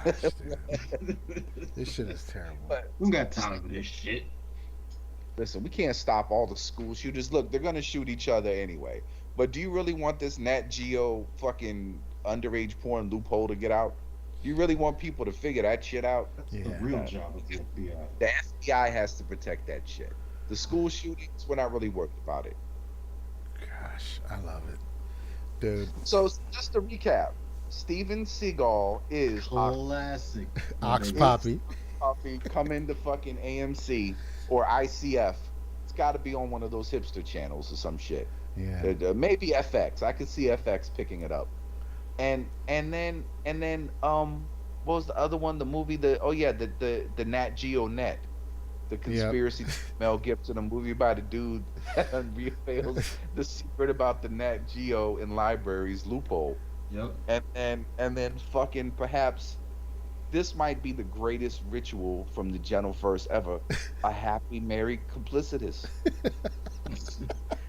Gosh, dude. This shit is terrible. We got time for this shit. Listen, we can't stop all the school shooters. Look, they're gonna shoot each other anyway. But do you really want this Nat Geo fucking underage porn loophole to get out? You really want people to figure that shit out? That's the real job of the FBI. The FBI has to protect that shit. The school shootings, we're not really worried about it. Gosh, I love it, dude. So just to recap, Steven Seagal is classic Ox Papi. Papi coming to fucking AMC or ICF. It's got to be on one of those hipster channels or some shit. Yeah. Maybe FX. I could see FX picking it up. And then what was the other one? The movie the Nat Geo Net. The conspiracy Mel Gibson, a movie about a dude that unveils the secret about the Nat Geo in libraries loophole. Yep. And then fucking perhaps this might be the greatest ritual from the General First ever. A happy married complicitous.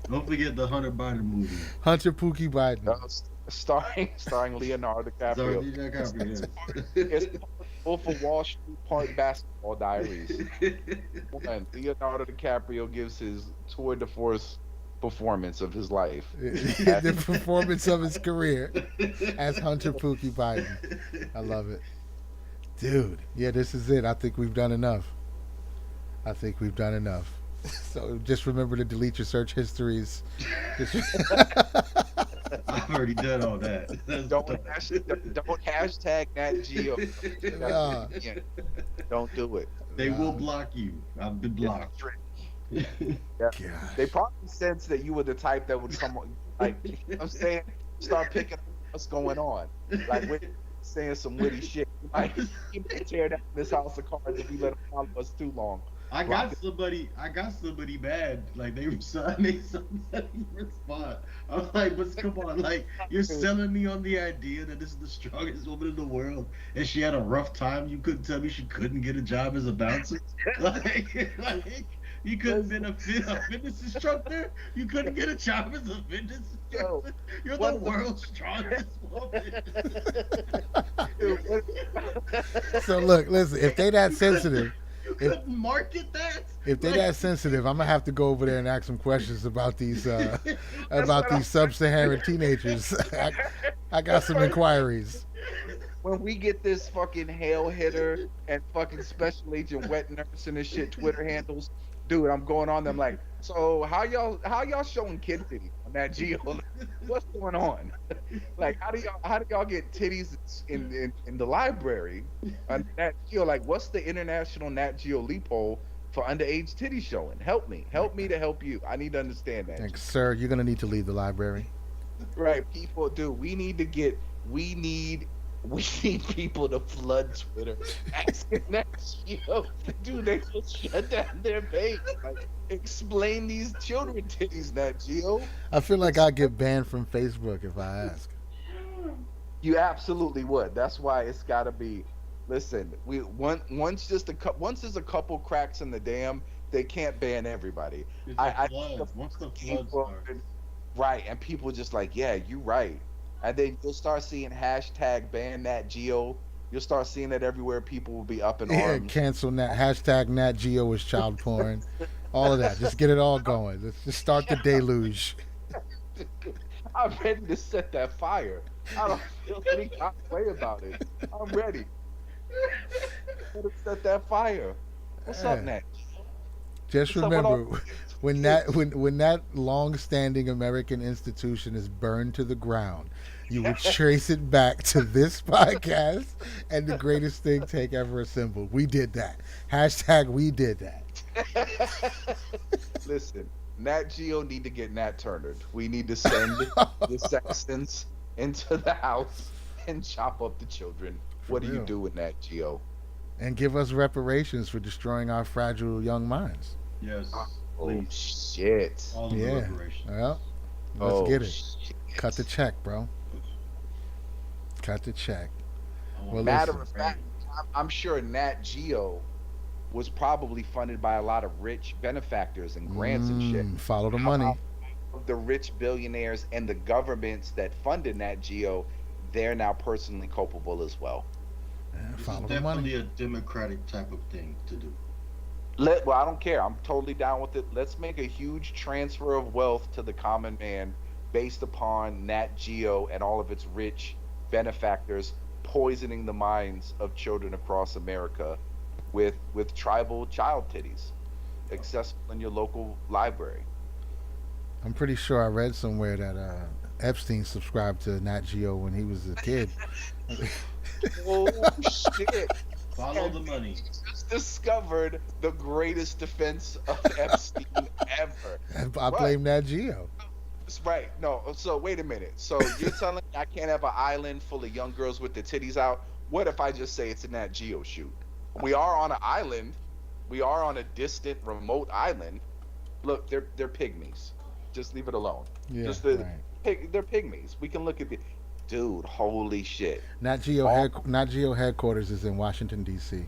Don't forget the Hunter Biden movie. Hunter Pookie Biden. Starring Leonardo DiCaprio. It's Wolf of Wall Street part Basketball Diaries. One, Leonardo DiCaprio gives his tour de force performance of his life. The performance of his career as Hunter Pookie Biden. I love it. Dude, yeah, this is it. I think we've done enough. So just remember to delete your search histories. I've already done all that. Don't hashtag Nat Geo. Don't do it. They will block you. I've been blocked. Yeah. They probably sense that you were the type that would come on, like, you know what I'm saying, start picking up what's going on. Like, we're saying some witty shit. You might tear down this house of cards if we let them follow us too long. I got Rocket. somebody. I got somebody bad. Like they made somebody respond. I'm like, but come on, like you're selling me on the idea that this is the strongest woman in the world, and she had a rough time. You couldn't tell me she couldn't get a job as a bouncer. Like you couldn't been Listen, a fitness instructor. You couldn't get a job as a fitness yo, instructor. You're the what the world's strongest woman. dude, what, So look, listen. If they that You couldn't, sensitive, you if couldn't market that. if they Like, that sensitive, I'm gonna have to go over there and ask some questions about these that's what sub-Saharan teenagers. I got some inquiries. when we get this fucking hail hitter and fucking special agent wet nurse and this shit Twitter handles, dude, I'm going on them like, so how y'all showing kid titties on that Geo? What's going on? Like how do y'all get titties in the library on Nat Geo? Like what's the international Nat Geo loophole for underage titty showing? Help me to help you. I need to understand that. Thanks, sir. You're gonna need to leave the library. Right, people, dude, we need we need people to flood Twitter asking that yo, dude, they just shut down their page. Like, explain these children titties, Nat Geo. I feel like I'd get banned from Facebook if I ask. You absolutely would. That's why it's got to be. Listen, once there's a couple cracks in the dam, they can't ban everybody. It's I, a I flood. Once the flood people, starts. right, and people just like, yeah, you right, and then you'll start seeing hashtag ban Nat Geo. You'll start seeing it everywhere. People will be up in Yeah, arms. cancel Nat hashtag Nat Geo is child porn. All of that. Just get it all going. Let's just start the deluge. I'm ready to set that fire. I don't feel any kind of way about it. I'm ready. I'm ready to set that fire. What's up, Yeah. Nat? Just What's up with all remember when that long-standing American institution is burned to the ground, you would trace it back to this podcast and the greatest think tank ever assembled. We did that. Hashtag we did that. Listen, Nat Geo need to get Nat Turnered. We need to send the Sextons into the house and chop up the children. What do you real. do with Nat Geo? And give us reparations for destroying our fragile young minds. Yes, Oh please. shit! All of the Yeah. reparations. Well, let's Oh get it. shit! Cut the check, bro. Cut the check. I want Well, Matter listen. of fact, I'm sure Nat Geo was probably funded by a lot of rich benefactors and grants and shit. Follow the How money. about the rich billionaires and the governments that funded Nat Geo? They're now personally culpable as well. Yeah, This is follow the definitely money. a democratic type of thing to do. Well, I don't care. I'm totally down with it. Let's make a huge transfer of wealth to the common man based upon Nat Geo and all of its rich benefactors poisoning the minds of children across America with tribal child titties accessible in your local library. I'm pretty sure I read somewhere that Epstein subscribed to Nat Geo when he was a kid. Oh shit! Follow the money. Just discovered the greatest defense of Epstein ever. I blame Nat Geo. That's right. No, so wait a minute. So you're telling me I can't have an island full of young girls with their titties out? What if I just say it's a Nat Geo shoot? We are on an island. We are on a distant, remote island. Look, they're pygmies. Just leave it alone. Yeah, Just right. they're pygmies. We can look at the dude. Holy shit, Nat Geo headquarters is in Washington D.C.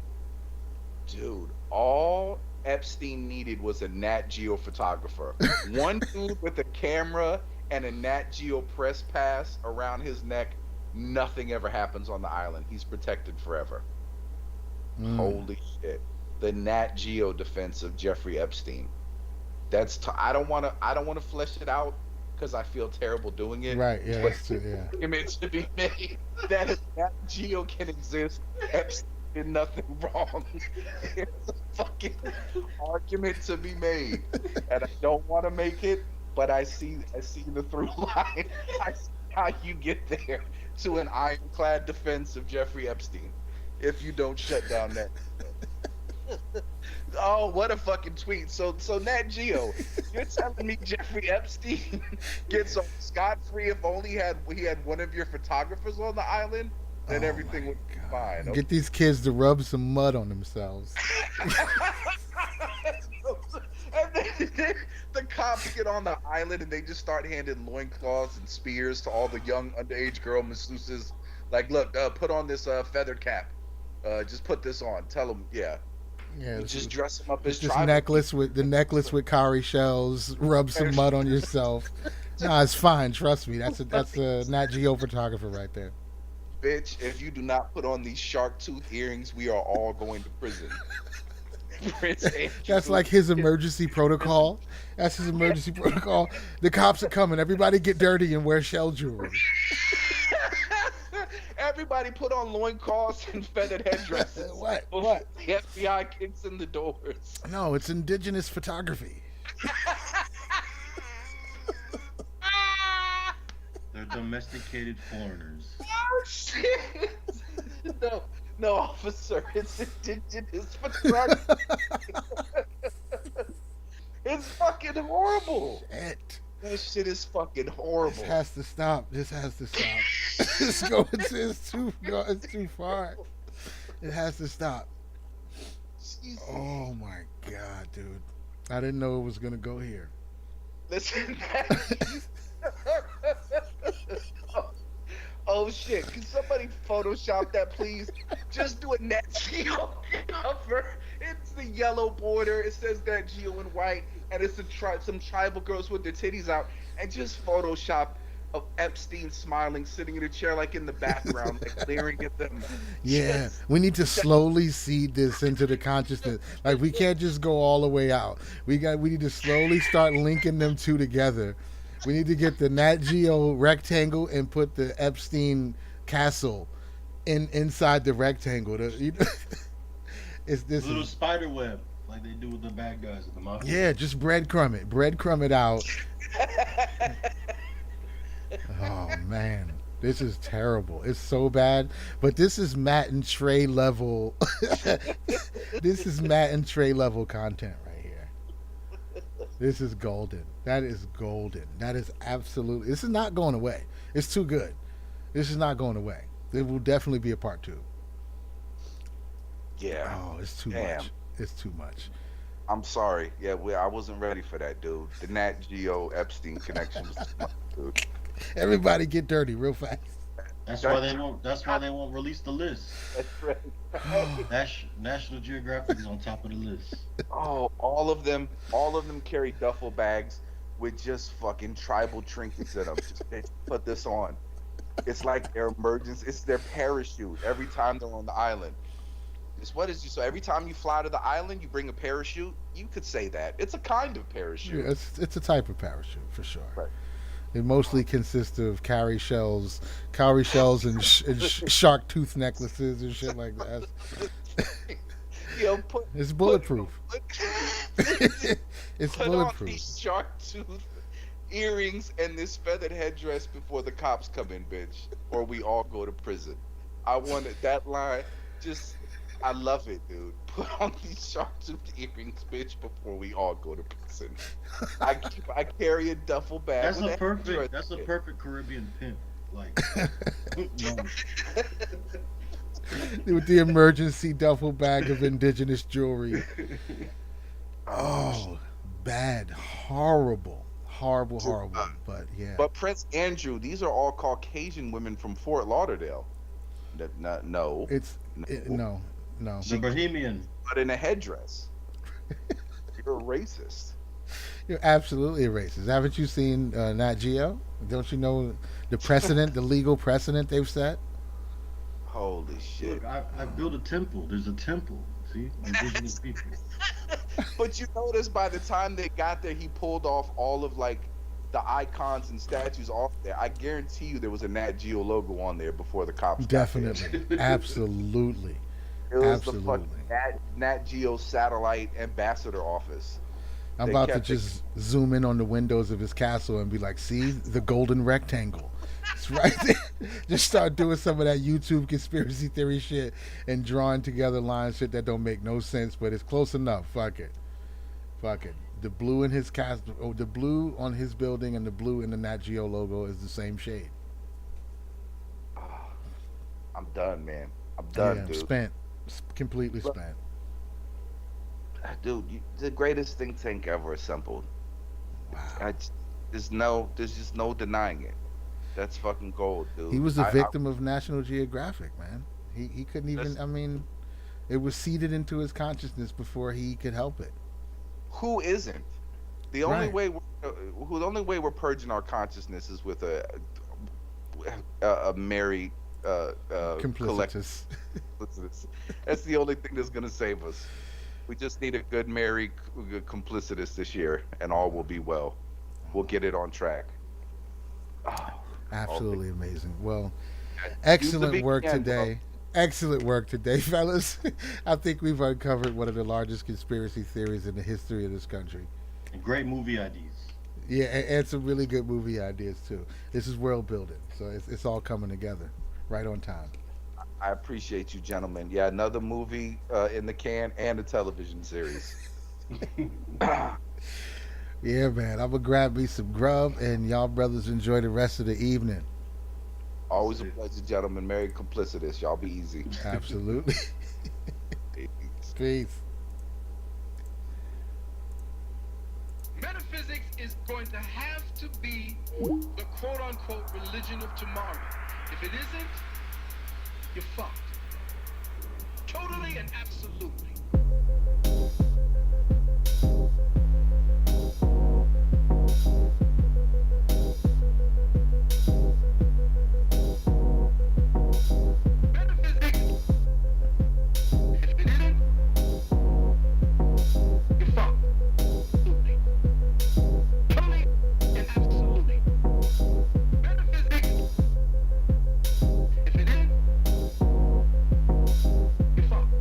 dude. All Epstein needed was a Nat Geo photographer. One dude with a camera and a Nat Geo press pass around his neck. Nothing ever happens on the island. He's protected forever. Holy shit. The Nat Geo defense of Jeffrey Epstein. I don't want to flesh it out because I feel terrible doing it. Right. Yeah. But That's true. Yeah. argument to be made that if Nat Geo can exist, Epstein did nothing wrong. There's a fucking argument to be made, and I don't want to make it, but I see the through line. I see how you get there to an ironclad defense of Jeffrey Epstein if you don't shut down that. Oh, what a fucking tweet! So Nat Geo, you're telling me Jeffrey Epstein gets off scot-free if only he had one of your photographers on the island, then Oh everything my would be God. fine. Get these kids to rub some mud on themselves. And then the cops get on the island and they just start handing loincloths and spears to all the young underage girl masseuses. Like, look, put on this feather cap. Just put this on. Tell them, yeah. Yeah, You just dress them up it's as this tribal necklace with the necklace with cowrie shells. Rub some mud on yourself. Nah, it's fine. Trust me. That's a Nat Geo photographer right there. bitch. If you do not put on these shark tooth earrings, we are all going to prison. Prince That's Andrew like his is emergency prison. protocol. That's his emergency protocol. The cops are coming. Everybody get dirty and wear shell jewelry. Everybody put on loincloths and feathered headdresses What? before What? the FBI kicks in the doors. No, it's indigenous photography. They're domesticated foreigners. Oh shit! No, no, officer, it's indigenous photography. It's fucking horrible. Shit. That shit is fucking This horrible. has to stop. This has to stop. It's too far. It has to stop. Jesus. Oh my god, dude. I didn't know it was gonna go here. Listen. Oh shit! Can somebody Photoshop that, please? Just do a Nat Geo cover. It's the yellow border. It says Nat Geo in white, and it's some tribal girls with their titties out, and just Photoshop of Epstein smiling, sitting in a chair like in the background, like leering at them. Yeah, Just, we need to slowly seed this into the consciousness. Like we can't just go all the way out. We need to slowly start linking them two together. We need to get the Nat Geo rectangle and put the Epstein castle inside the rectangle. It's this Little spider web, like they do with the bad guys at the mafia. yeah, just breadcrumb it out. Oh man, this is terrible. It's so bad, but this is Matt and Trey level. This is Matt and Trey level content right here. This is golden. That is golden. That is absolutely. This is not going away. It's too good. This is not going away. There will definitely be a part two. yeah. Oh, it's too Damn. much. It's too much. I'm sorry. Yeah, I wasn't ready for that, dude. The Nat Geo Epstein connection was too much, dude. Everybody get dirty real fast. That's why they won't. That's why they won't release the list. That's right. National Geographic is on top of the list. Oh, all of them carry duffel bags with just fucking tribal trinkets in them. Just they put this on. It's like their emergency. It's their parachute every time they're on the island. It's what is you? So every time you fly to the island, you bring a parachute. You could say that it's a kind of parachute. Yeah, it's a type of parachute for sure. Right. It mostly consists of cowrie shells, and shark tooth necklaces and shit like that. Yo, It's bulletproof. It's put on bulletproof. these shark tooth earrings and this feathered headdress before the cops come in, bitch, or we all go to prison. I wanted that line. Just, I love it, dude. Put on these shark tooth earrings, bitch, before we all go to prison. I carry a duffel bag. That's with a that perfect. headdress That's a in it. perfect Caribbean pimp. Like, no, With the emergency duffel bag of indigenous jewelry. Oh, bad, horrible, horrible. But yeah, But Prince Andrew, these are all Caucasian women from Fort Lauderdale. No, no. the Bohemian. but in a headdress. You're a racist. You're absolutely a racist. Haven't you seen Nat Geo? Don't you know the precedent, the legal precedent they've set? Holy shit. Look, I built a temple. There's a temple. See, indigenous people. But you notice by the time they got there, he pulled off all of like the icons and statues off there. I guarantee you there was a Nat Geo logo on there before the cops got there. Definitely, absolutely. It was Absolutely. the fucking Nat Geo satellite ambassador office. I'm They about to kept it- just zoom in on the windows of his castle and be like, see the golden rectangle. It's right there. Just start doing some of that YouTube conspiracy theory shit and drawing together lines shit that don't make no sense, but it's close enough. Fuck it. The blue in his castle, the blue on his building and the blue in the Nat Geo logo is the same shade. I'm done, man. I'm done, Yeah, dude. spent. Completely Look, spent. Dude, the greatest think tank ever assembled. Wow. I just, there's just no denying it. That's fucking gold, He dude. was a victim of National Geographic, man. He couldn't even. Listen, I mean, it was seeded into his consciousness before he could help it. who isn't? The only Right. way the only way we're purging our consciousness is with a merry collective. Complicitous. That's the only thing that's gonna save us. We just need a good merry complicitous this year, and all will be well. We'll get it on track. Oh, all things. Absolutely amazing. Well, Use the excellent work VPN, bro. today. Excellent work today, fellas. I think we've uncovered one of the largest conspiracy theories in the history of this country. And great movie ideas. Yeah, and some really good movie ideas too. This is world building, so it's all coming together, right on time. I appreciate you, gentlemen. Yeah, another movie in the can and a television series. Yeah, man. I'm gonna grab me some grub, and y'all brothers enjoy the rest of the evening. Always a pleasure, gentlemen. Merry complicitous. Y'all be easy. Absolutely. Peace. Peace. Metaphysics is going to have to be the quote unquote religion of tomorrow. If it isn't, you're fucked. Totally and absolutely. Metaphysics, if it isn't, you're fucked. Absolutely. Totally and absolutely. Metaphysics, if it isn't, you're fucked.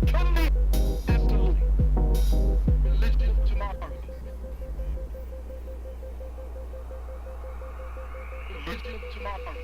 Totally, absolutely. Religion of tomorrow. Religion of tomorrow.